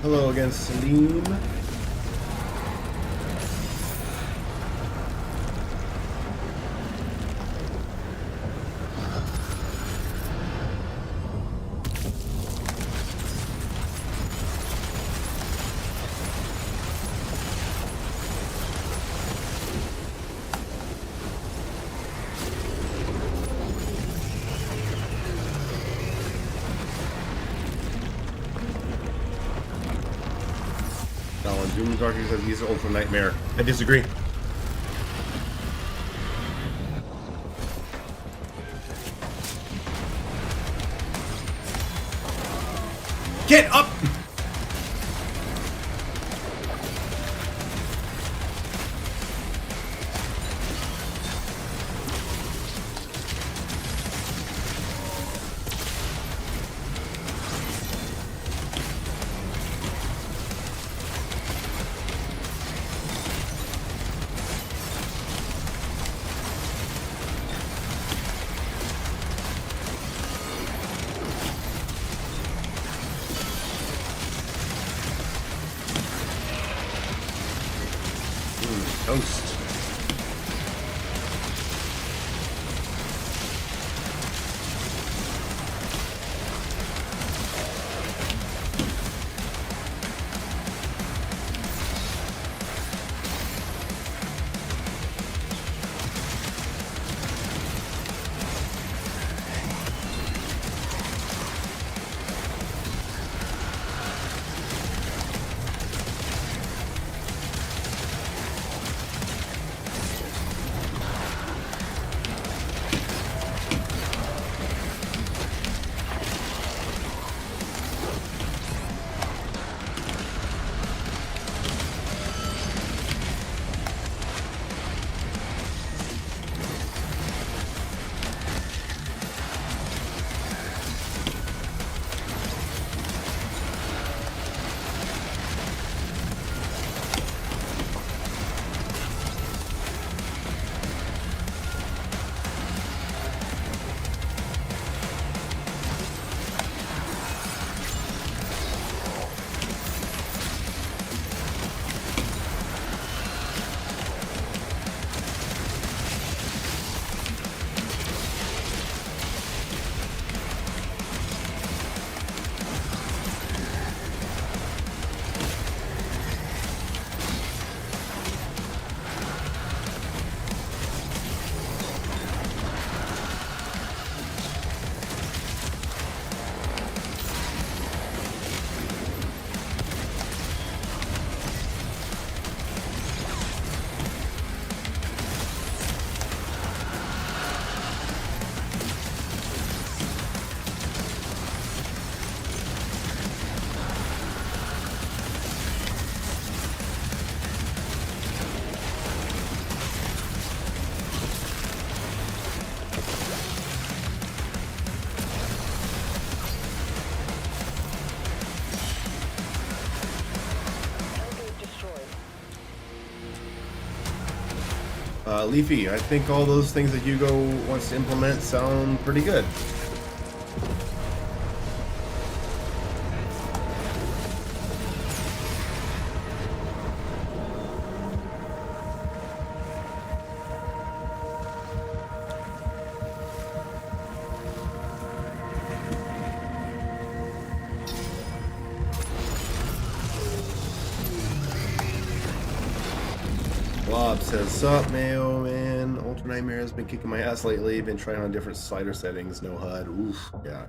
Hello again, Salim. Doom Darkies says he's Ultranightmare. I disagree. Get up! Toast. Leafy, I think all those things that Hugo wants to implement sound pretty good. Bob says, sup, Mayo, man. Ultranightmare has been kicking my ass lately. Been trying on different slider settings. No HUD. Oof. Yeah.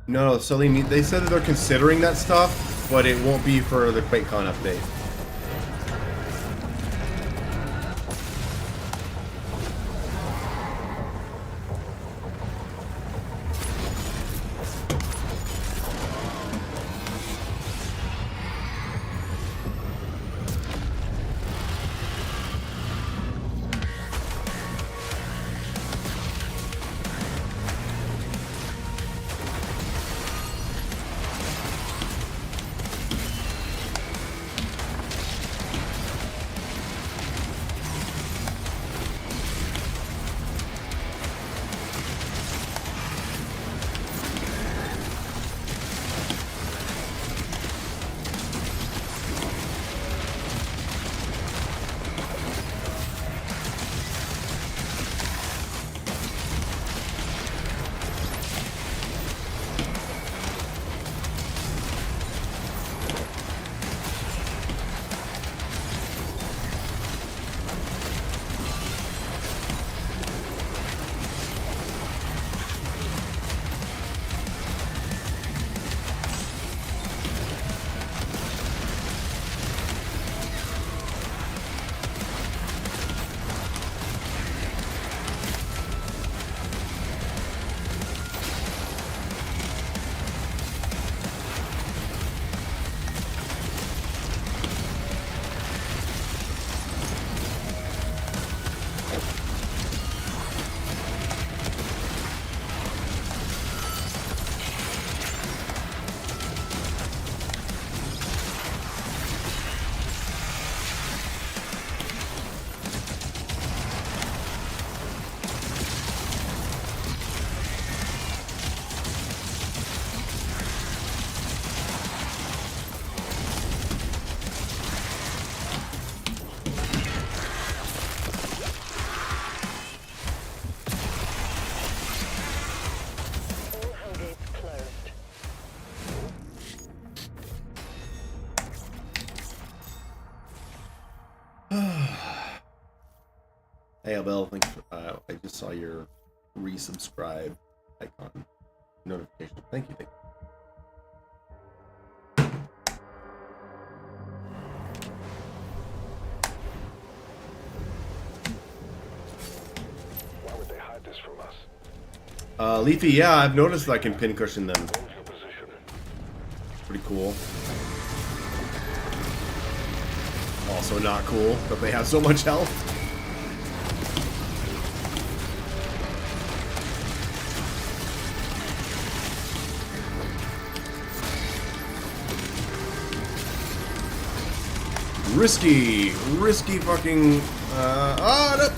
No, so they said that they're considering that stuff, but it won't be for the QuakeCon update. All hell gates closed. Hey, Abel, thanks for, I just saw your resubscribe icon notification. Thank you. Why would they hide this from us? Leafy, yeah, I've noticed I can pin cushion them. Hold your position. Pretty cool. Also not cool that they have so much health. Risky fucking, no.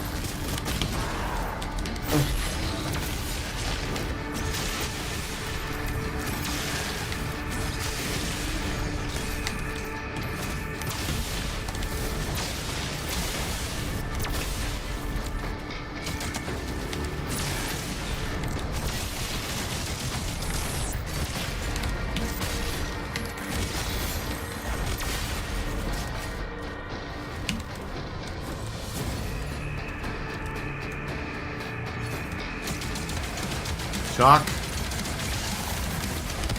Shock.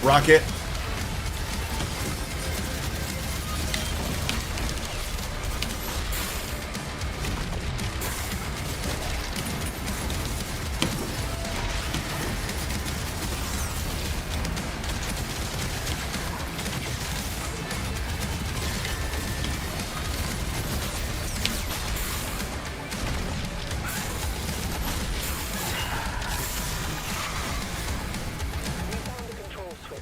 Rocket. We found the control switch.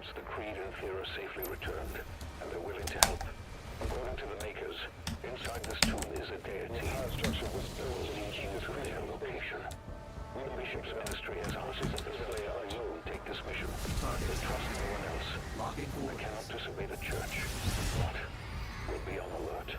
once the Creed and Fear are safely returned, and they're willing to help. According to the Makers, inside this tomb is a deity. The power structure was built to lead you to their location. The Bishop's ministry has asked that the Slayer alone take this mission. They trust no one else. Locking They coordinates. cannot disobey the Church. But we'll be on alert.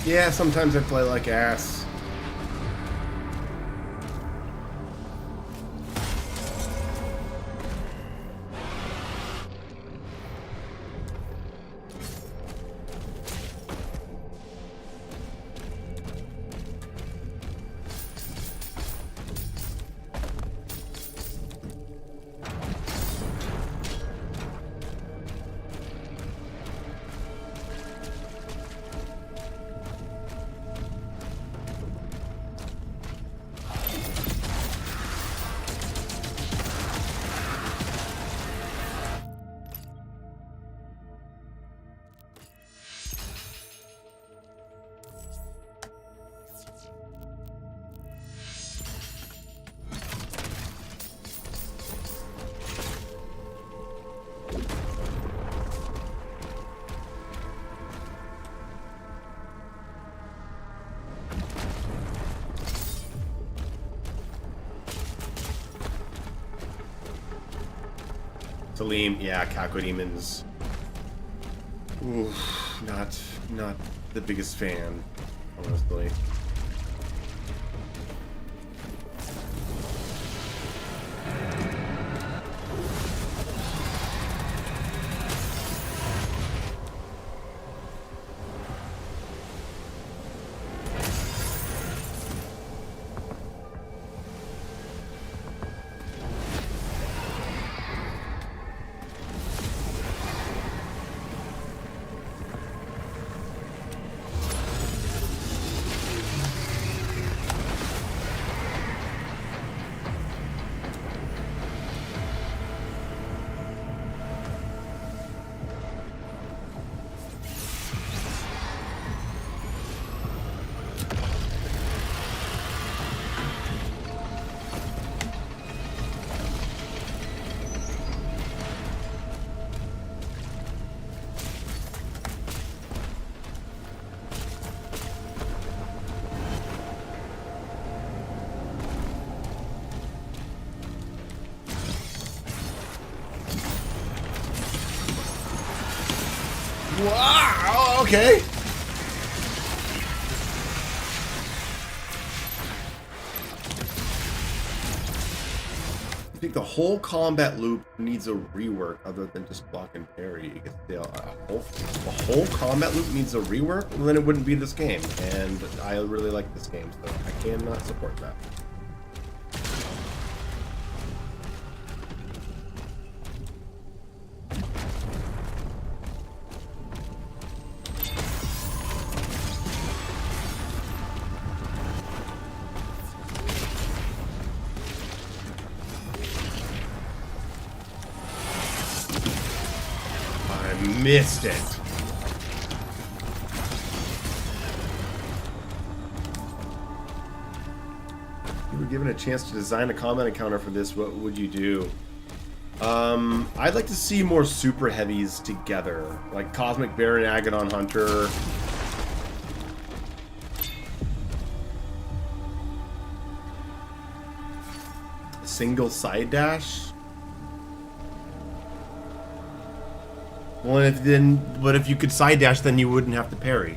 Yeah, sometimes I play like ass. Salim, yeah, Cacodemons. Ooh, not the biggest fan, honestly. Wow, okay. think the whole combat loop needs a rework other than just block and parry. You get the whole combat loop needs a rework, well, then it wouldn't be this game. And I really like this game, so I cannot support that. Missed it. If you were given a chance to design a combat encounter for this, what would you do? I'd like to see more super heavies together, like Cosmic Baron, Agadon Hunter. A single side dash. Well, but if you could side dash, then you wouldn't have to parry.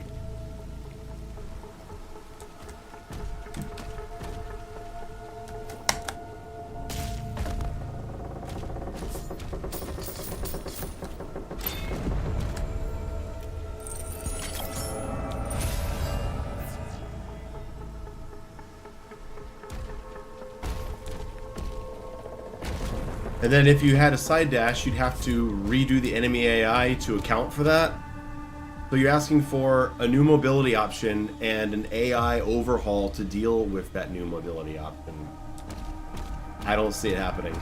And then if you had a side dash, you'd have to redo the enemy AI to account for that. So you're asking for a new mobility option and an AI overhaul to deal with that new mobility option. I don't see it happening.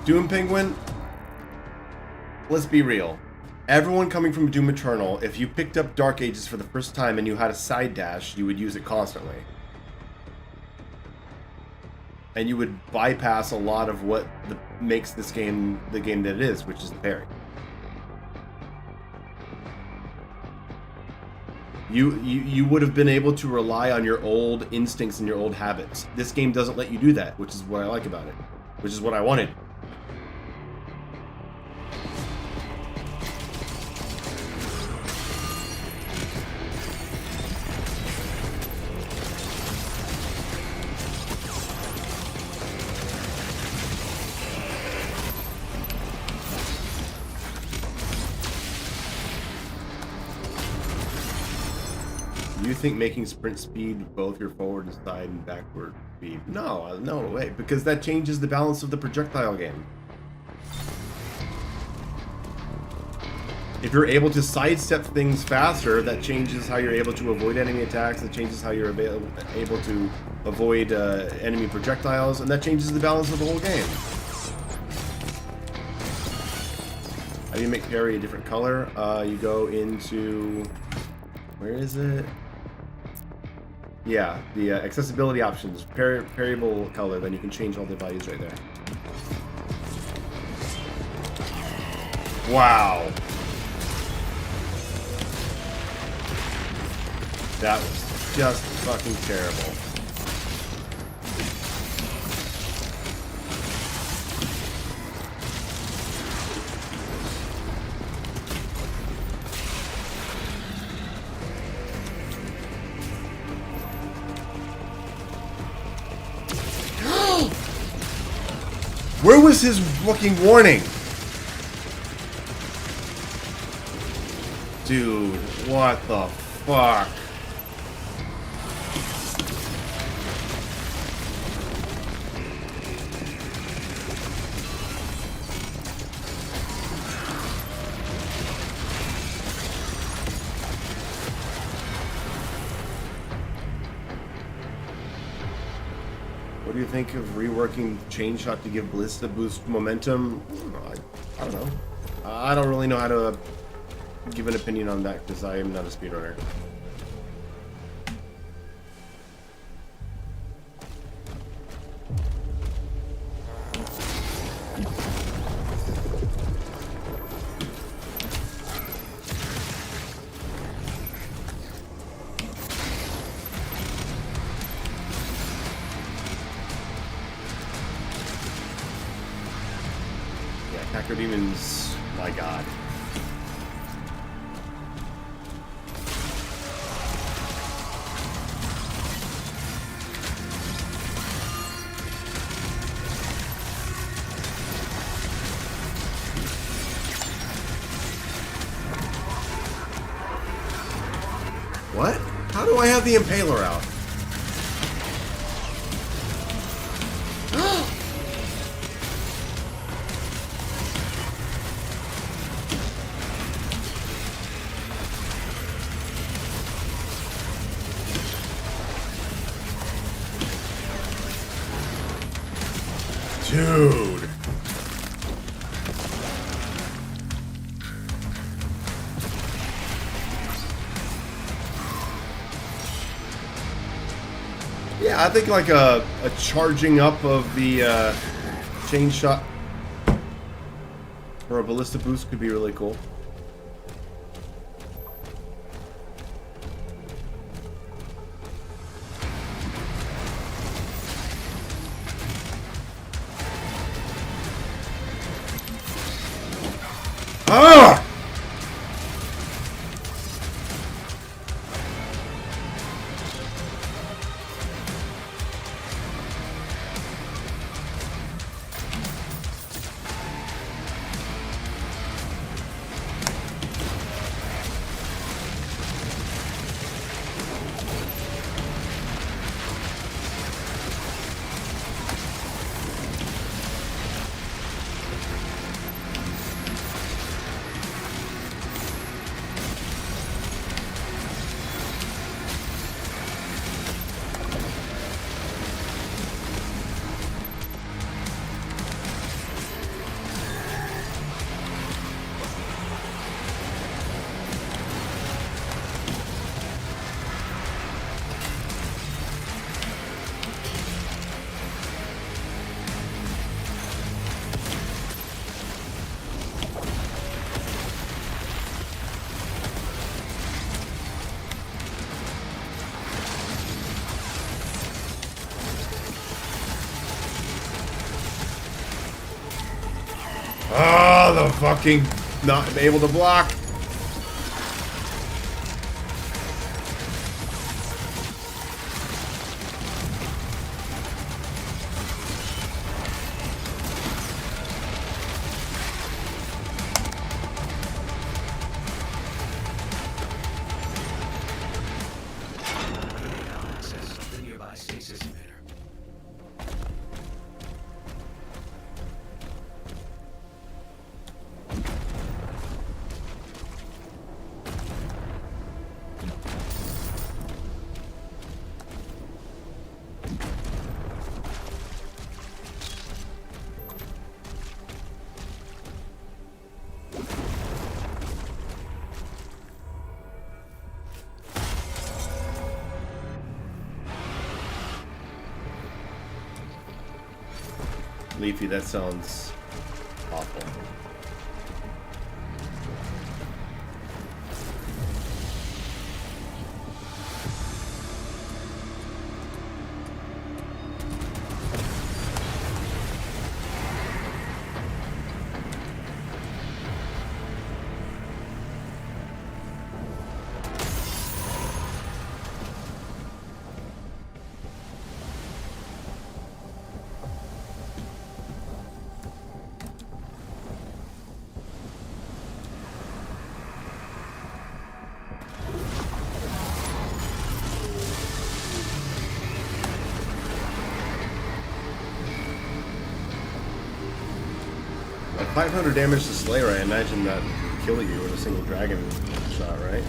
Doom Penguin, let's be real. Everyone coming from Doom Eternal, if you picked up Dark Ages for the first time and you had a side dash, you would use it constantly. And you would bypass a lot of what makes this game the game that it is, which is the parry. You would have been able to rely on your old instincts and your old habits. This game doesn't let you do that, which is what I like about it. Which is what I wanted. You think making sprint speed both your forward and side and backward speed? No, no way, because that changes the balance of the projectile game. If you're able to sidestep things faster, that changes how you're able to avoid enemy attacks, that changes how you're able to avoid enemy projectiles, and that changes the balance of the whole game. How do you make parry a different color? You go into... where is it? Yeah, the accessibility options, parryable color, then you can change all the values right there. Wow. That was just fucking terrible. Where was his fucking warning? Dude, what the fuck? What do you think of reworking Chain Shot to give Ballista boost momentum? I don't know. I don't really know how to give an opinion on that because I am not a speedrunner. could even... My god. What? How do I have the impaler out? Dude. Yeah, I think like a charging up of the chain shot or a ballista boost could be really cool. Ah! Oh, the fucking not able to block. Access the nearby stasis emitter. Leafy, that sounds awful. At 500 damage to Slayer, I imagine that would kill you with a single dragon shot, right?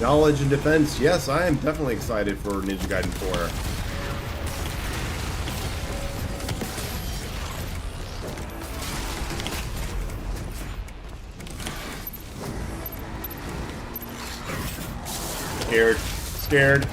Knowledge and defense. Yes, I am definitely excited for Ninja Gaiden 4. Scared.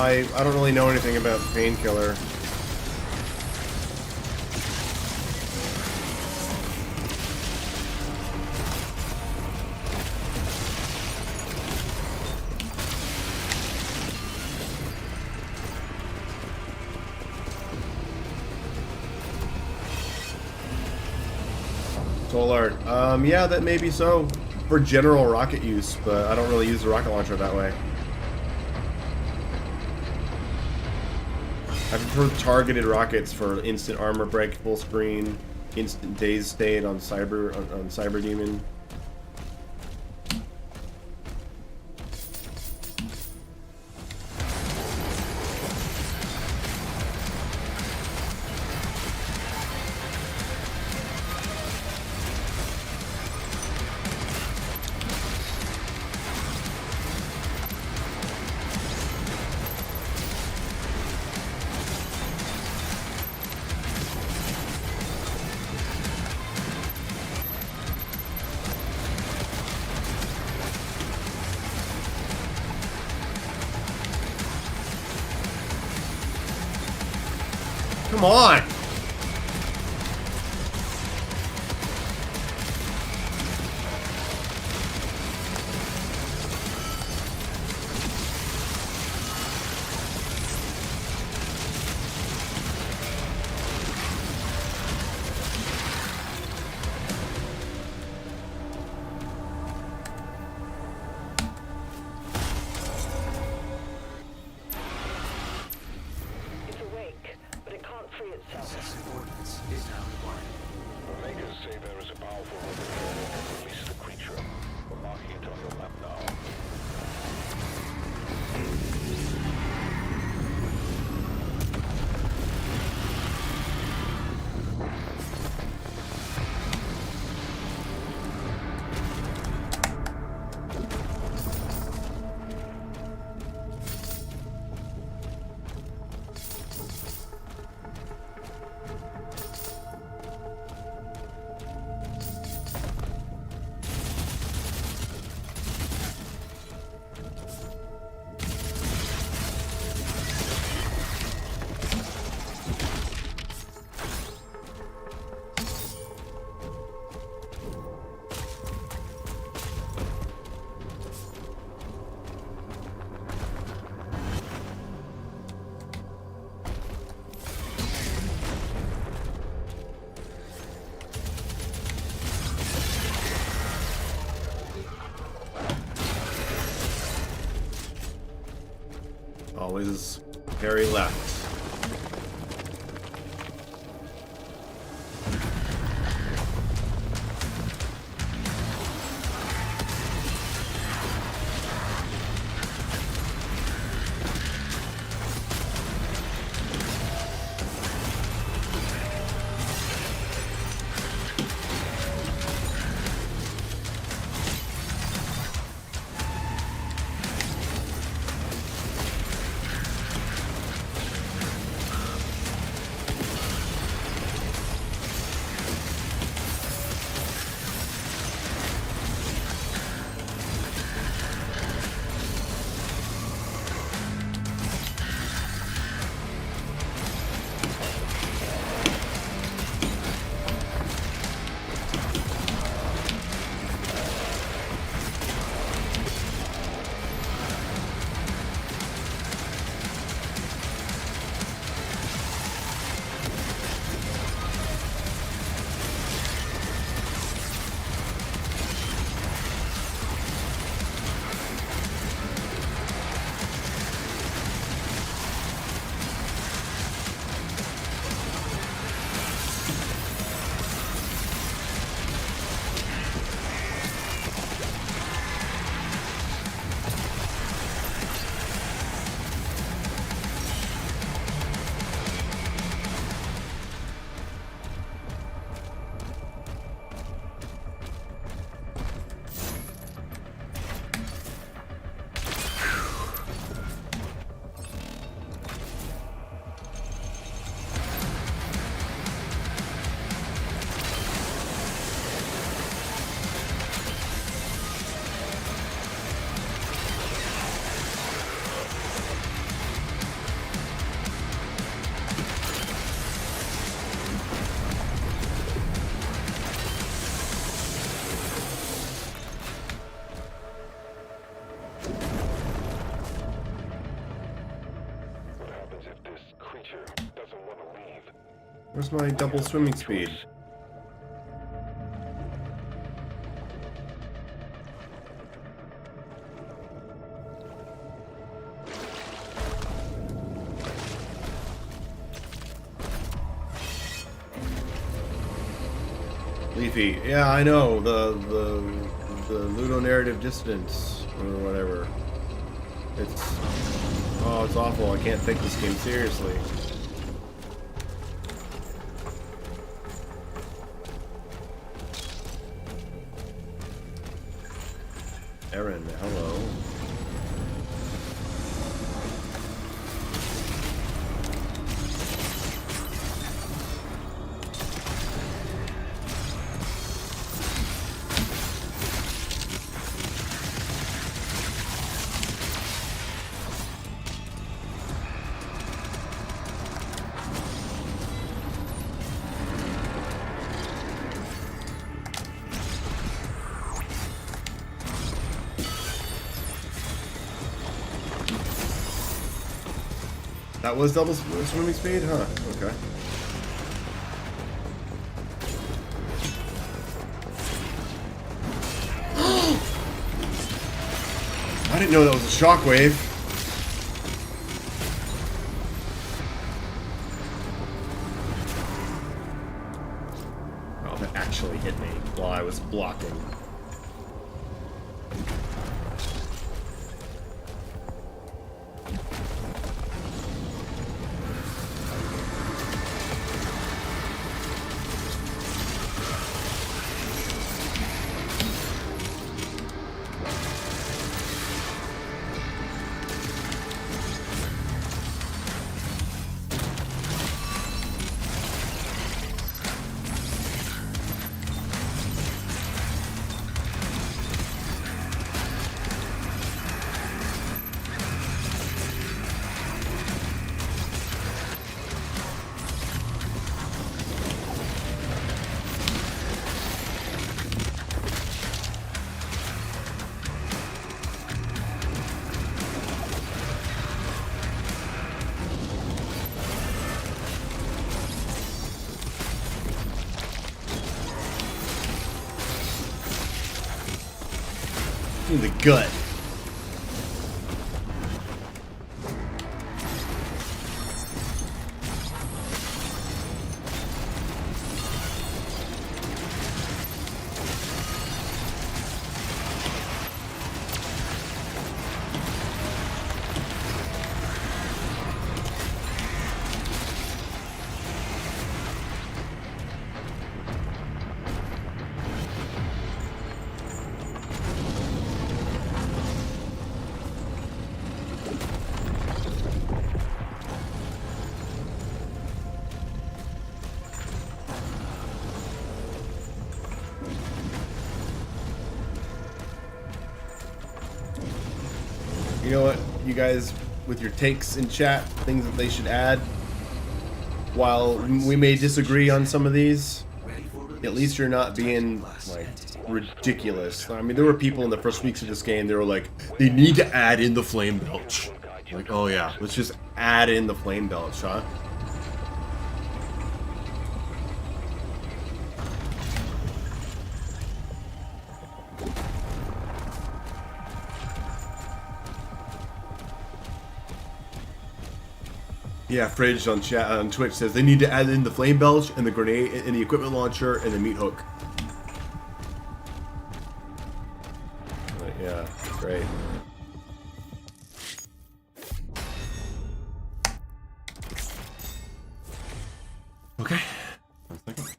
I don't really know anything about Painkiller. Soul art. Yeah, that may be so for general rocket use, but I don't really use the rocket launcher that way. I prefer targeted rockets for instant armor break, full screen, instant daze state on Cyber Demon. Come on! It's awake, but it can't free itself. Sensitive ordnance is now required. The Makers say there is a powerful weapon that can release the creature. We're marking it on your map now. Always carry left. creature doesn't want to leave. Where's my double swimming speed? Leafy. Yeah, I know. The ludonarrative dissonance or whatever. It's awful. I can't take this game seriously. Aaron, hello. That was double swimming speed? Huh, okay. I didn't know that was a shockwave. Oh, that actually hit me while I was blocking. In the gut. You know what, you guys, with your takes in chat, things that they should add, while we may disagree on some of these, at least you're not being, like, ridiculous. I mean, there were people in the first weeks of this game, they were like, they need to add in the flame belch. Like, oh yeah, let's just add in the flame belch, huh? Yeah, Fridge on chat on Twitch says they need to add in the flame belch and the grenade and the equipment launcher and the meat hook. But yeah, great. Okay. 1 second.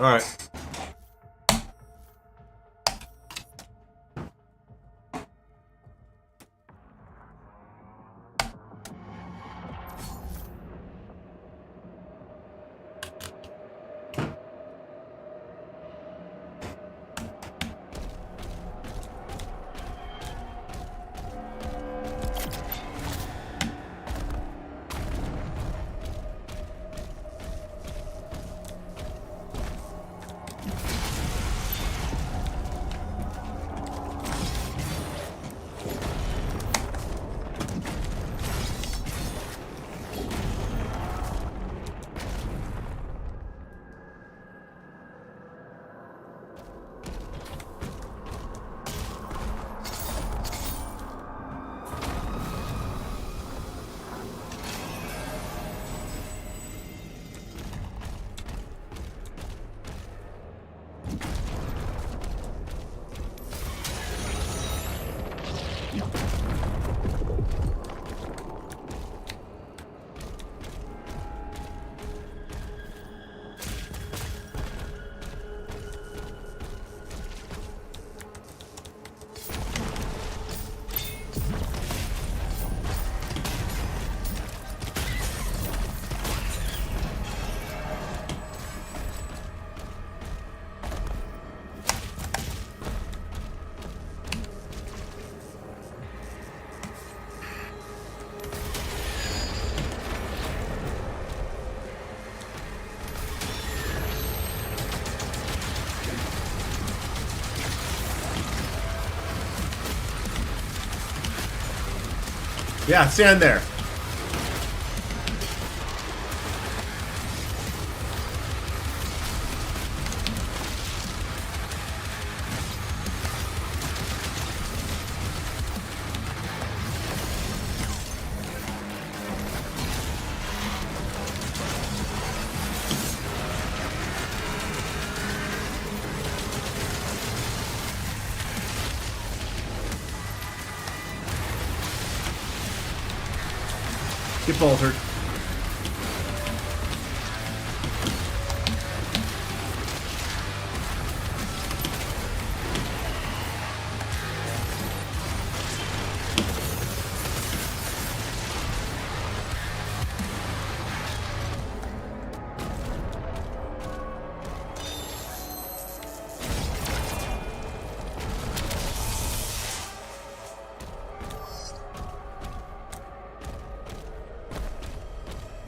Alright. Yeah, stand there. Get boltered.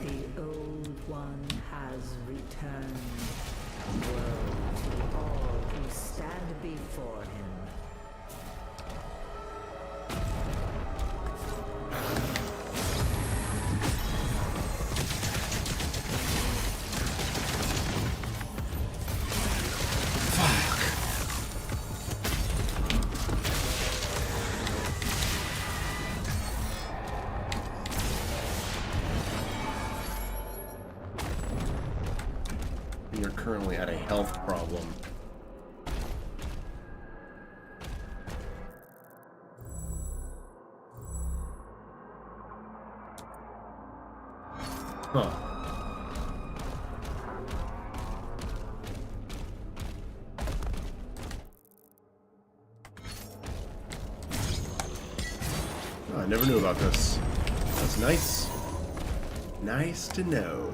The Old One has returned. Woe to all who stand before him. You're currently at a health problem. Huh. Oh, I never knew about this. That's nice. Nice to know.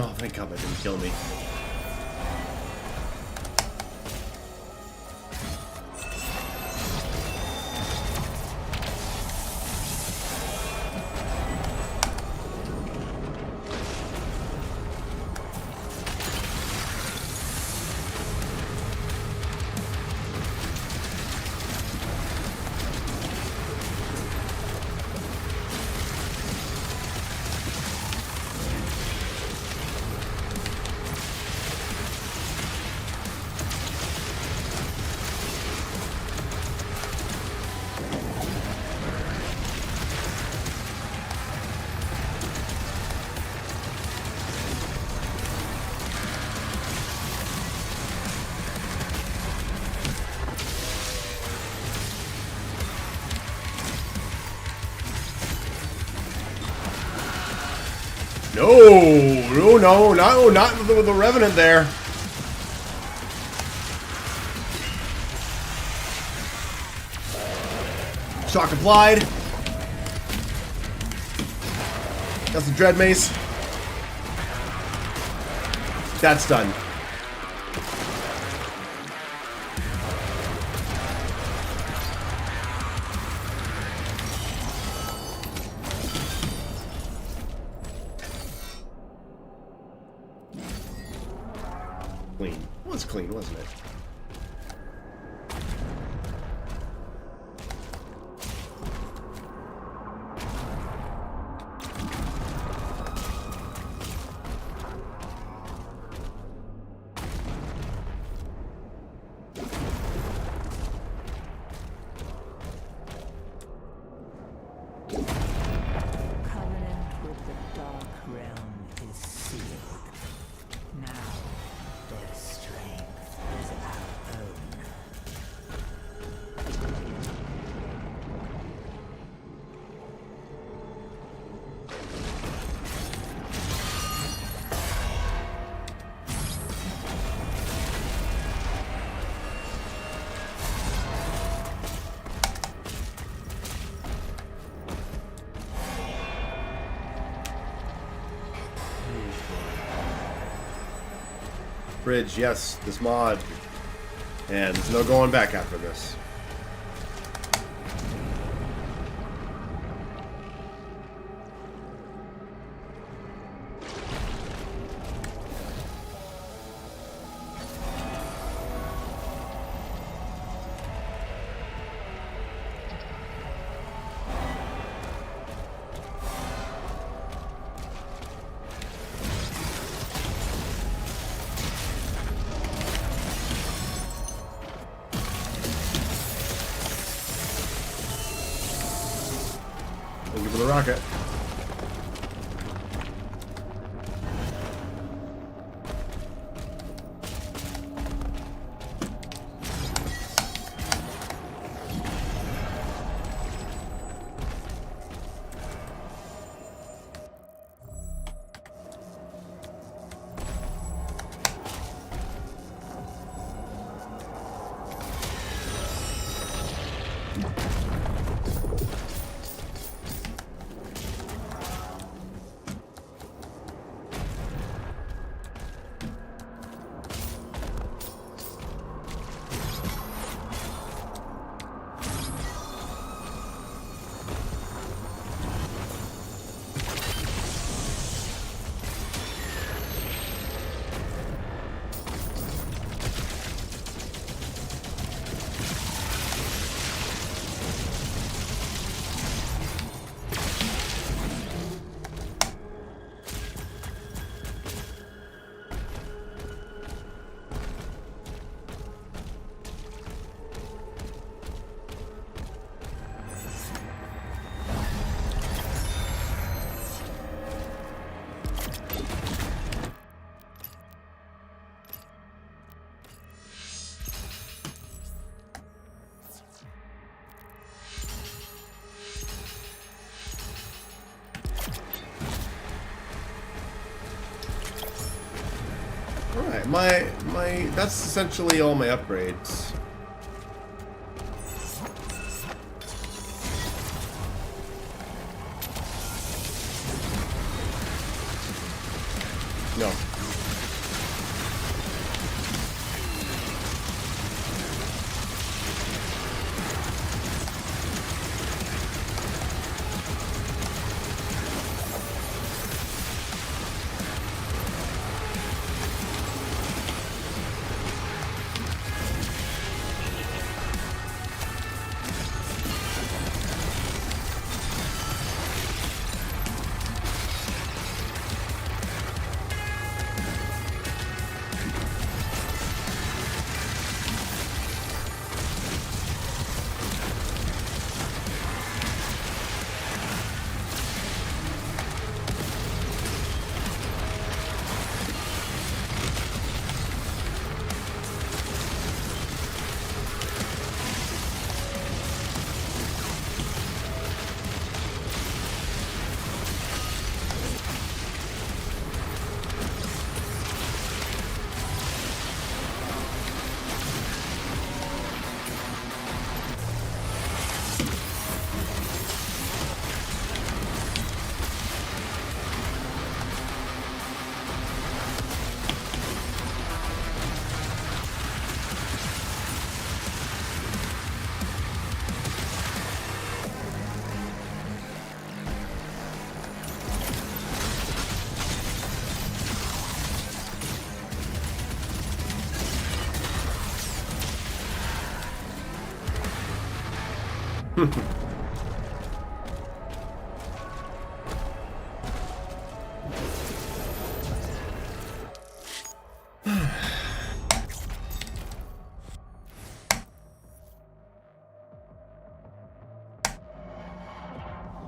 Oh, thank God that didn't kill me. No, not with the Revenant there. Shock applied. Got some Dread Mace. That's done. Clean. It was clean, wasn't it? Covenant with the Dark Realm is sealed. Now, their strength is our own. Bridge, yes, this mod. And there's no going back after this. Thank you for the rocket. Alright, that's essentially all my upgrades. No.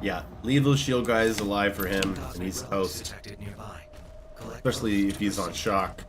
Yeah, leave those shield guys alive for him, and he's toast. Detected nearby. Collect Especially if he's on shock.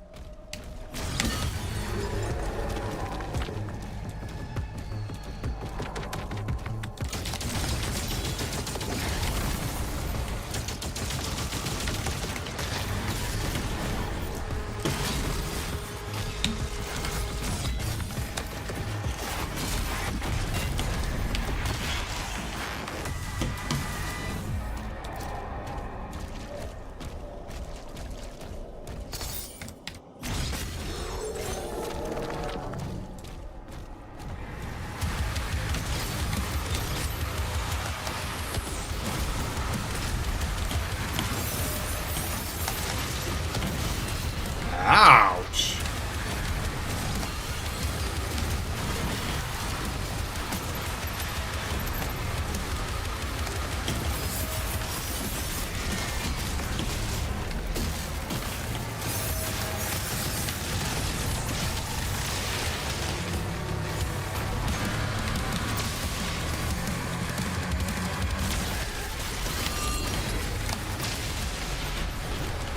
Ouch!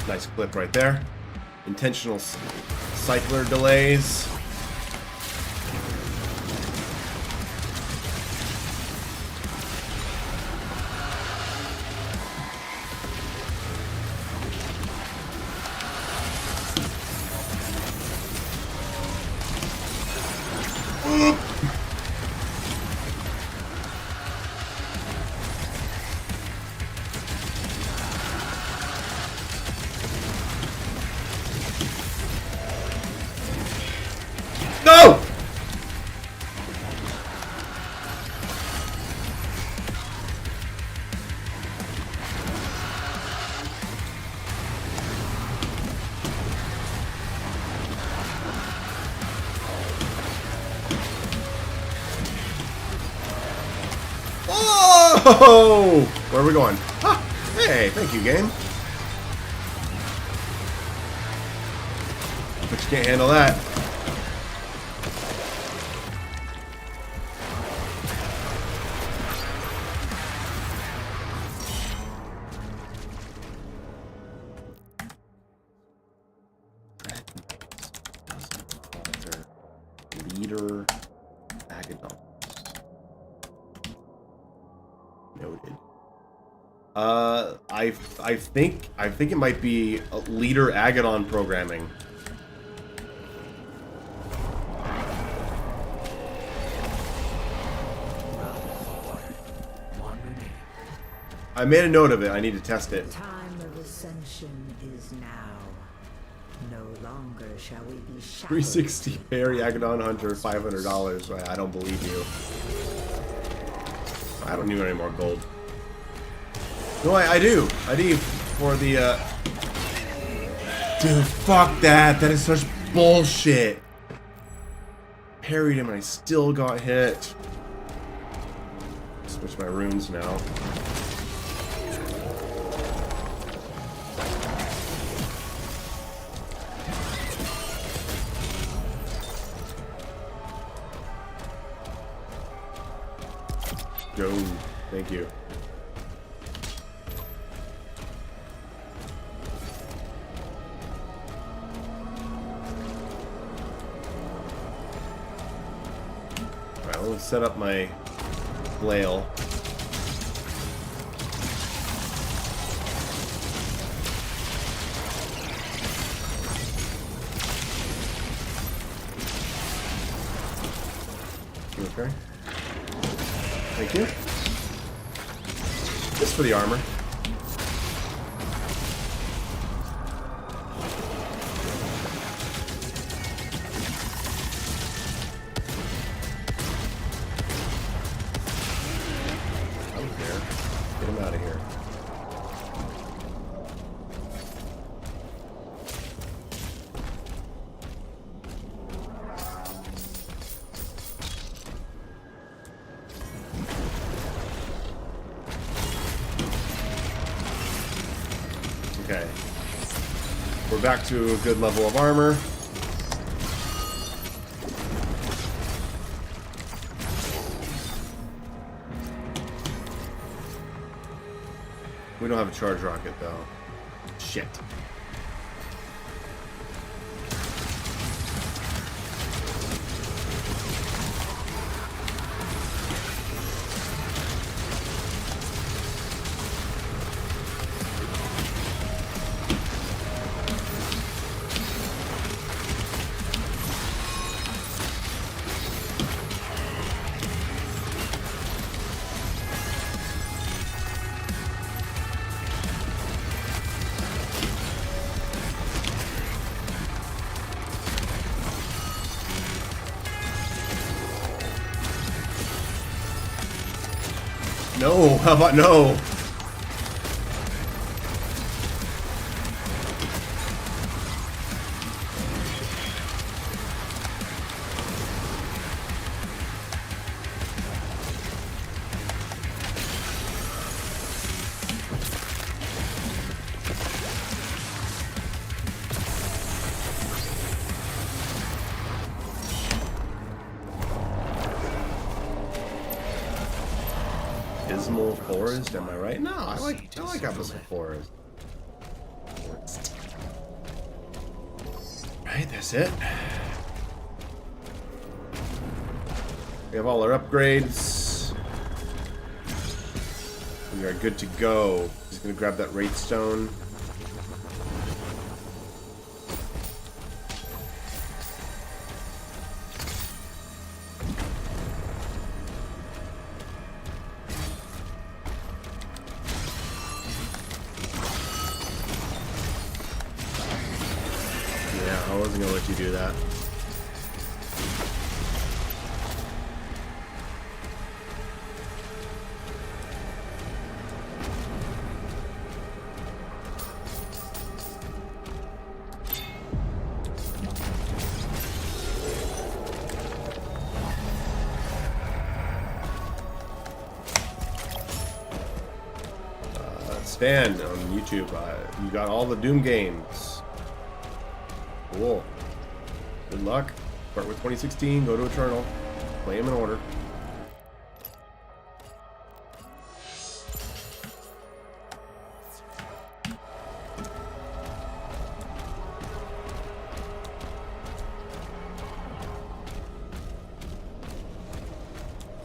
Nice clip right there. Intentional cycler delays. No! Oh! Where are we going? Ah, hey, thank you, game. But you can't handle that. Leader Agadon. Noted. I think it might be a leader Agadon programming. I made a note of it. I need to test it. Time of ascension is now. No longer shall we be shackled. 360 Perry Agadon Hunter, $500. Right, I don't believe you. I don't need any more gold. No, I do. I do for the. Dude, fuck that. That is such bullshit. Parried him and I still got hit. Switch my runes now. Go. Thank you. Alright, let's set up my flail. Okay. Thank you. Just for the armor. I don't care. Get him out of here. Okay. We're back to a good level of armor. We don't have a charge rocket though. Shit. No, how about no? Abysmal Forest, am I right? No, I like Abysmal Forest. Right, that's it. We have all our upgrades. We are good to go. Just gonna grab that Wraith Stone. I wasn't gonna let you do that. Stand on YouTube. You got all the Doom games. Cool. Good luck. Start with 2016, go to Eternal. Play them in order.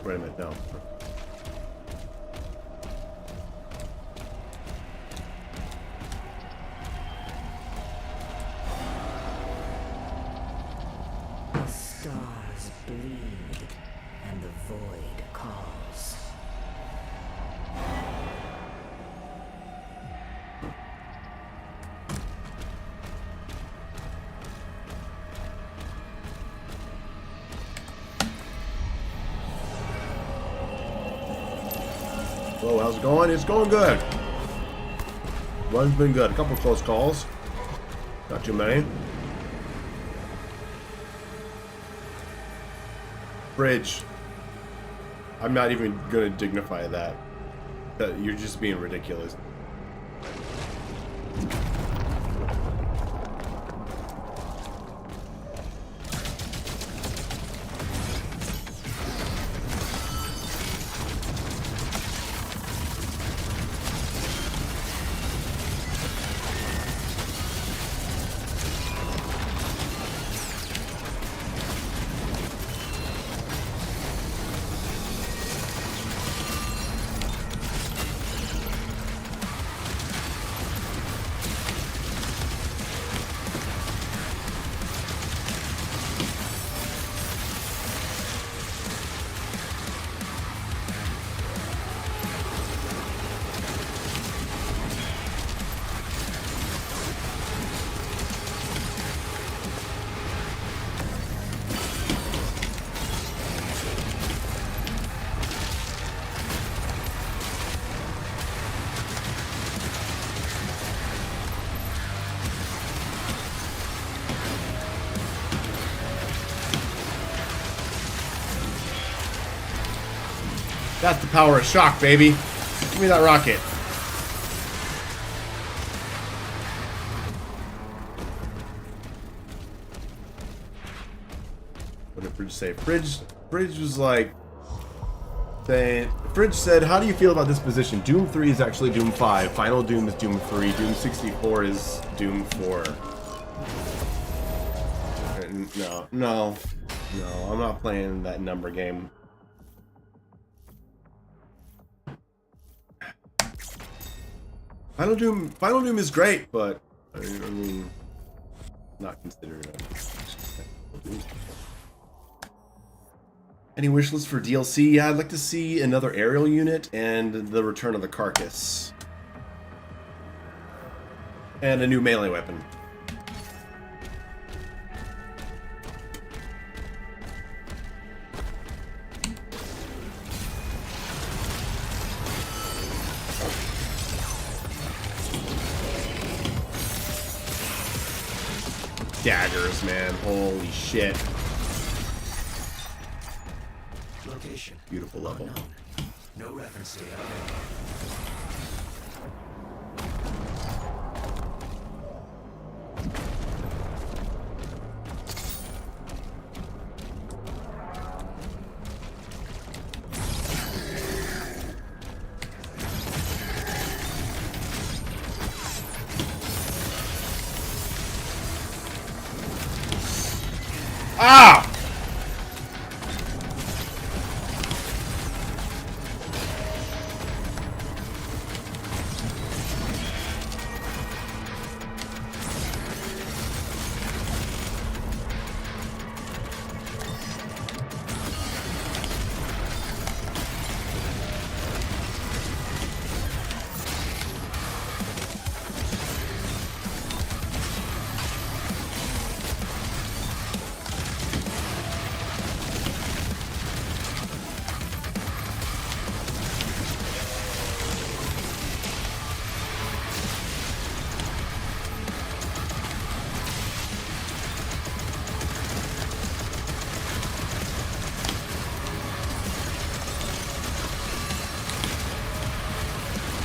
Wait a minute, no. Stars bleed, and the void calls. Hello, how's it going? It's going good. Run's been good. A couple of close calls. Not too many. Bridge. I'm not even going to dignify that. You're just being ridiculous. That's the power of shock, baby. Give me that rocket. What did Bridge say? Bridge was like saying, Bridge said, how do you feel about this position? Doom 3 is actually Doom 5. Final Doom is Doom 3. Doom 64 is Doom 4. No, I'm not playing that number game. Final Doom is great, but I mean, not considered Any wish list for DLC? Yeah, I'd like to see another aerial unit and the return of the carcass. And a new melee weapon. Daggers, man. Holy shit. Location. Beautiful level. Unknown. No reference data. Ah!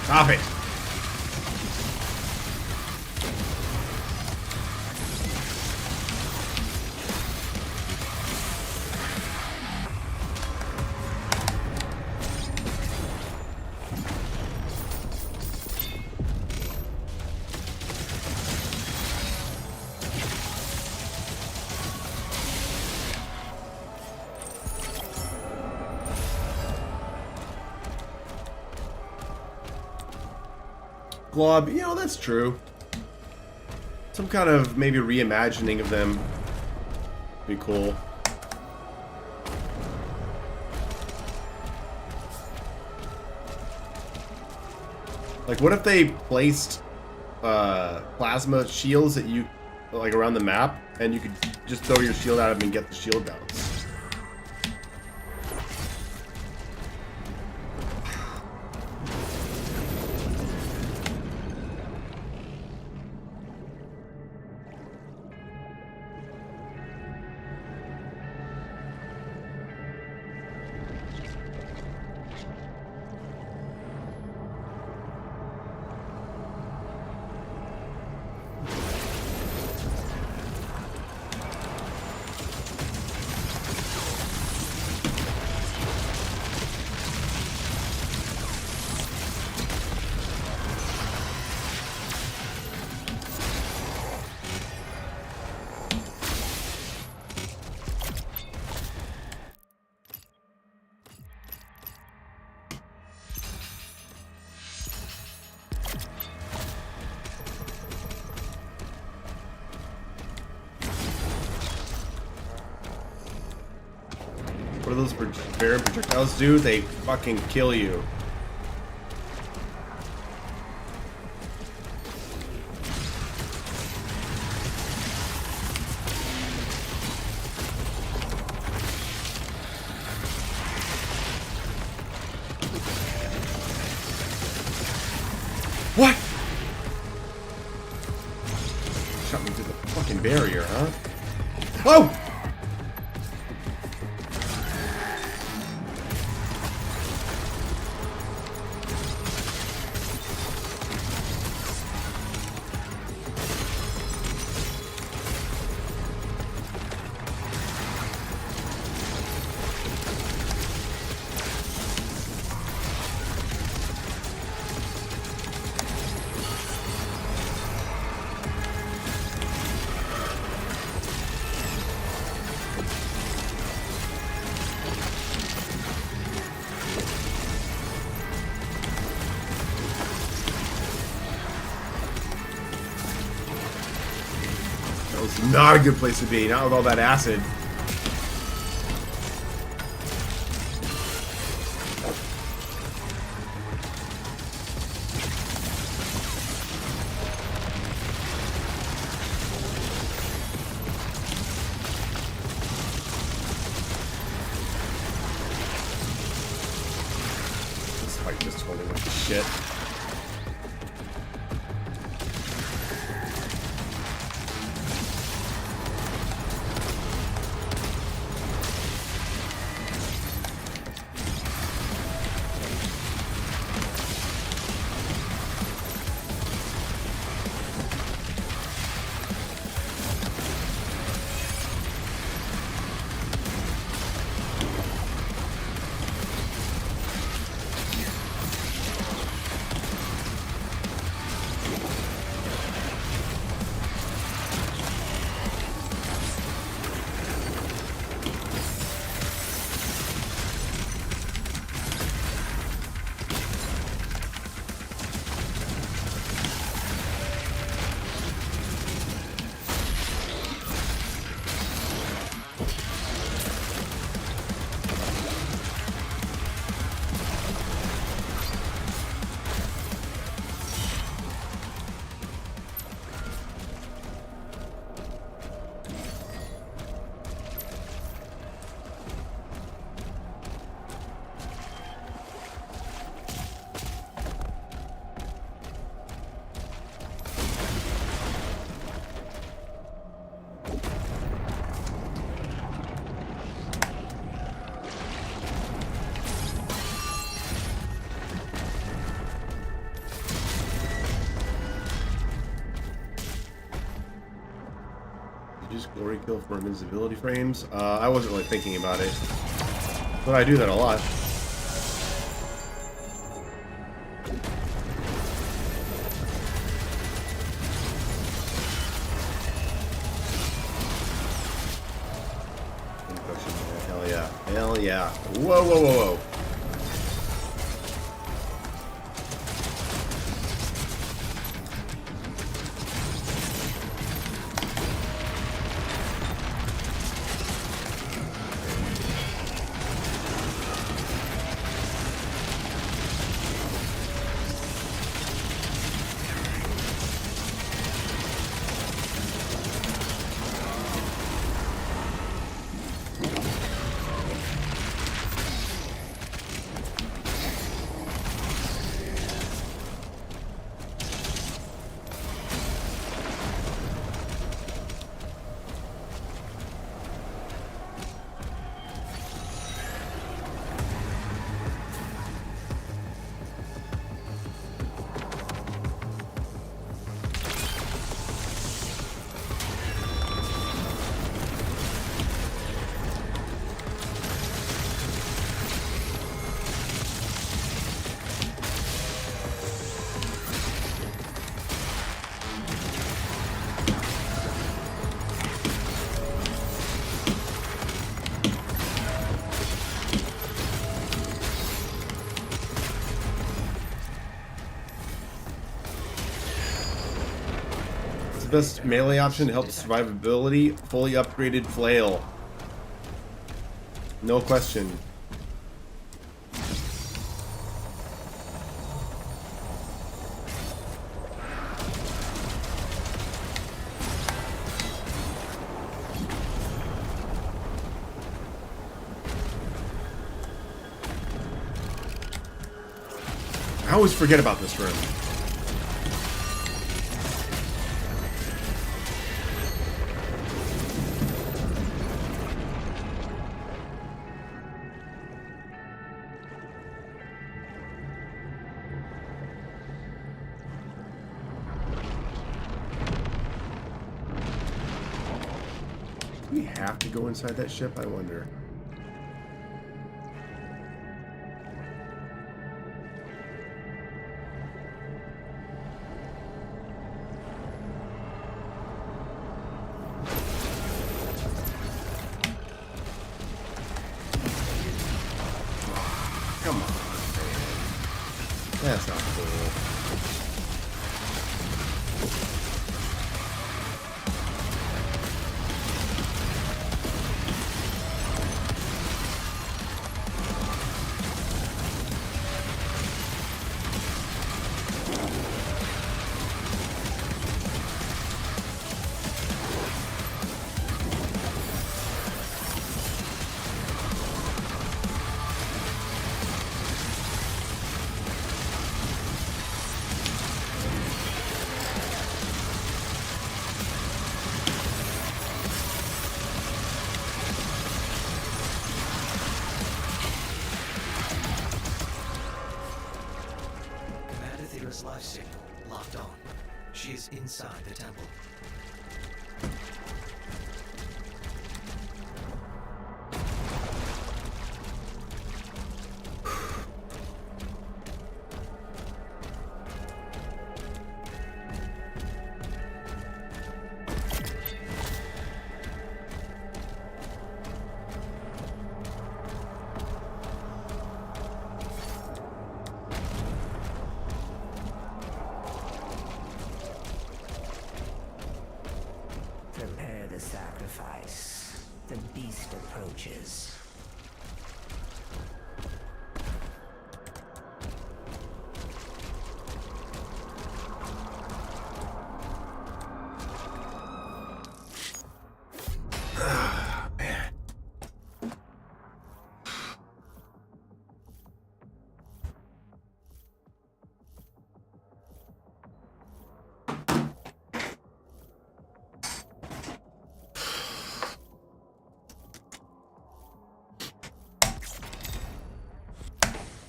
Stop it. Glob, you know, that's true. Some kind of maybe reimagining of them would be cool. Like, what if they placed plasma shields that you, like, around the map, and you could just throw your shield at them and get the shield bounce? do those barrier projectiles do? They fucking kill you. What? Shot me through the fucking barrier, huh? Whoa! That was not a good place to be, not with all that acid. This fight just totally went to shit. Use glory kill for invincibility frames. I wasn't really thinking about it, but I do that a lot. Hell yeah! Hell yeah! Whoa! Whoa! Whoa! Whoa! Best melee option to help survivability, fully upgraded flail. No question. I always forget about this room. Do we have to go inside that ship? I wonder. Come on, man. That's not cool. Life signal locked on. She is inside the temple. Prepare the sacrifice. The beast approaches.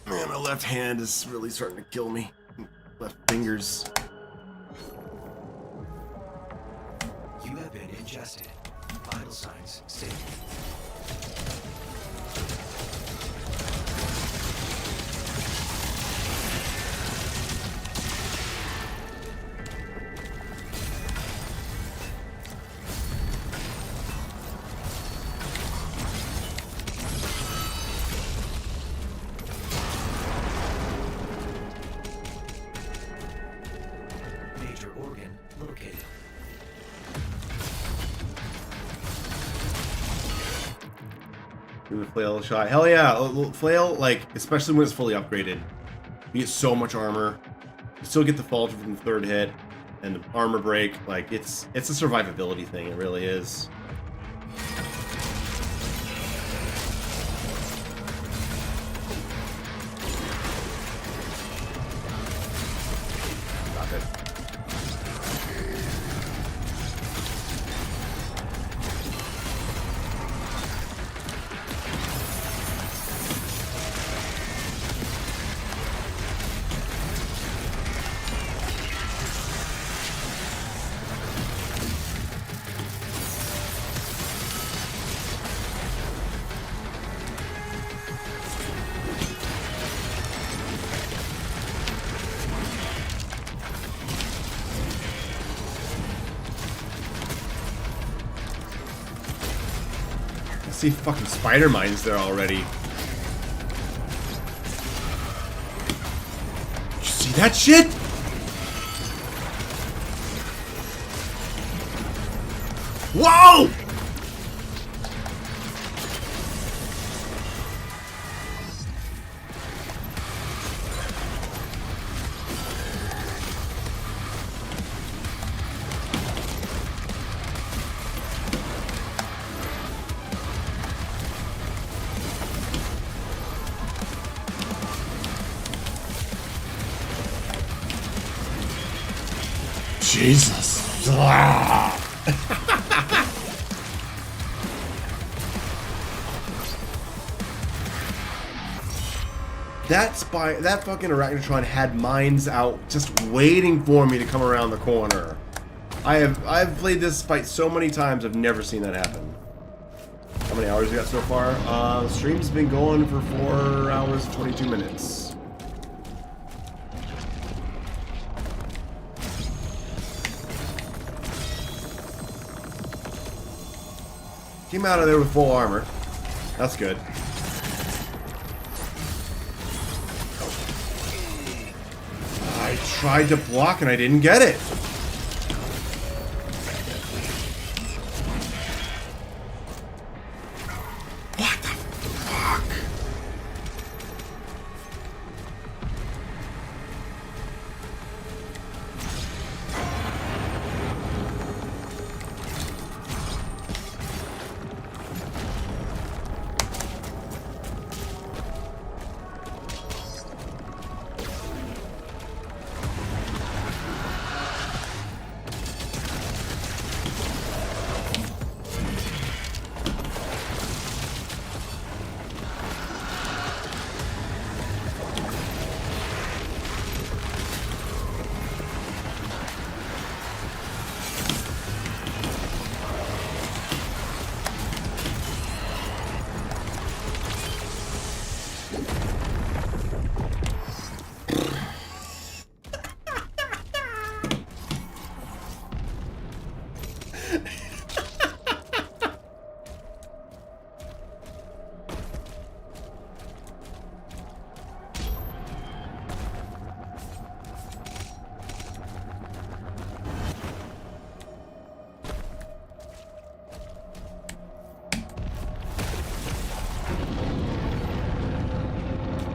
Man, my left hand is really starting to kill me. Left fingers. You have been ingested. Vital signs stable. Major organ located. Do the flail shot. Hell yeah. Flail, like, especially when it's fully upgraded. You get so much armor. You still get the falter from the third hit. And the armor break. Like, it's a survivability thing. It really is. Stop it. I see fucking spider mines there already. Did you see that shit? Whoa! Jesus. Ah. That fucking Arachnotron had mines out just waiting for me to come around the corner. I've played this fight so many times, I've never seen that happen. How many hours we got so far? The stream's been going for 4 hours, 22 minutes. Came out of there with full armor. That's good. I tried to block and I didn't get it. What the fuck?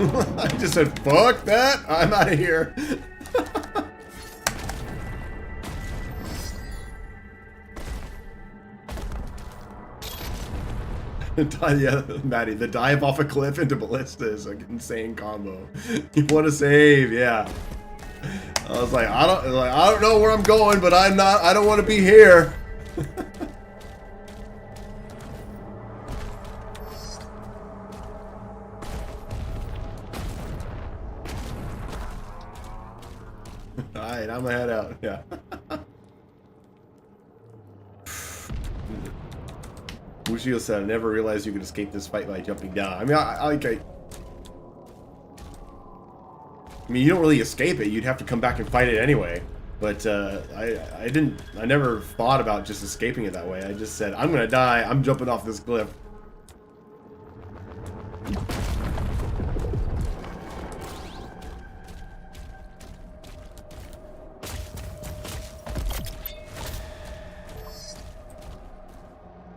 I just said, fuck that. I'm out of here. Yeah, Maddie, the dive off a cliff into ballista is an insane combo. You want to save, yeah. I was like, I don't know where I'm going, but I don't want to be here. Alright, I'm gonna head out. Yeah. Mushio said, I never realized you could escape this fight by jumping down. I mean, I mean, you don't really escape it. You'd have to come back and fight it anyway. But I never thought about just escaping it that way. I just said, I'm gonna die. I'm jumping off this cliff.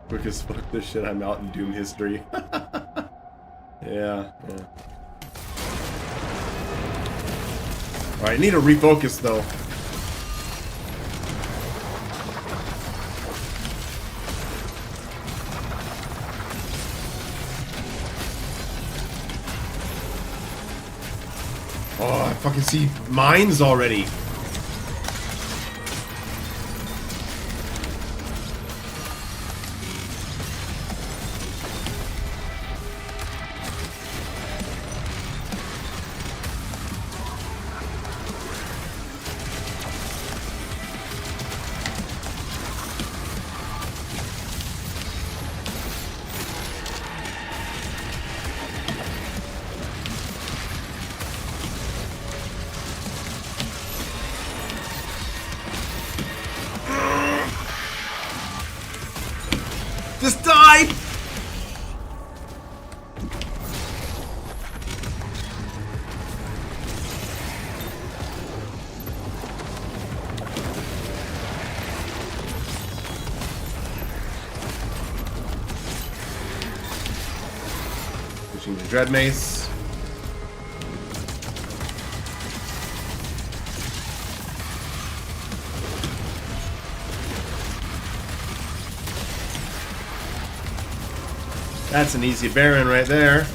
Quick as fuck this shit, I'm out in Doom history. Yeah. Alright, I need to refocus though. Oh, I fucking see mines already. Just die! Pushing the Dread Mace. That's an easy Baron right there.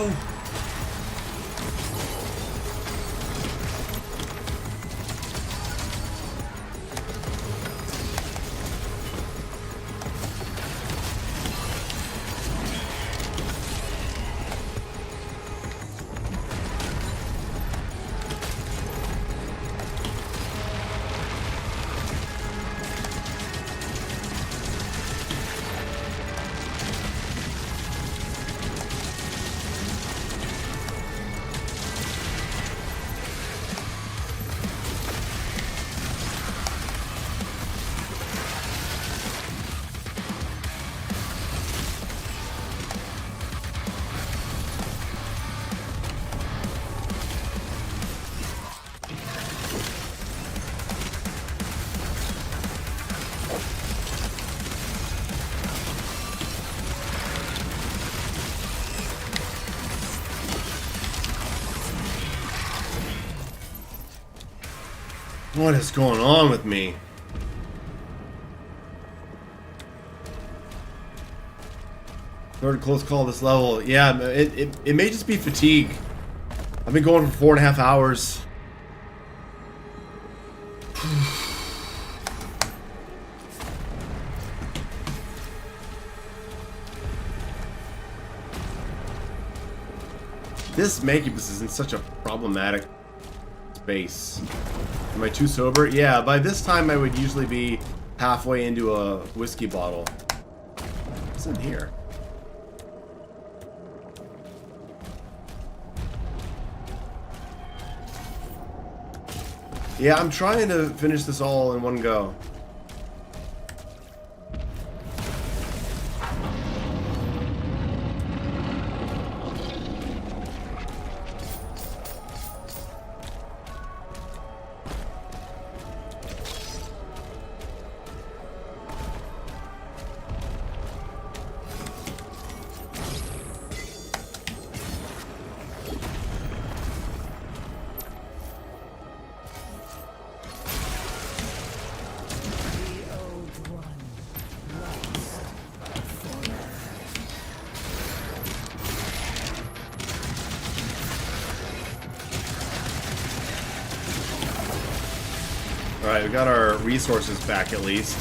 No! What is going on with me? Third close call this level. Yeah, it may just be fatigue. I've been going for 4.5 hours. This Makebus is in such a problematic space. Am I too sober? Yeah, by this time I would usually be halfway into a whiskey bottle. What's in here? Yeah, I'm trying to finish this all in one go. Alright, we got our resources back at least.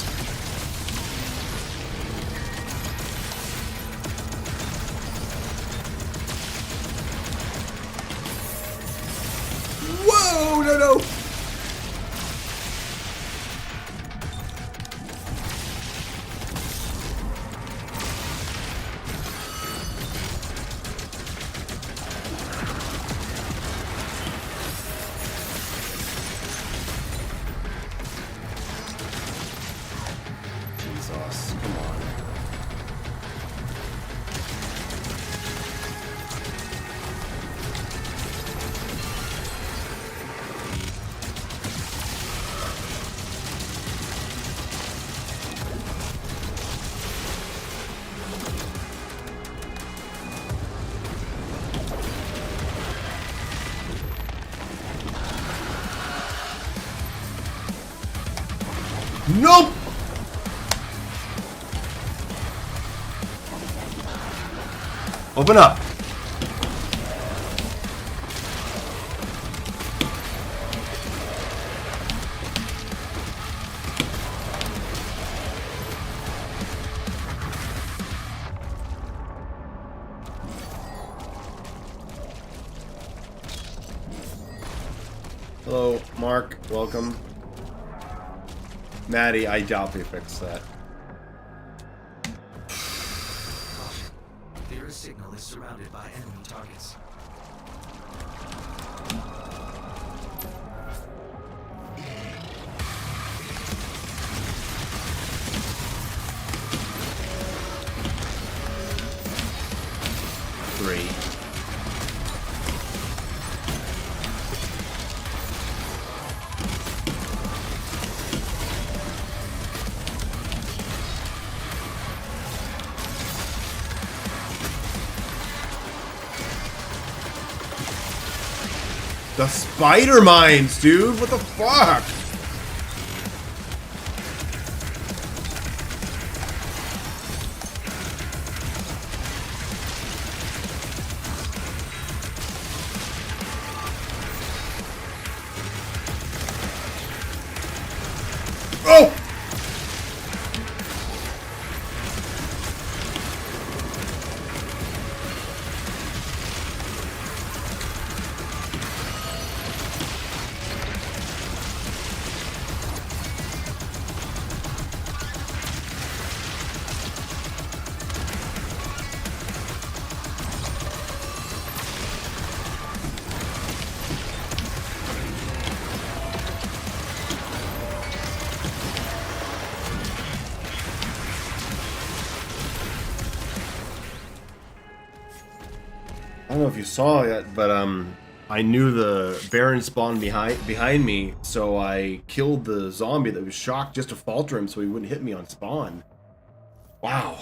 Whoa! No, no! Jesus, come on. Nope! Open up. Hello, Mark. Welcome. Maddie, I doubt they fixed that. Their signal is surrounded by enemy targets. Three. The spider mines, dude! What the fuck? I don't know if you saw it, but I knew the Baron spawned behind me, so I killed the zombie that was shocked just to falter him so he wouldn't hit me on spawn. Wow.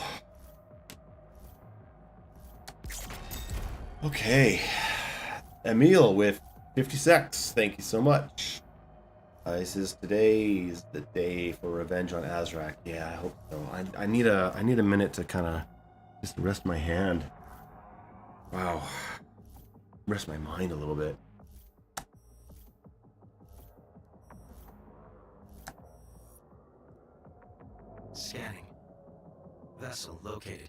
Okay. Emil with 50 secs. Thank you so much. This is today's the day for revenge on Azrak. Yeah, I hope so. I need a minute to kind of just rest my hand. Wow. Rest my mind a little bit. Scanning. Vessel located.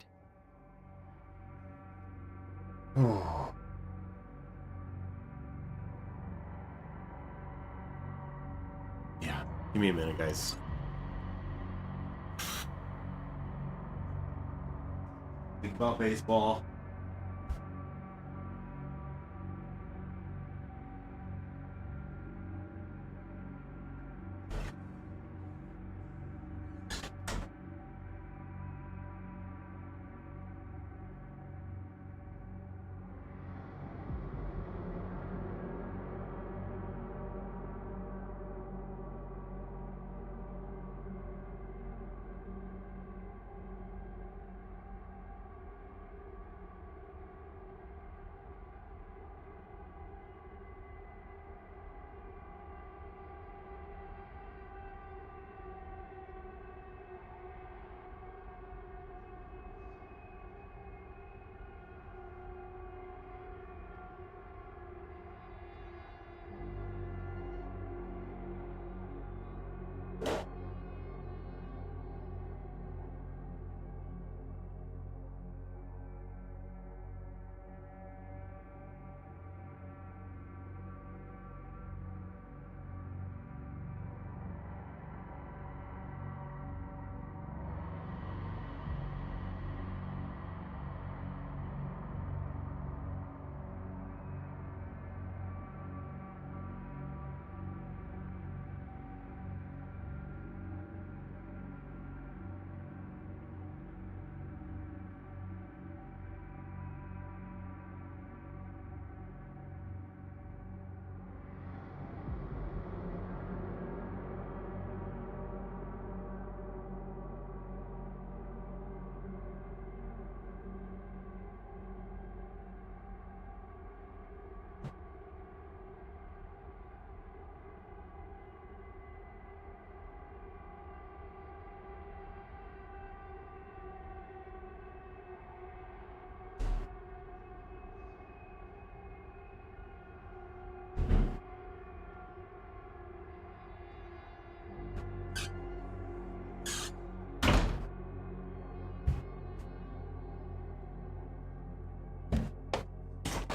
Oh. Yeah, give me a minute, guys. Think about baseball.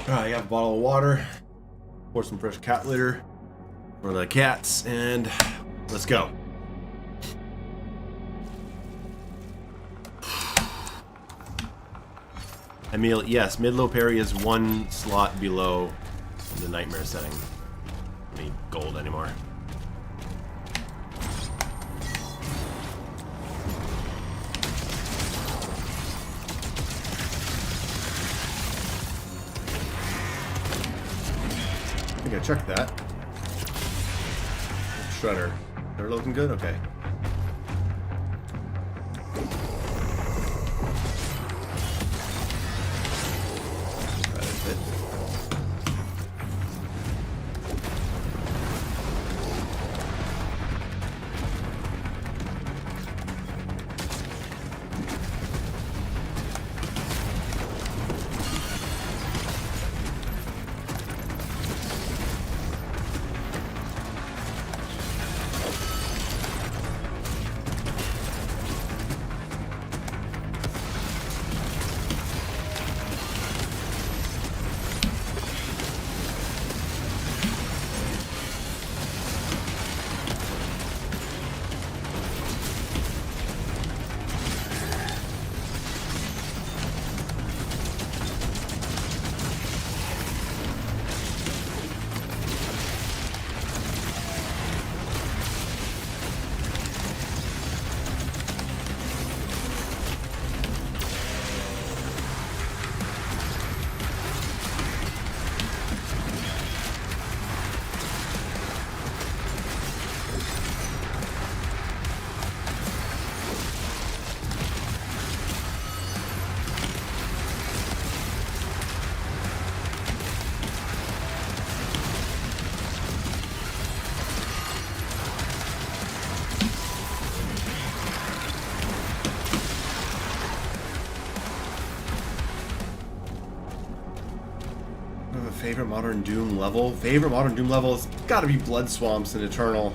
Alright, I got a bottle of water. Pour some fresh cat litter for the cats, and let's go. Emil, yes, mid-low parry is one slot below the Nightmare setting. I don't need gold anymore. I think I checked that. Shredder. They're looking good? Okay. That is it. a favorite Modern Doom level? Favorite Modern Doom level has got to be Blood Swamps and Eternal.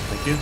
Thank you.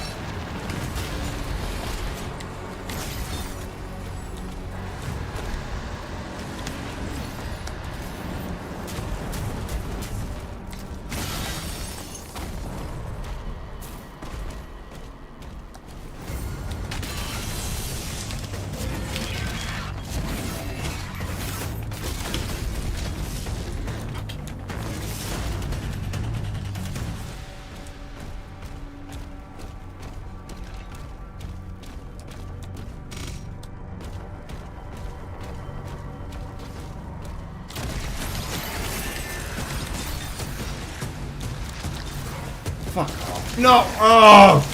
Fuck off. No! Oh!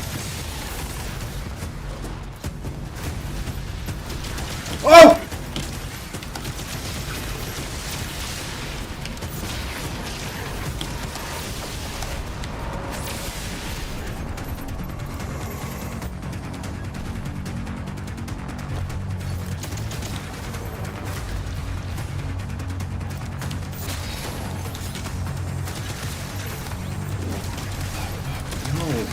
Oh! No.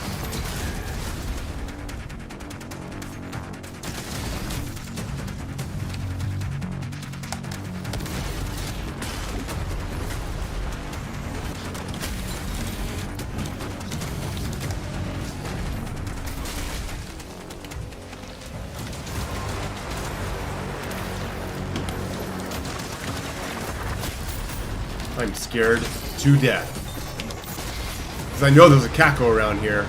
I'm scared to death. Because I know there's a Kako around here.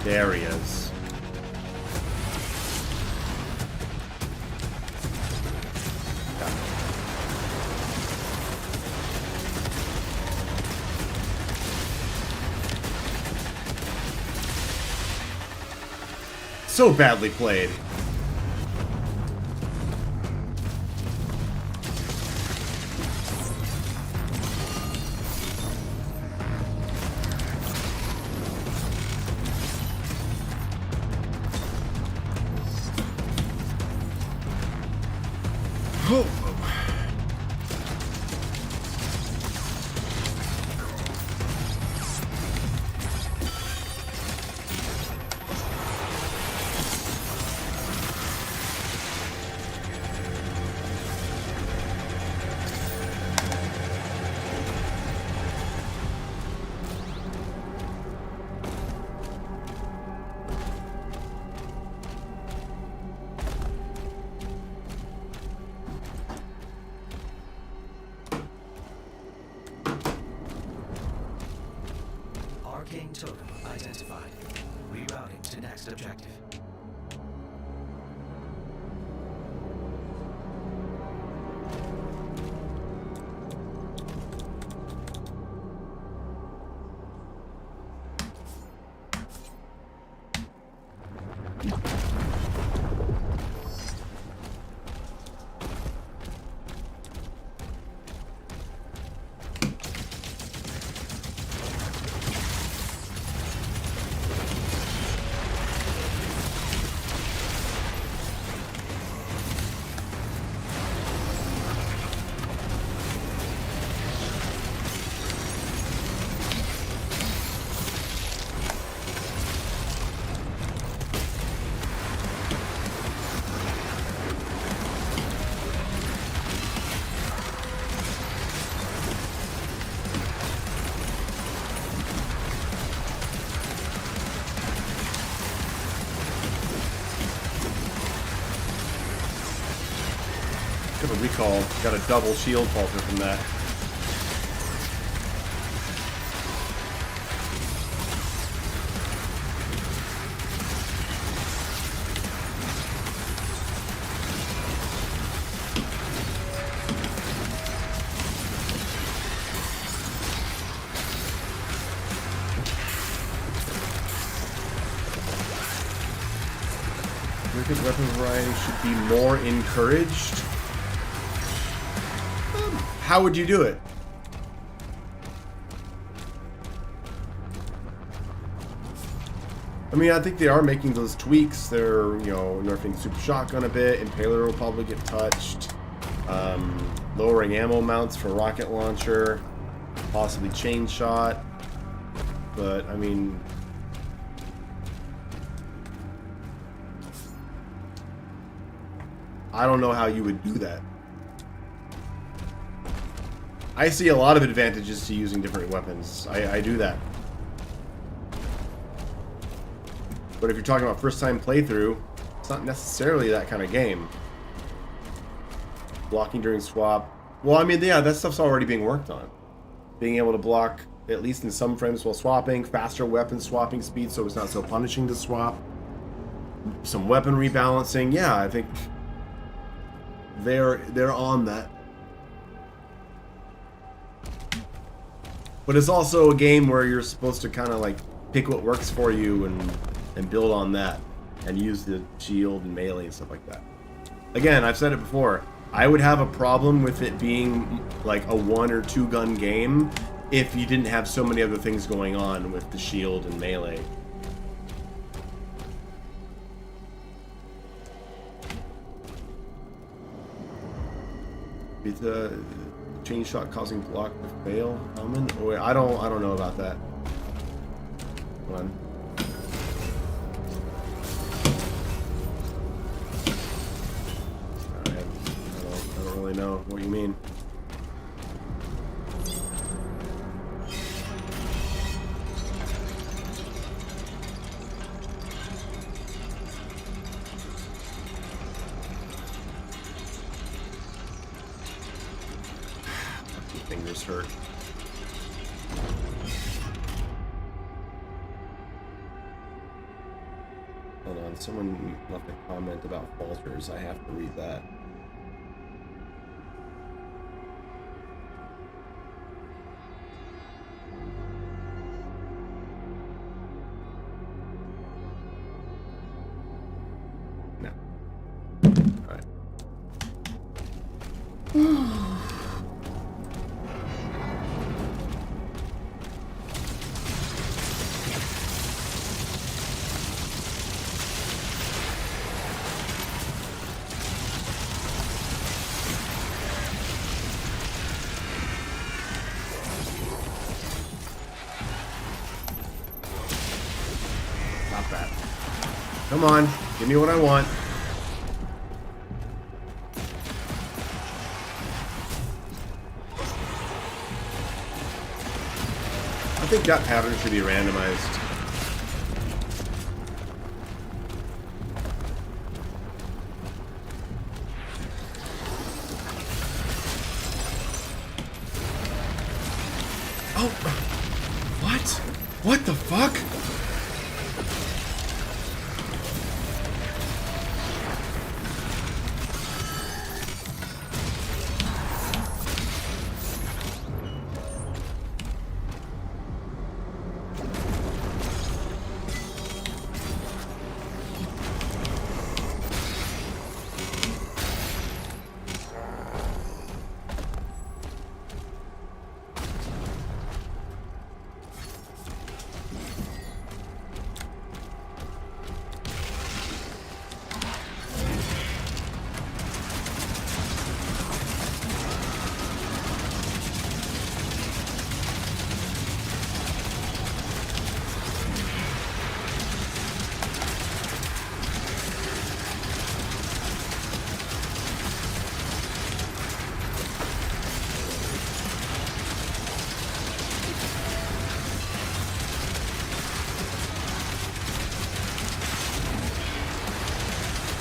There he is. So badly played. Oh. Arcane totem identified. Rerouting to next objective. recall. Got a double shield falter from that. I think weapon variety should be more encouraged. How would you do it? I mean, I think they are making those tweaks. They're, you know, nerfing Super Shotgun a bit. Impaler will probably get touched. Lowering ammo mounts for rocket launcher. Possibly chain shot. But, I mean... I don't know how you would do that. I see a lot of advantages to using different weapons. I do that. But if you're talking about first time playthrough, it's not necessarily that kind of game. Blocking during swap. Well, I mean, yeah, that stuff's already being worked on. Being able to block, at least in some frames while swapping, faster weapon swapping speed so it's not so punishing to swap. Some weapon rebalancing. Yeah, I think they're on that. But it's also a game where you're supposed to kind of like pick what works for you and build on that and use the shield and melee and stuff like that. Again, I've said it before, I would have a problem with it being like a 1 or 2 gun game if you didn't have so many other things going on with the shield and melee. It's a chain shot causing block to fail. Oh wait, I don't know about that. Hold on. I don't really know what you mean. Fingers hurt. Hold on, someone left a comment about falters. I have to read that. No. Alright. Come on, give me what I want. I think that pattern should be randomized. Oh, what? What the fuck?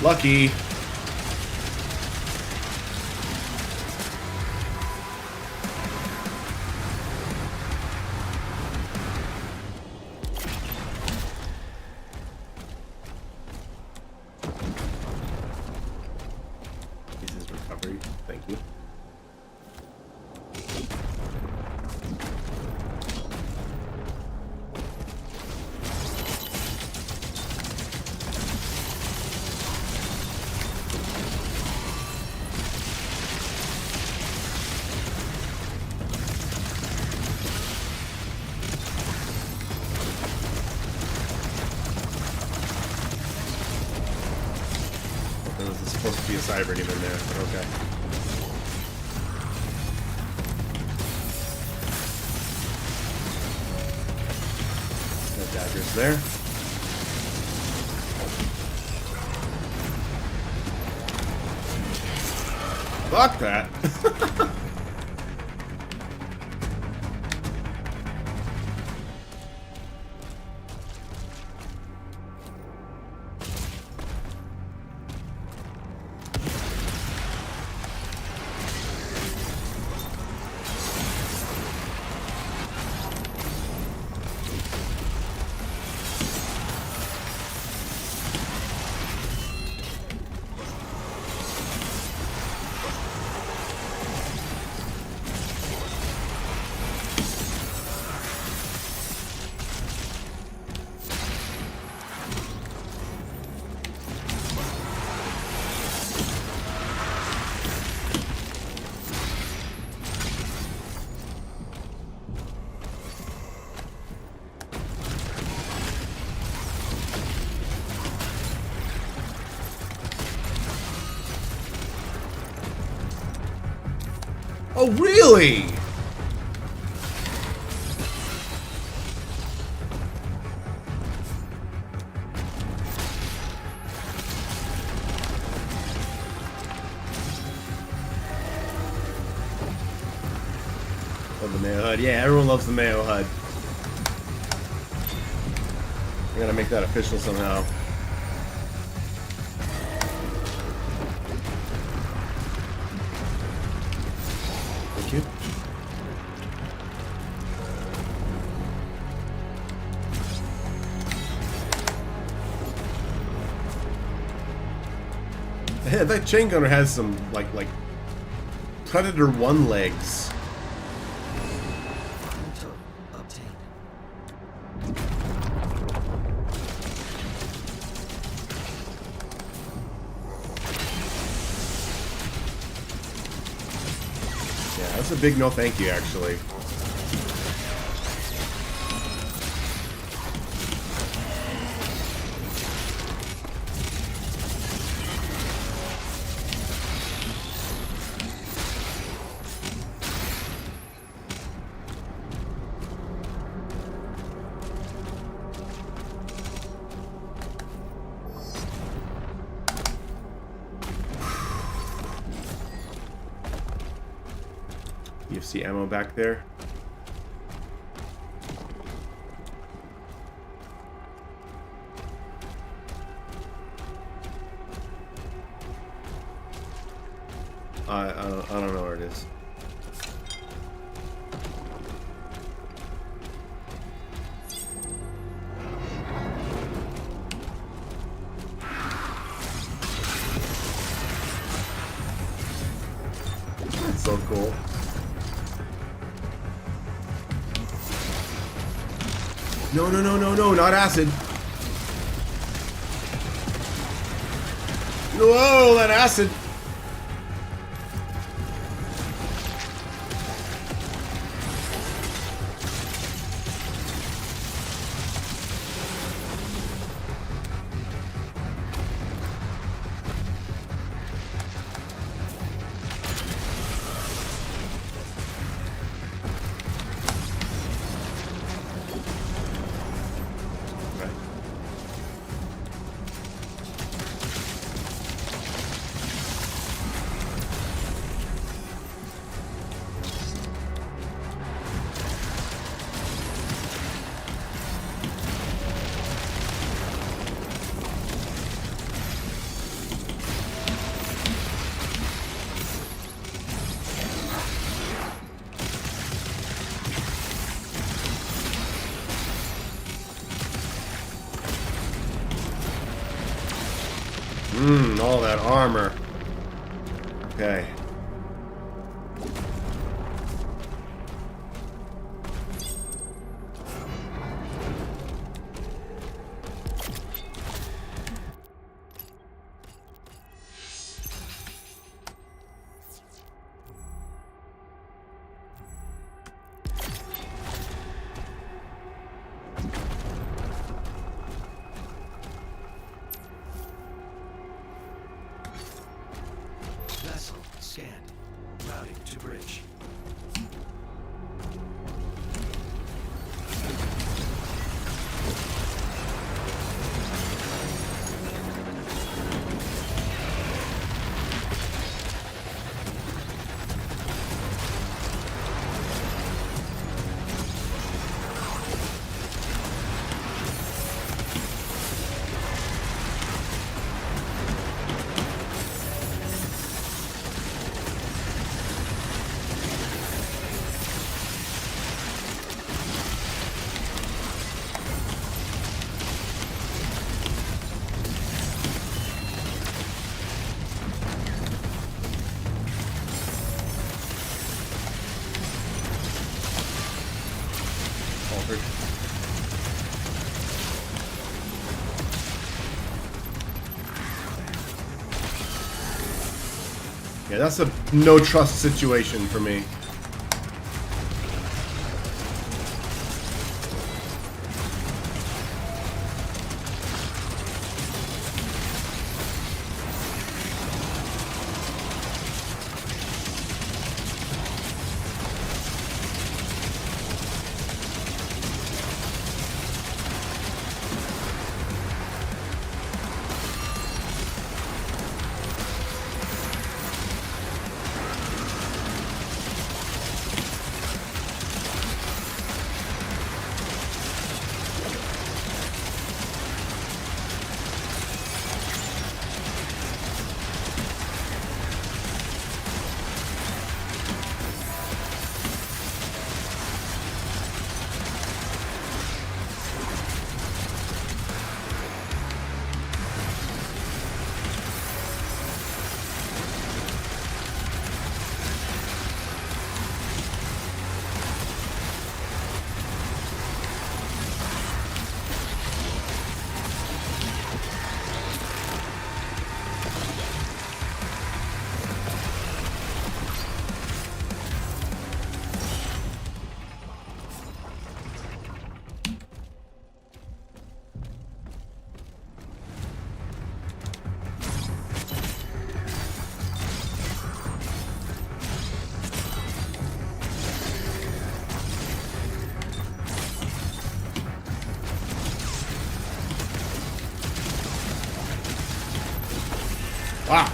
Lucky. supposed to be a cyber demon there, but okay. No daggers there. Fuck that. Oh, really? Love the Mayo HUD. Yeah, everyone loves the Mayo HUD. I gotta make that official somehow. Thank you. Yeah, that chain gunner has some like Predator 1 legs. Total obtained. Yeah, that's a big no thank you, actually. UFC ammo back there. I don't know where it is. That's so cool. No, no, no, no, no, not acid. Whoa, that acid. All that armor. Okay. Alfred. Yeah, that's a no trust situation for me. Wow.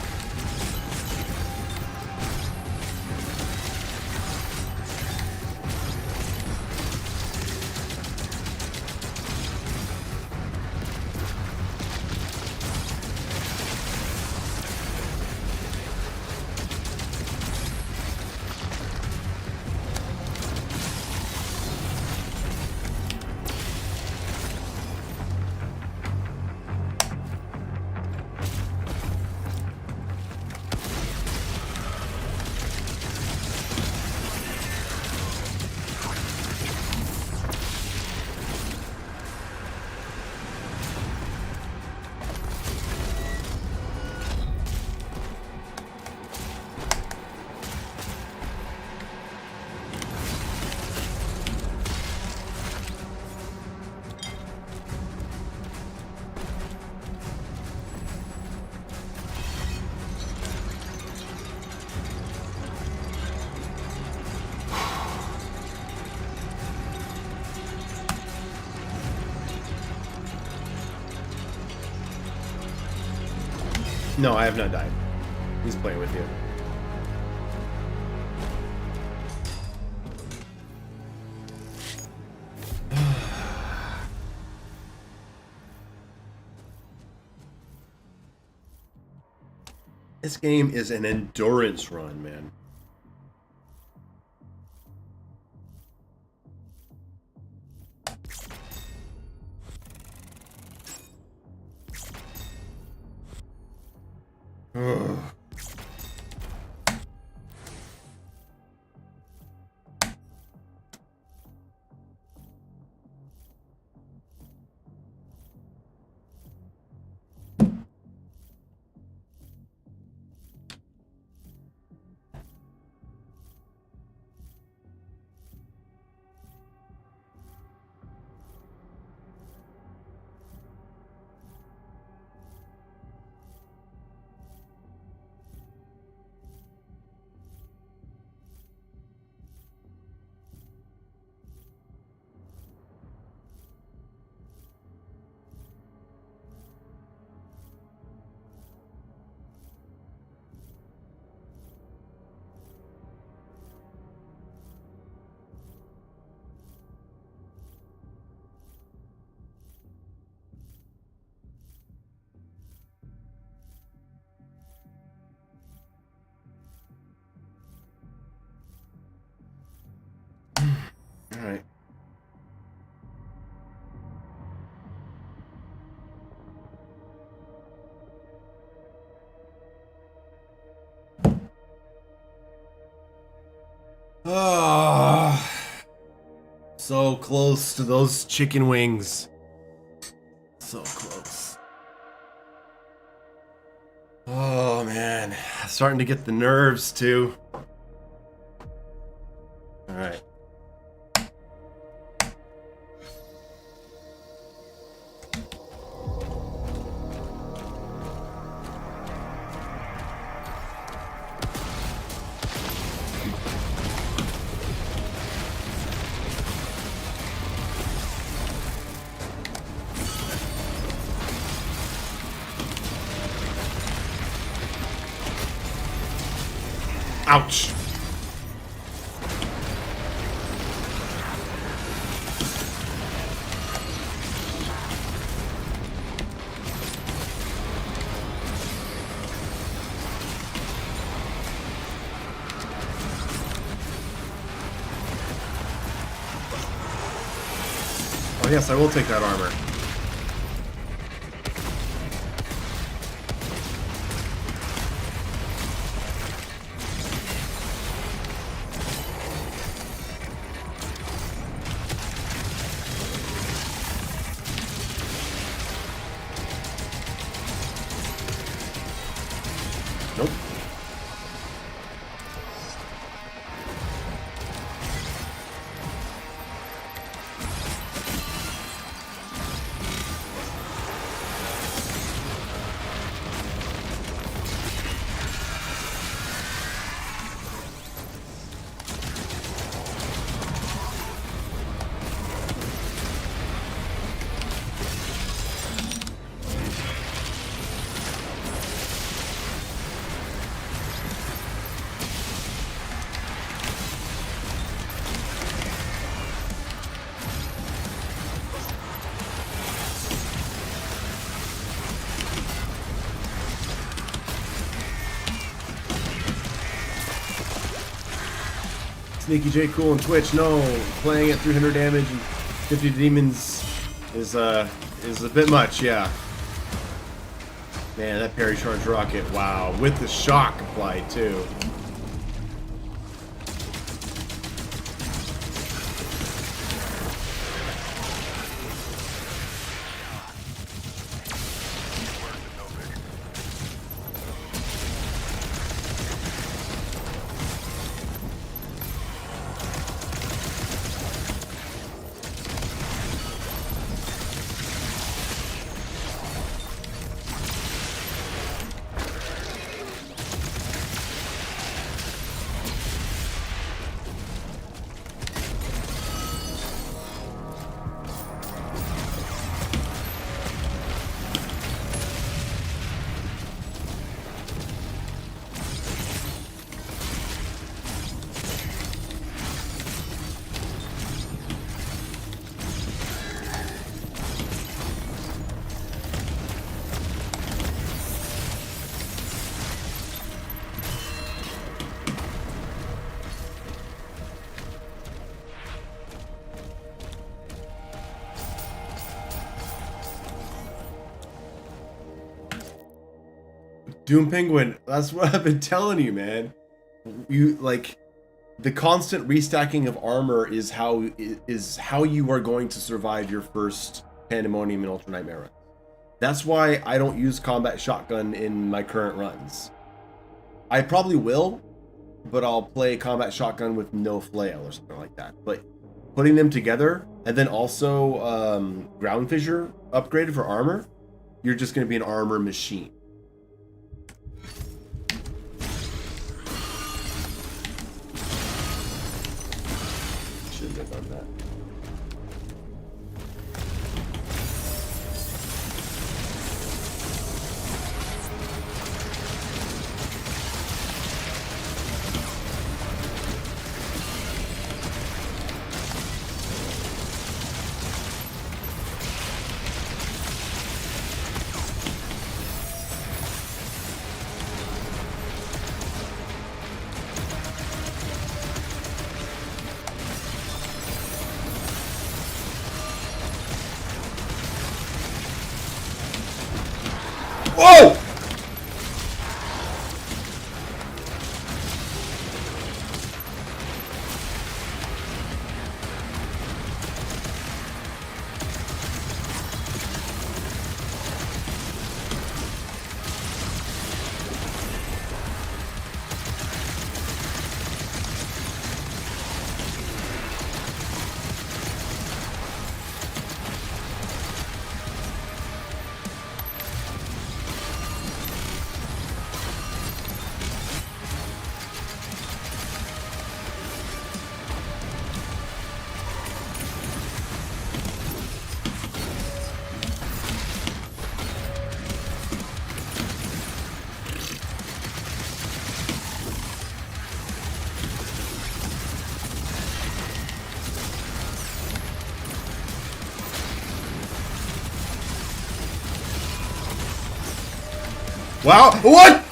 No, I have not died. He's playing with you. This game is an endurance run, man. Ugh. close to those chicken wings. So close. Oh man, starting to get the nerves too. All right. Ouch. Oh yes, I will take that armor. Nope. Sneaky J Cool on Twitch. No, playing at 300 damage and 50 demons is a bit much. Yeah. Man, that parry charge rocket. Wow, with the shock applied too. Doom Penguin, that's what I've been telling you, man. You like the constant restacking of armor is how you are going to survive your first Pandemonium and Ultranightmare run. That's why I don't use combat shotgun in my current runs. I probably will, but I'll play combat shotgun with no flail or something like that. But putting them together and then also ground fissure upgraded for armor, you're just going to be an armor machine. Shouldn't have done that. Whoa! Wow! What?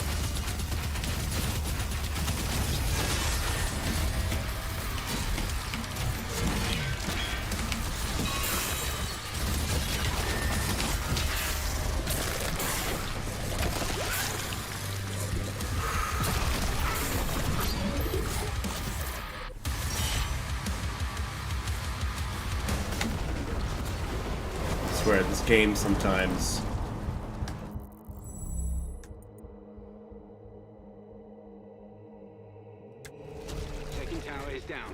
I swear, this game sometimes. Second tower is down.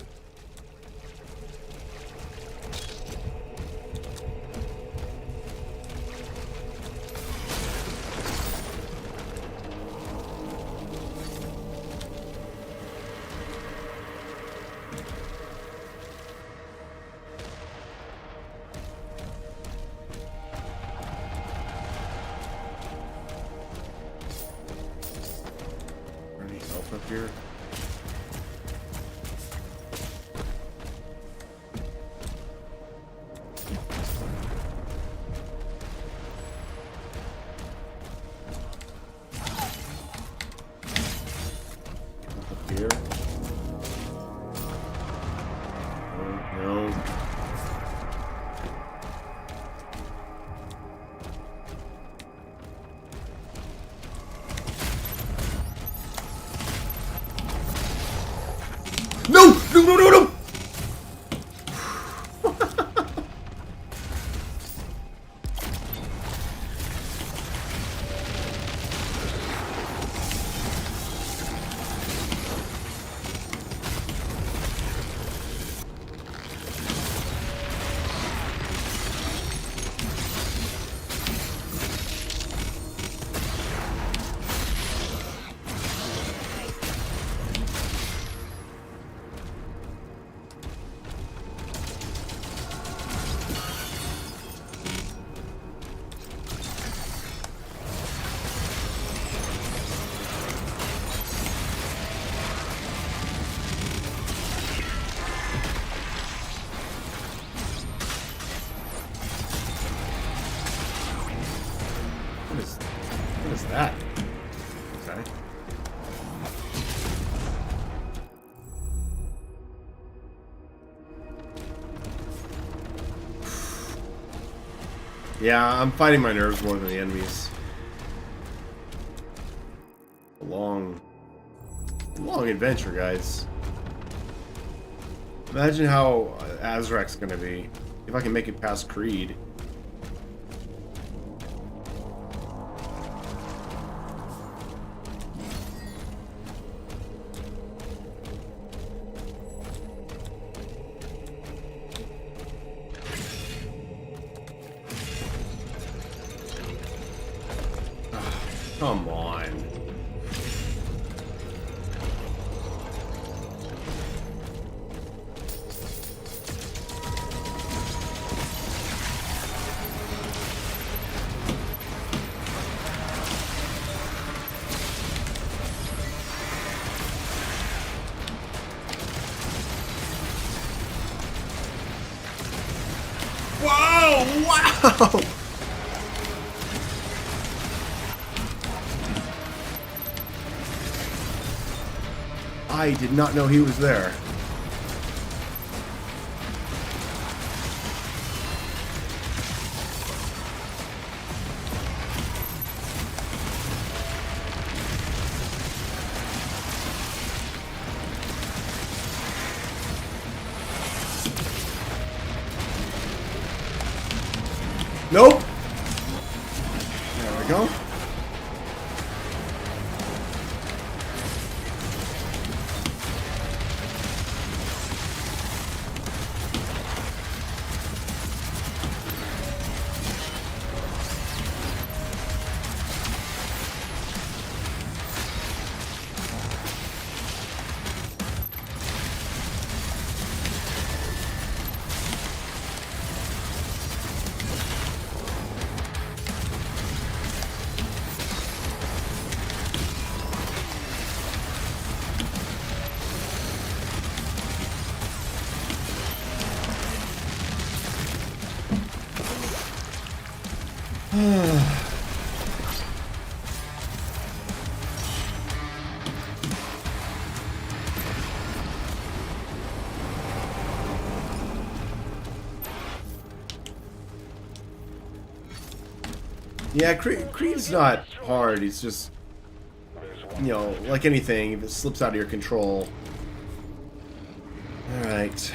Any help up here? Up here? No. No! No, no, no, no! What is that? Okay. Yeah, I'm fighting my nerves more than the enemies. A long adventure, guys. Imagine how Azrak's gonna be if I can make it past Creed. Come on. Whoa! Wow! I did not know he was there. Nope. There we go. Yeah, Creed's not hard. He's just, you know, like anything, if it slips out of your control. Alright.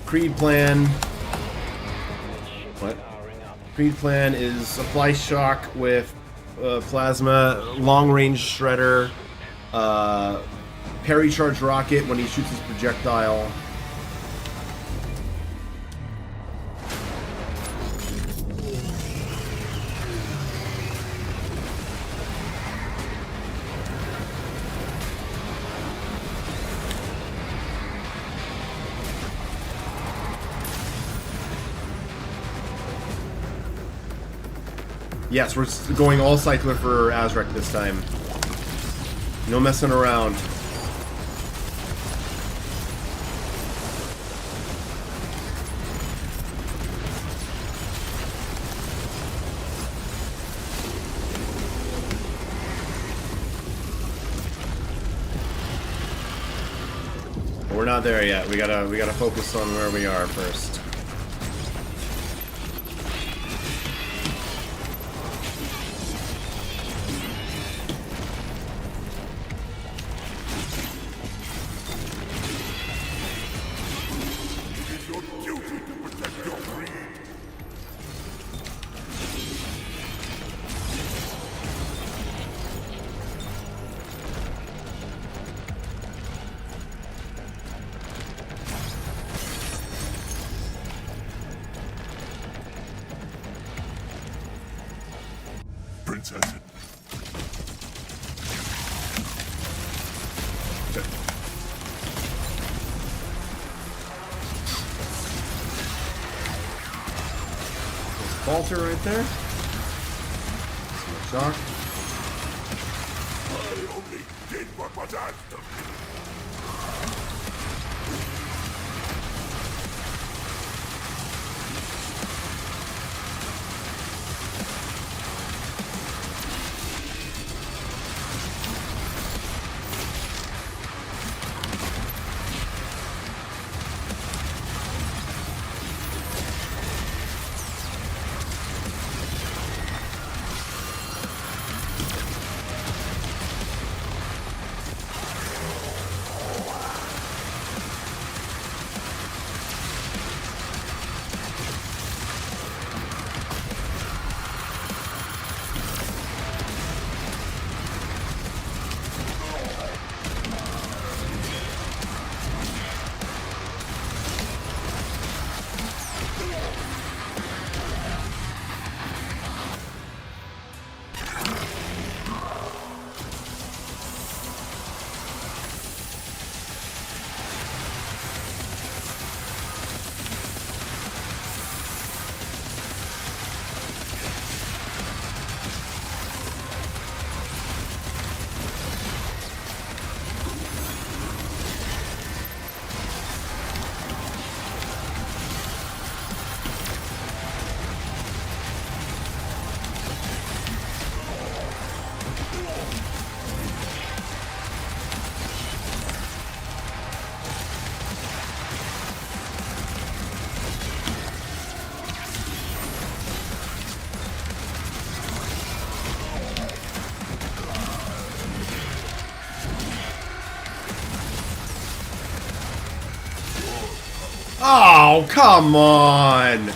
Creed plan. What? Creed plan is apply shock with plasma, long range shredder, parry charge rocket when he shoots his projectile. Yes, we're going all cycler for Azrek this time. No messing around. But we're not there yet. We gotta focus on where we are first. Princess. Falter right there. Some shock. I only did what was asked of me. Oh, come on!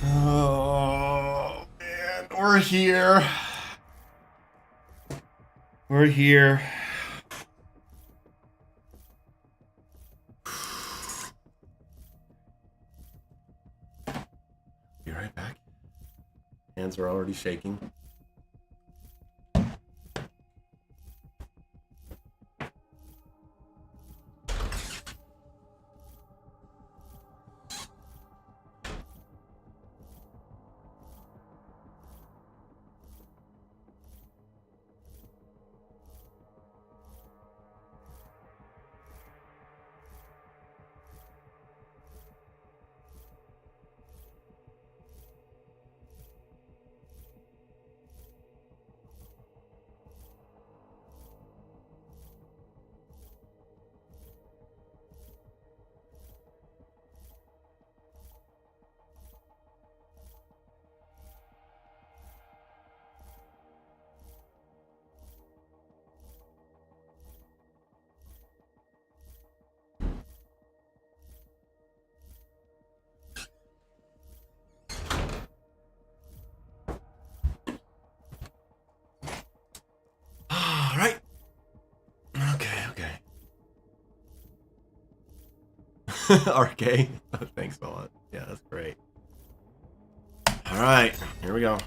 Oh, man, we're here. We're here. Be right back. Hands are already shaking. RK. Thanks a lot. Yeah, that's great. Alright, here we go.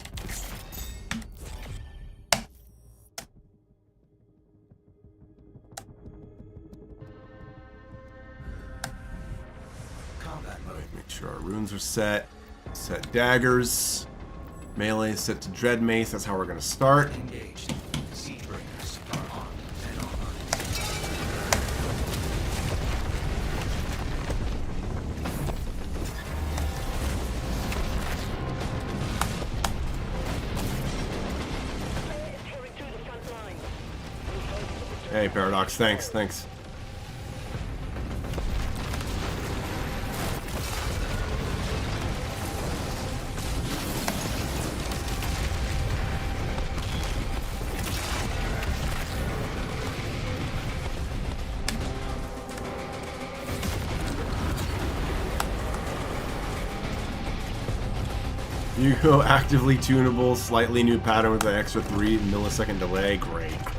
Combat mode. Make sure our runes are set. Set daggers. Melee set to Dread Mace. That's how we're going to start. Engaged. Siege breakers are armed and online. It's tearing through the front lines. Hey, Paradox. Thanks. Thanks. You go actively tunable, slightly new pattern with an extra 3 millisecond delay. Great, great.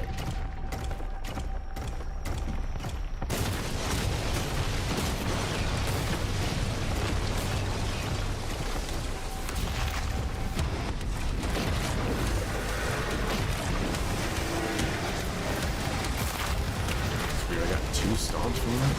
That's weird, I got 2 stomps from that.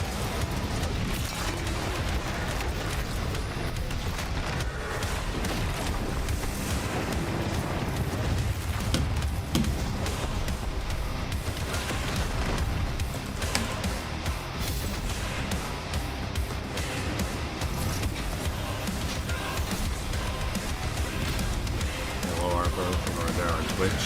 Hello, Arthur. Over there on Twitch.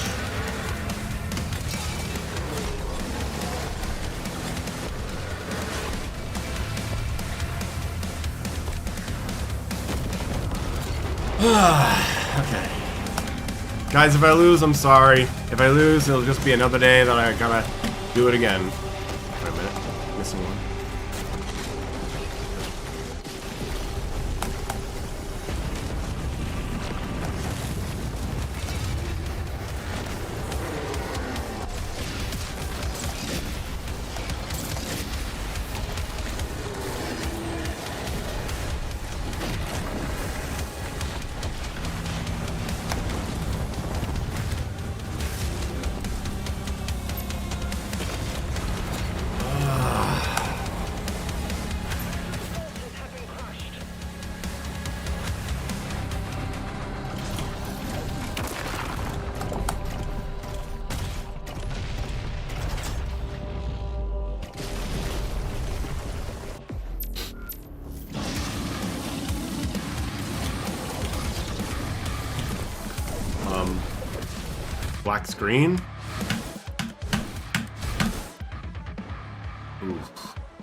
Okay. Guys, if I lose, I'm sorry. If I lose, it'll just be another day that I gotta do it again. Wait a minute. Missing one. Black screen. Ooh,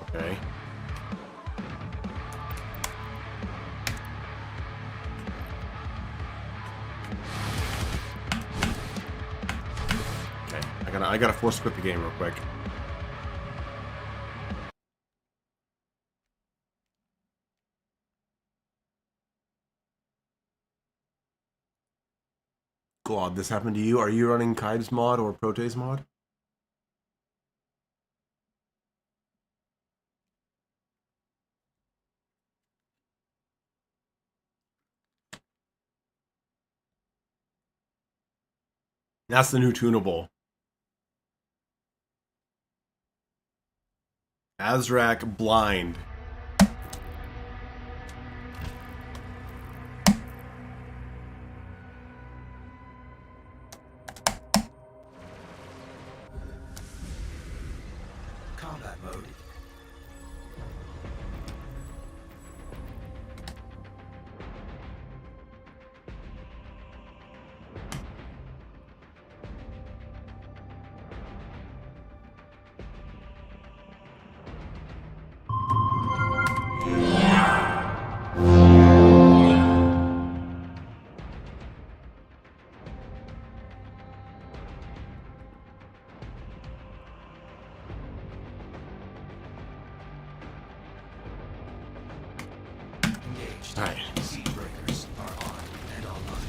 okay. Okay, I gotta force quit the game real quick. God, this happened to you? Are you running Kai's mod or Prote's mod? That's the new tunable. Azrak Blind. Combat mode. Engaged. Alright. Siege breakers are armed and online.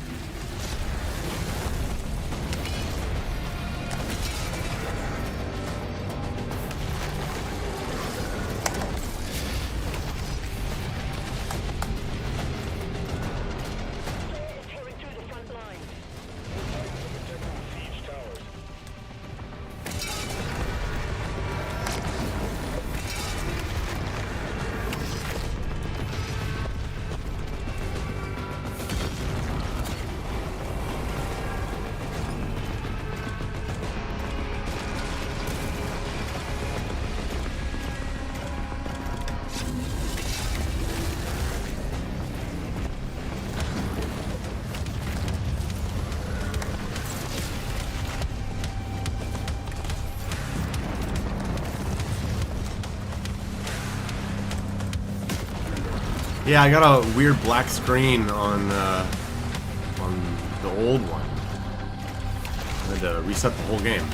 Yeah, I got a weird black screen on the old one. I had to reset the whole game.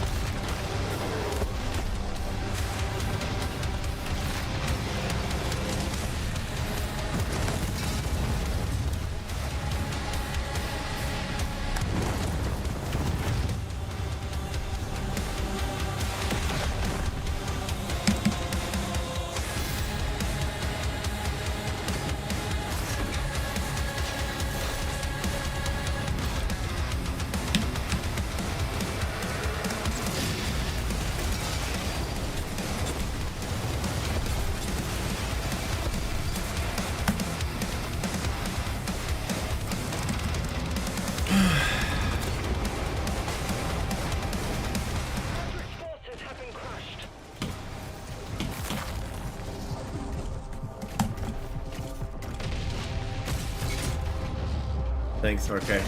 Forces have been crushed. Thanks, okay.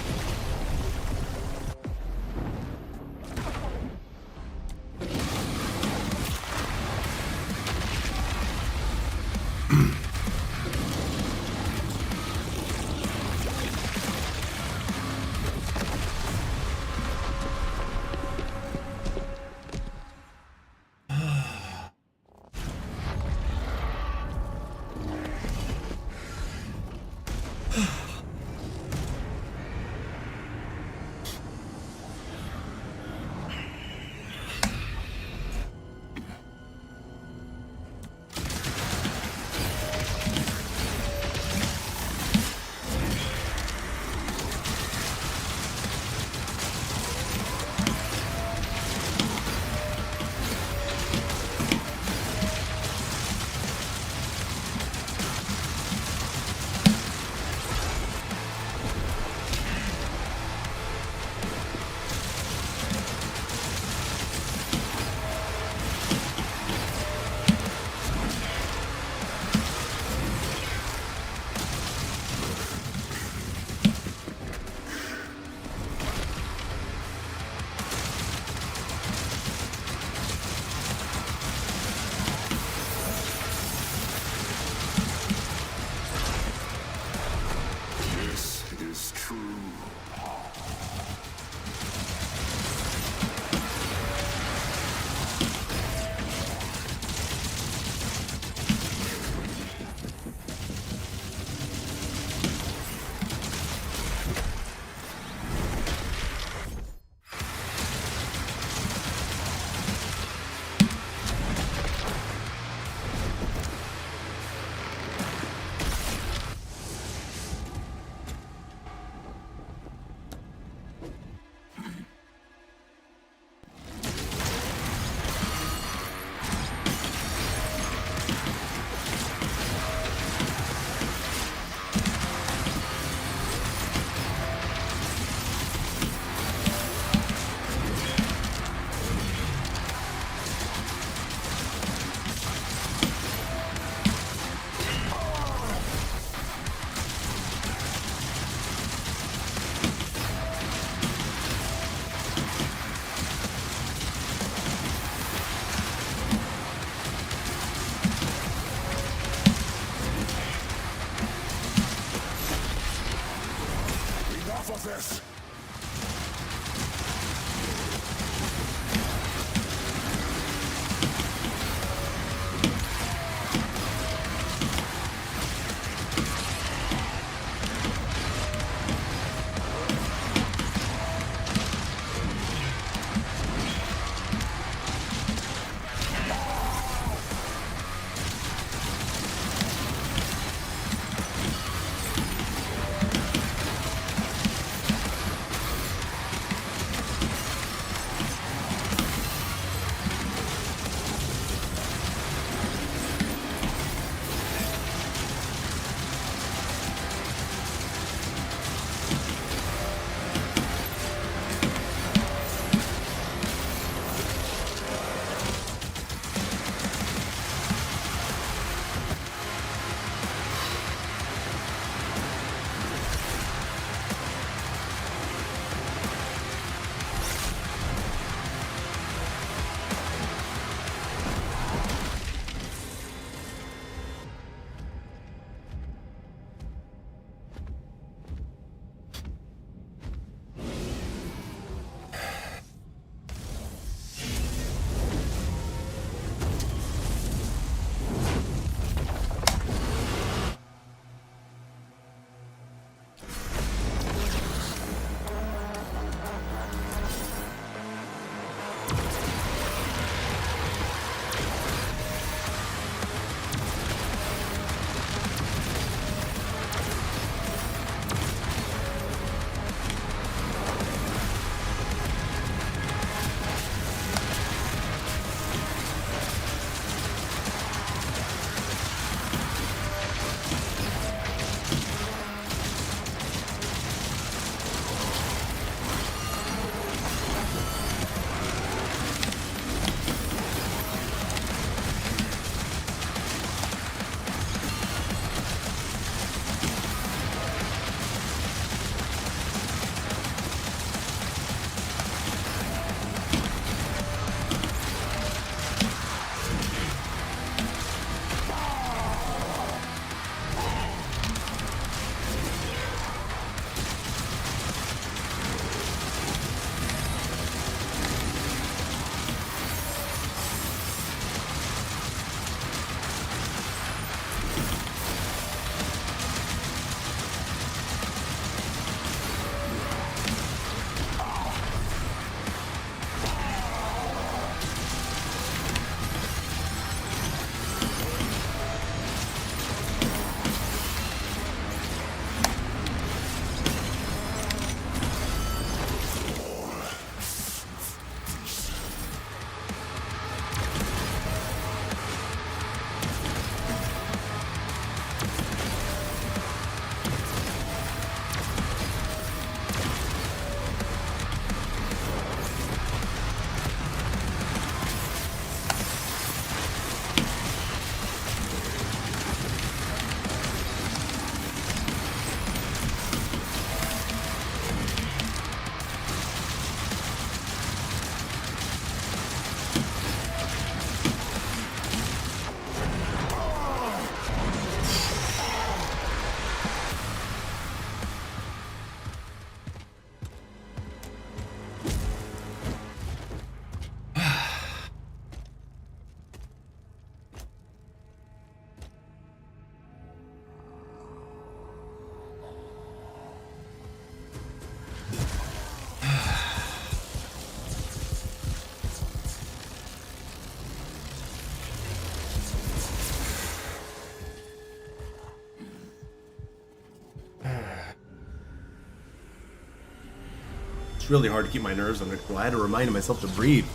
It's really hard to keep my nerves under control. I had to remind myself to breathe.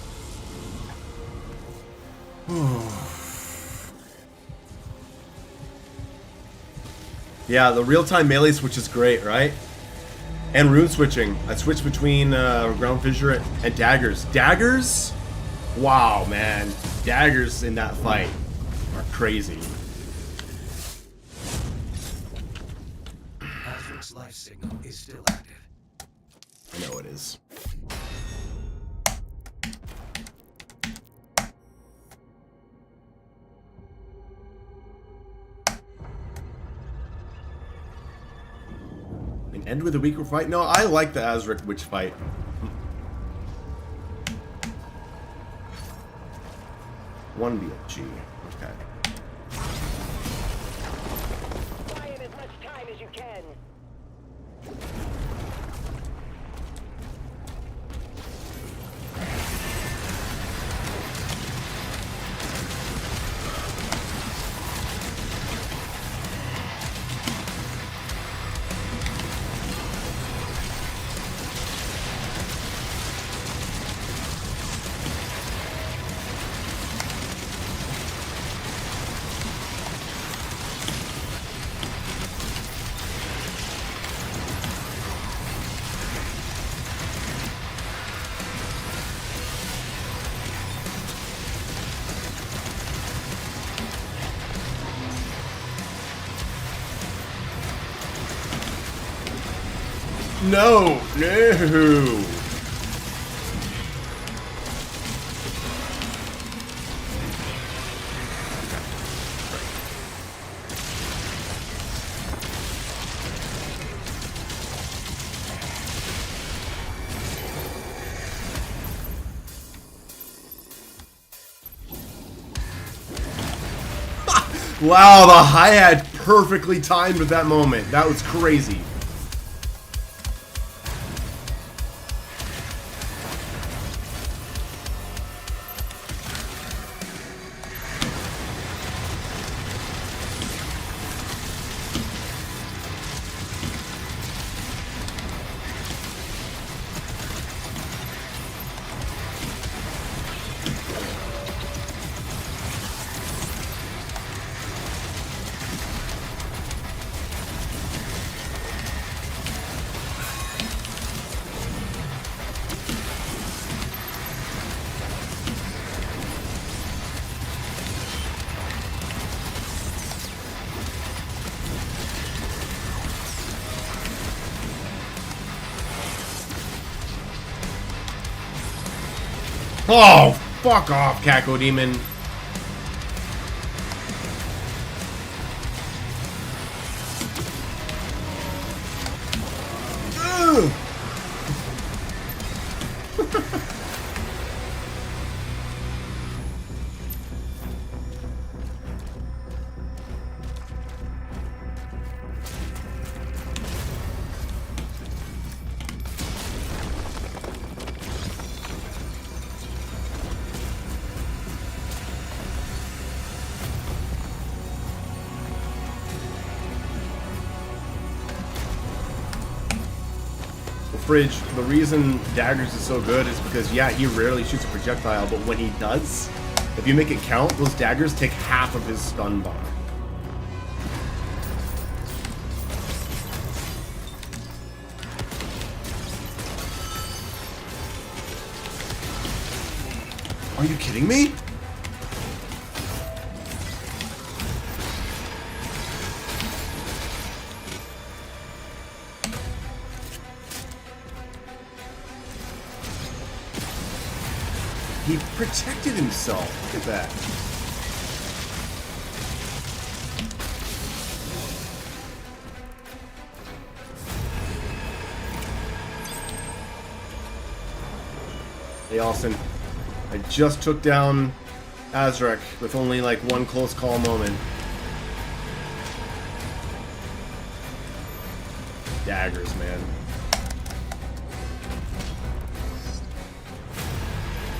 Yeah, the real-time melee switch is great, right? And rune switching. I switched between ground fissure and daggers. Daggers? Wow, man. Daggers in that fight are crazy. Azric's life signal is still active. I know it is. An end with a weaker fight? No, I like the Azric witch fight. One BFG. Okay. Buy in as much time as you can. No! No! Wow, the hi-hat perfectly timed with that moment. That was crazy. Oh, fuck off, Caco Demon. Ugh. Fridge, the reason Daggers is so good is because, yeah, he rarely shoots a projectile, but when he does, if you make it count, those daggers take half of his stun bar. Are you kidding me? He protected himself. Look at that. Hey, Austin. I just took down Azrec with only like one close call moment. Daggers, man.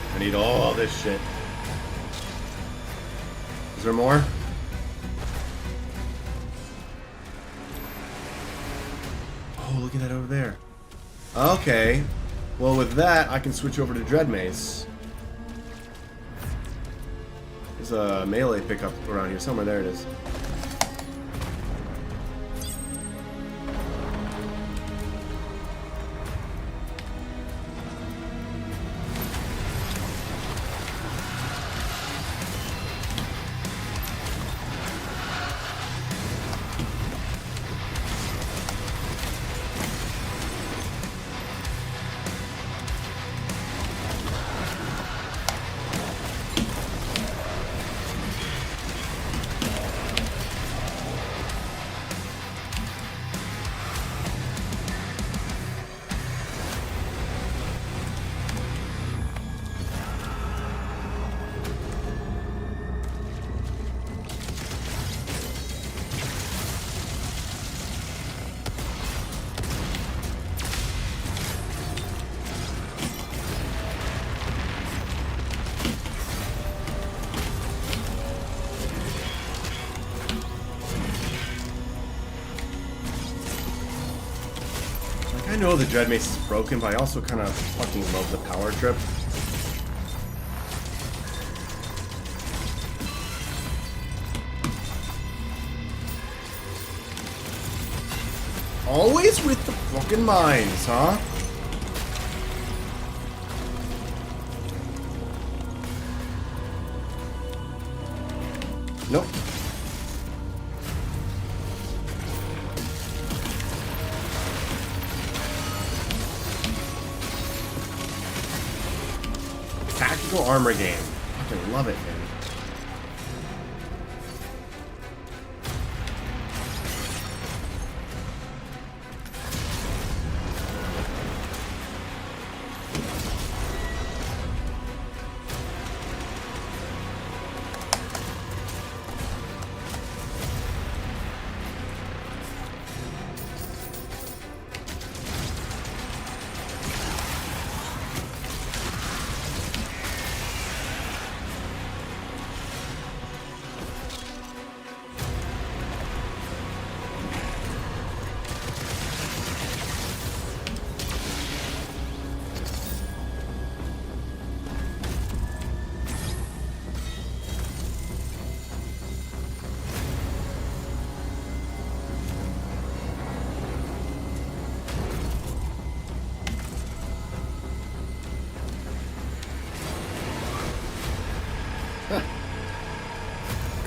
I need all this shit. Is there more? Oh, look at that over there. Okay. Well, with that, I can switch over to Dread Mace. There's a melee pickup around here somewhere. There it is. I know the Dread Mace is broken, but I also kind of fucking love the power trip. Always with the fucking mines, huh? Nope. Tactical armor game. Fucking love it, man.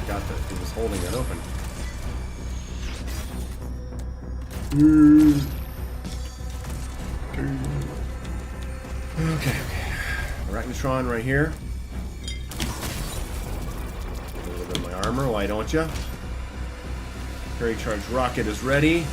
Forgot that he was holding it open. Okay. Arachnotron right here. A little bit of my armor, why don't ya? Very charged rocket is ready.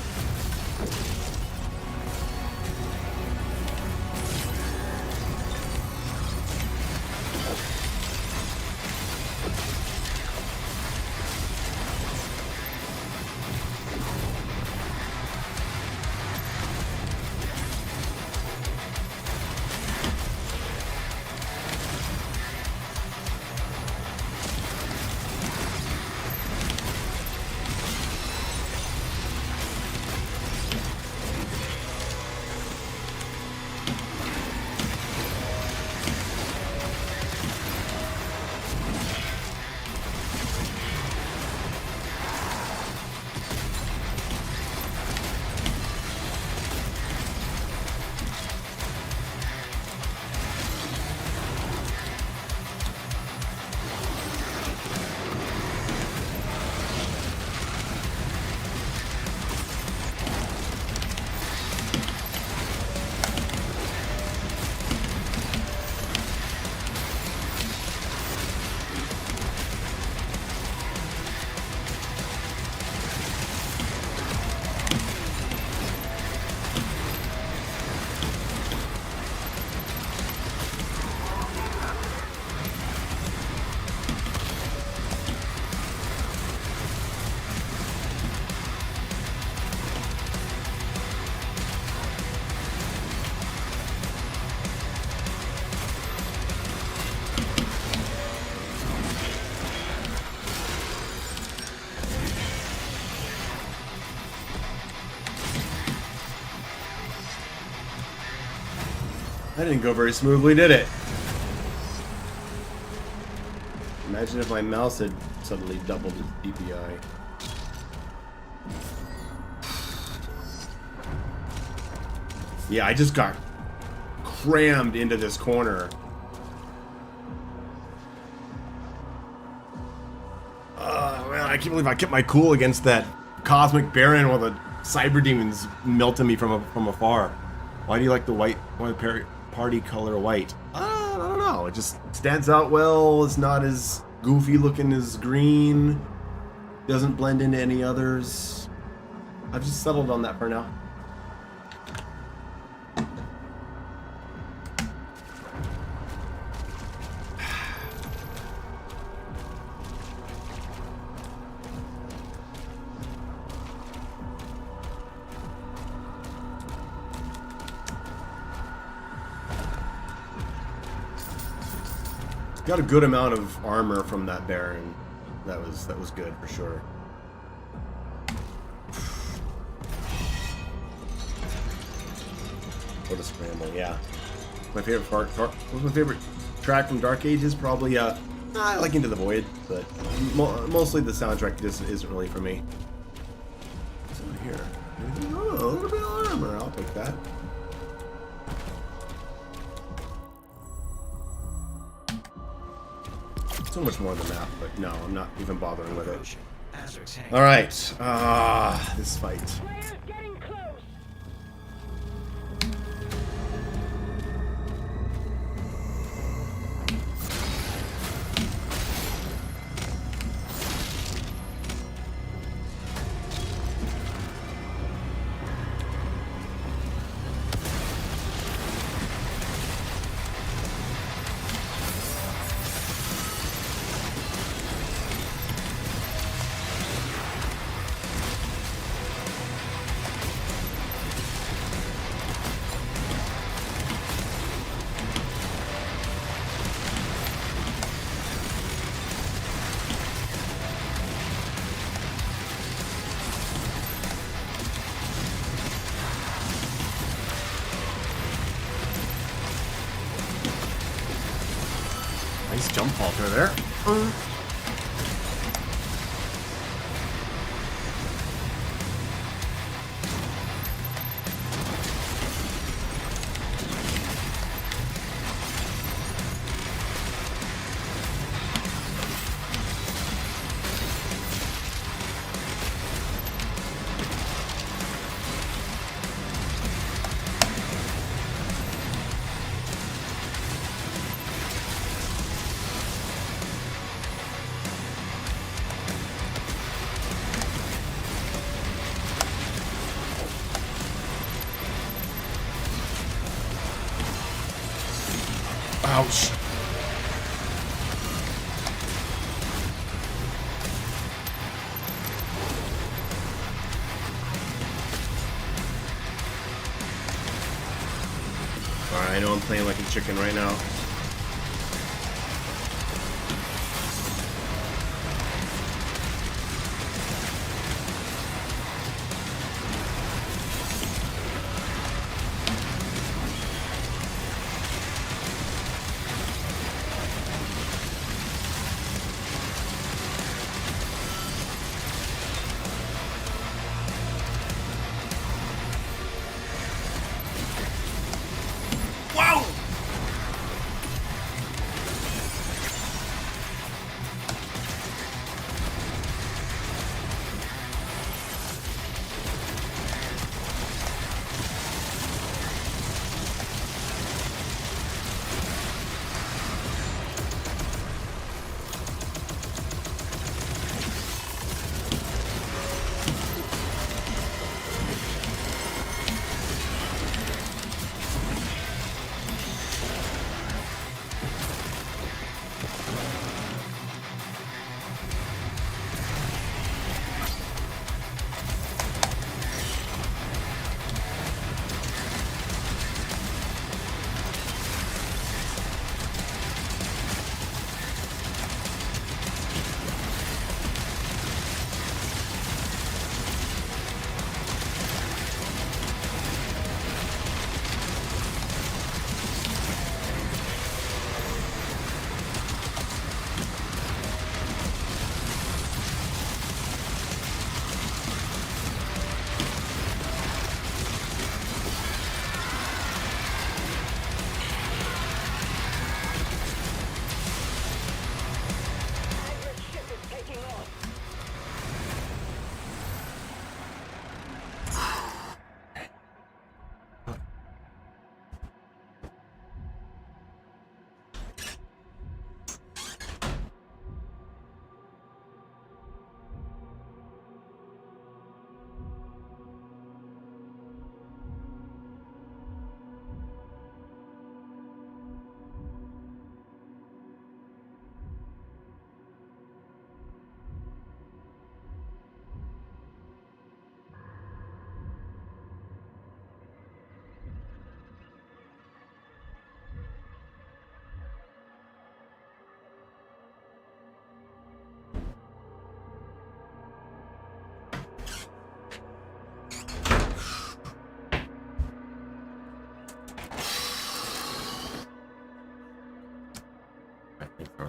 That didn't go very smoothly, did it? Imagine if my mouse had suddenly doubled its DPI. Yeah, I just got crammed into this corner. Man, I can't believe I kept my cool against that Cosmic Baron while the Cyber Demons melted me from afar. Why do you like the white? Why the party color white? I don't know. It just stands out well. It's not as goofy looking as green. Doesn't blend into any others. I've just settled on that for now. Got a good amount of armor from that Baron. That was good for sure. What a scramble, yeah. My favorite part. What's my favorite track from Dark Ages? Probably I like Into the Void, but mostly the soundtrack just isn't really for me. What's over here? Oh, a little bit of armor. I'll take that. So much more than that, but no, I'm not even bothering with it. Alright, this fight. Players getting close. Nice jump halter there. Ouch. Alright, I know I'm playing like a chicken right now.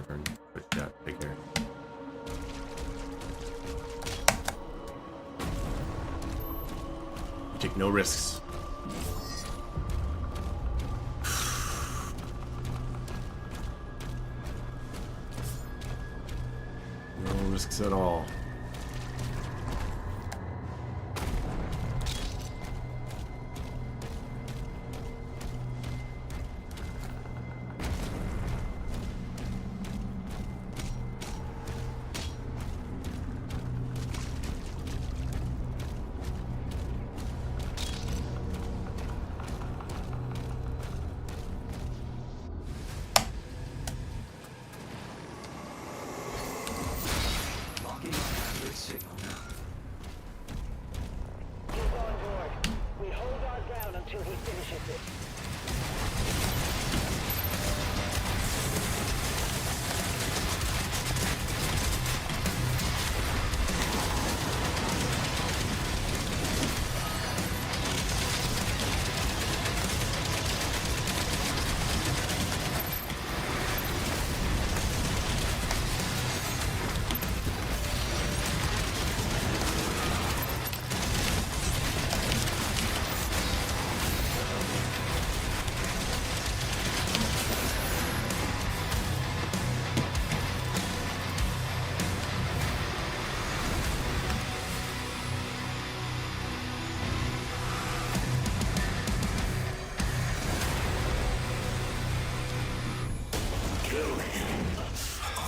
turn. But yeah, take care. You take no risks. No risks at all. Locking on Hazard's signal now. He's on board. We hold our ground until he finishes it.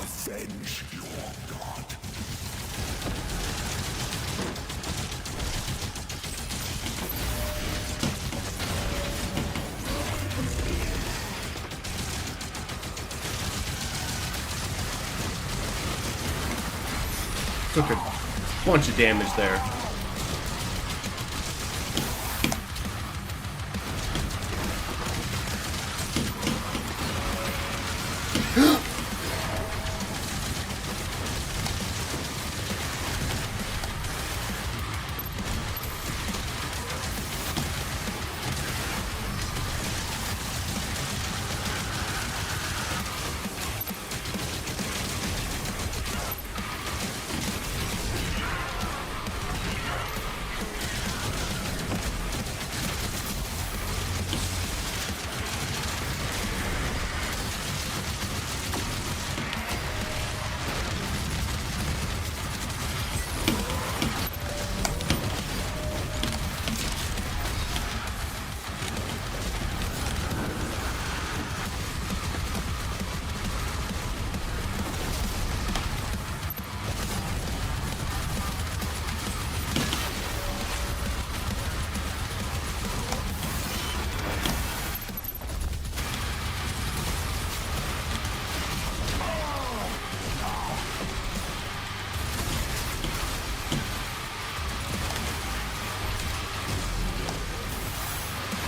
Avenge your god. Took a bunch of damage there.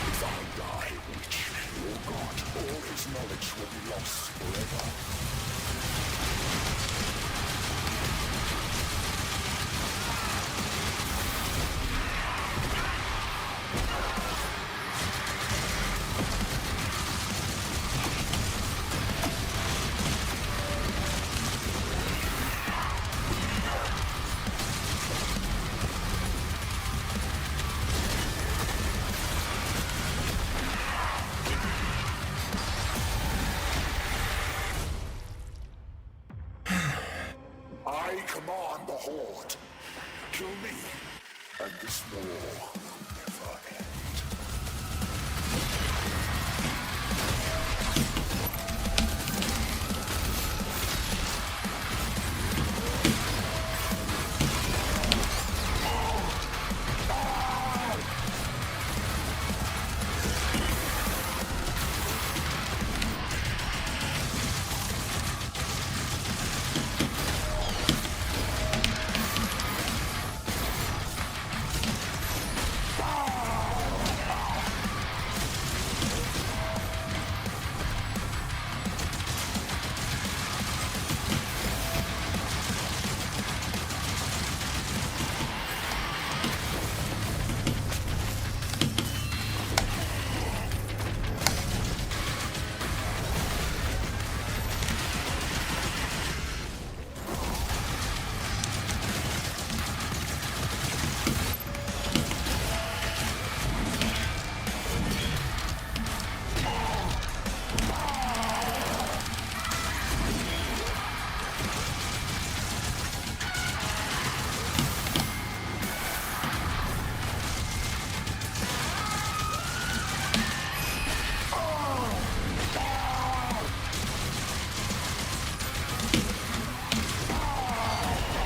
If I die, witch, your god, all his knowledge will be lost forever. I command the Horde. Kill me, and this war will never end.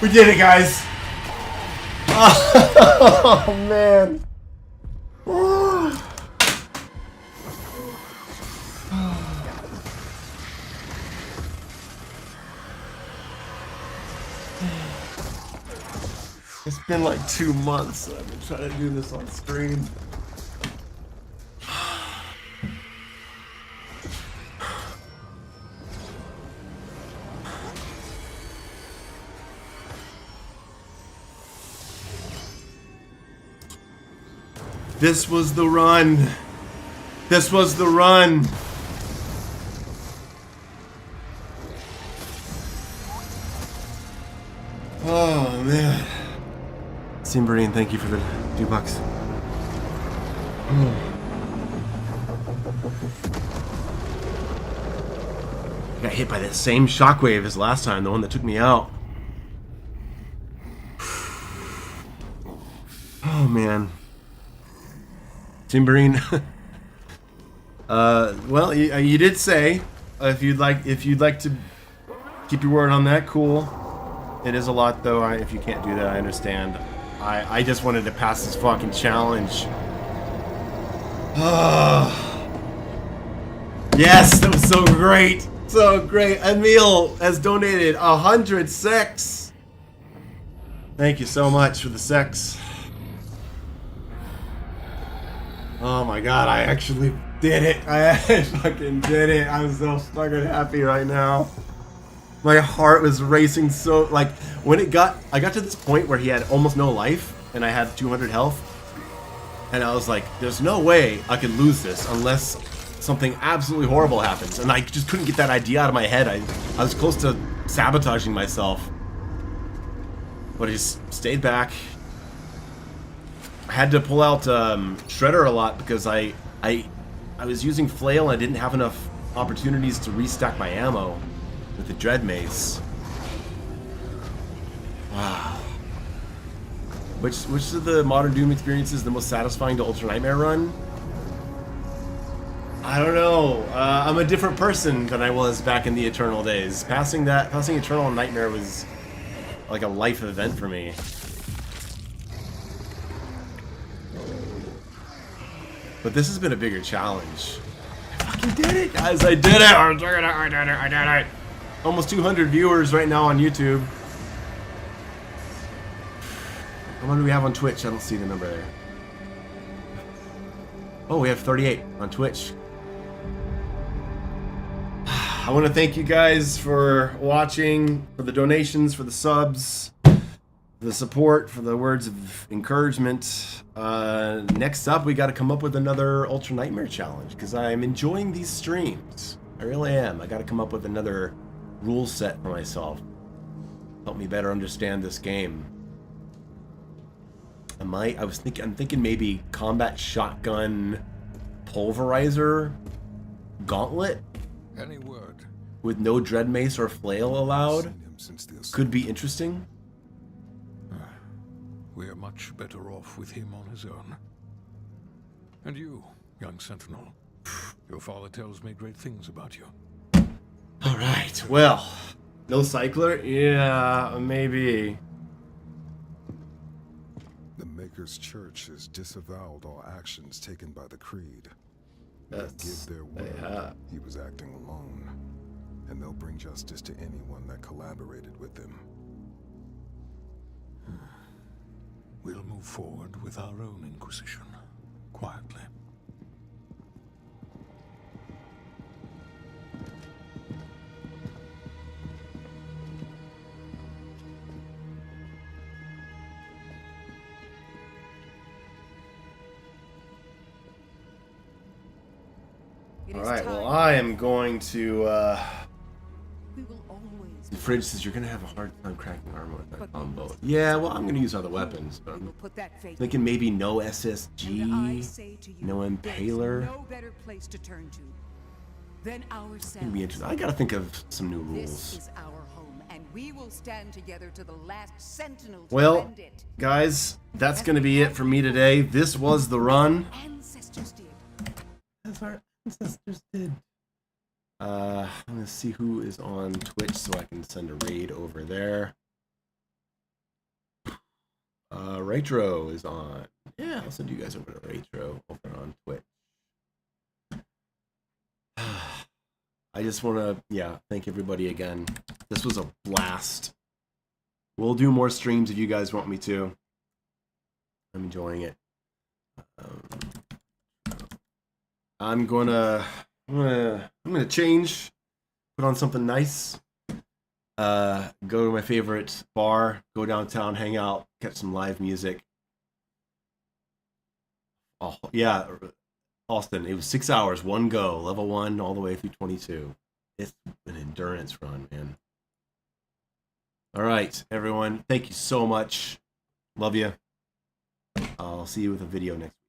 We did it, guys! Oh, man. It's been like 2 months that I've been trying to do this on stream. This was the run. This was the run. Oh, man. Simberine, thank you for the $2. I got hit by the same shockwave as last time, the one that took me out. Oh, man. Timberine. Well, you did say if you'd like to keep your word on that, cool. It is a lot, though. If you can't do that, I understand. I just wanted to pass this fucking challenge. Yes, that was so great, so great. Emil has donated 106. Thank you so much for the sex. Oh my god, I actually did it. I fucking did it. I'm so fucking happy right now. My heart was racing so, like, when I got to this point where he had almost no life and I had 200 health, and I was like, there's no way I could lose this unless something absolutely horrible happens. And I just couldn't get that idea out of my head. I was close to sabotaging myself, but I just stayed back. I had to pull out Shredder a lot because I was using Flail and I didn't have enough opportunities to restack my ammo with the Dread Mace. Wow. Which of the Modern Doom experiences is the most satisfying to Ultranightmare run? I don't know. I'm a different person than I was back in the Eternal days. Passing Eternal Nightmare was like a life event for me. But this has been a bigger challenge. I fucking did it, guys! I did it! I did it! Almost 200 viewers right now on YouTube. How many do we have on Twitch? I don't see the number there. Oh, we have 38 on Twitch. I want to thank you guys for watching, for the donations, for the subs, for the support, for the words of encouragement. Next up, we got to come up with another Ultranightmare challenge because I'm enjoying these streams. I really am. I got to come up with another rule set for myself. Help me better understand this game. I'm thinking maybe combat shotgun pulverizer gauntlet. Any word? With no dread mace or flail allowed. Could be interesting. We are much better off with him on his own. And you, young sentinel, your father tells me great things about you. Alright, well, no cycler? Yeah, maybe. The Maker's Church has disavowed all actions taken by the Creed. Yes, Give their word he was acting alone, and they'll bring justice to anyone that collaborated with him. We'll move forward with our own Inquisition, quietly. Alright, well, I am going to, The fridge says you're gonna have a hard time cracking armor with that combo. Yeah, well, I'm gonna use other weapons, but I'm thinking maybe no SSG, no Impaler. No better place to turn to than ourselves. It'd be interesting. I gotta think of some new This rules. is our home, and we will stand together to the last sentinel to Well, defend it. guys, that's gonna be it for me today. This was the run. Ancestors did. As our ancestors did. I'm gonna see who is on Twitch so I can send a raid over there. Retro is on. Yeah, I'll send you guys over to Retro over on Twitch. I just want to, thank everybody again. This was a blast. We'll do more streams if you guys want me to. I'm enjoying it. I'm gonna change, put on something nice. Go to my favorite bar, go downtown, hang out, catch some live music. Oh yeah, Austin. It was 6 hours, one go, level 1 all the way through 22. It's an endurance run, man. All right, everyone. Thank you so much. Love you. I'll see you with a video next week.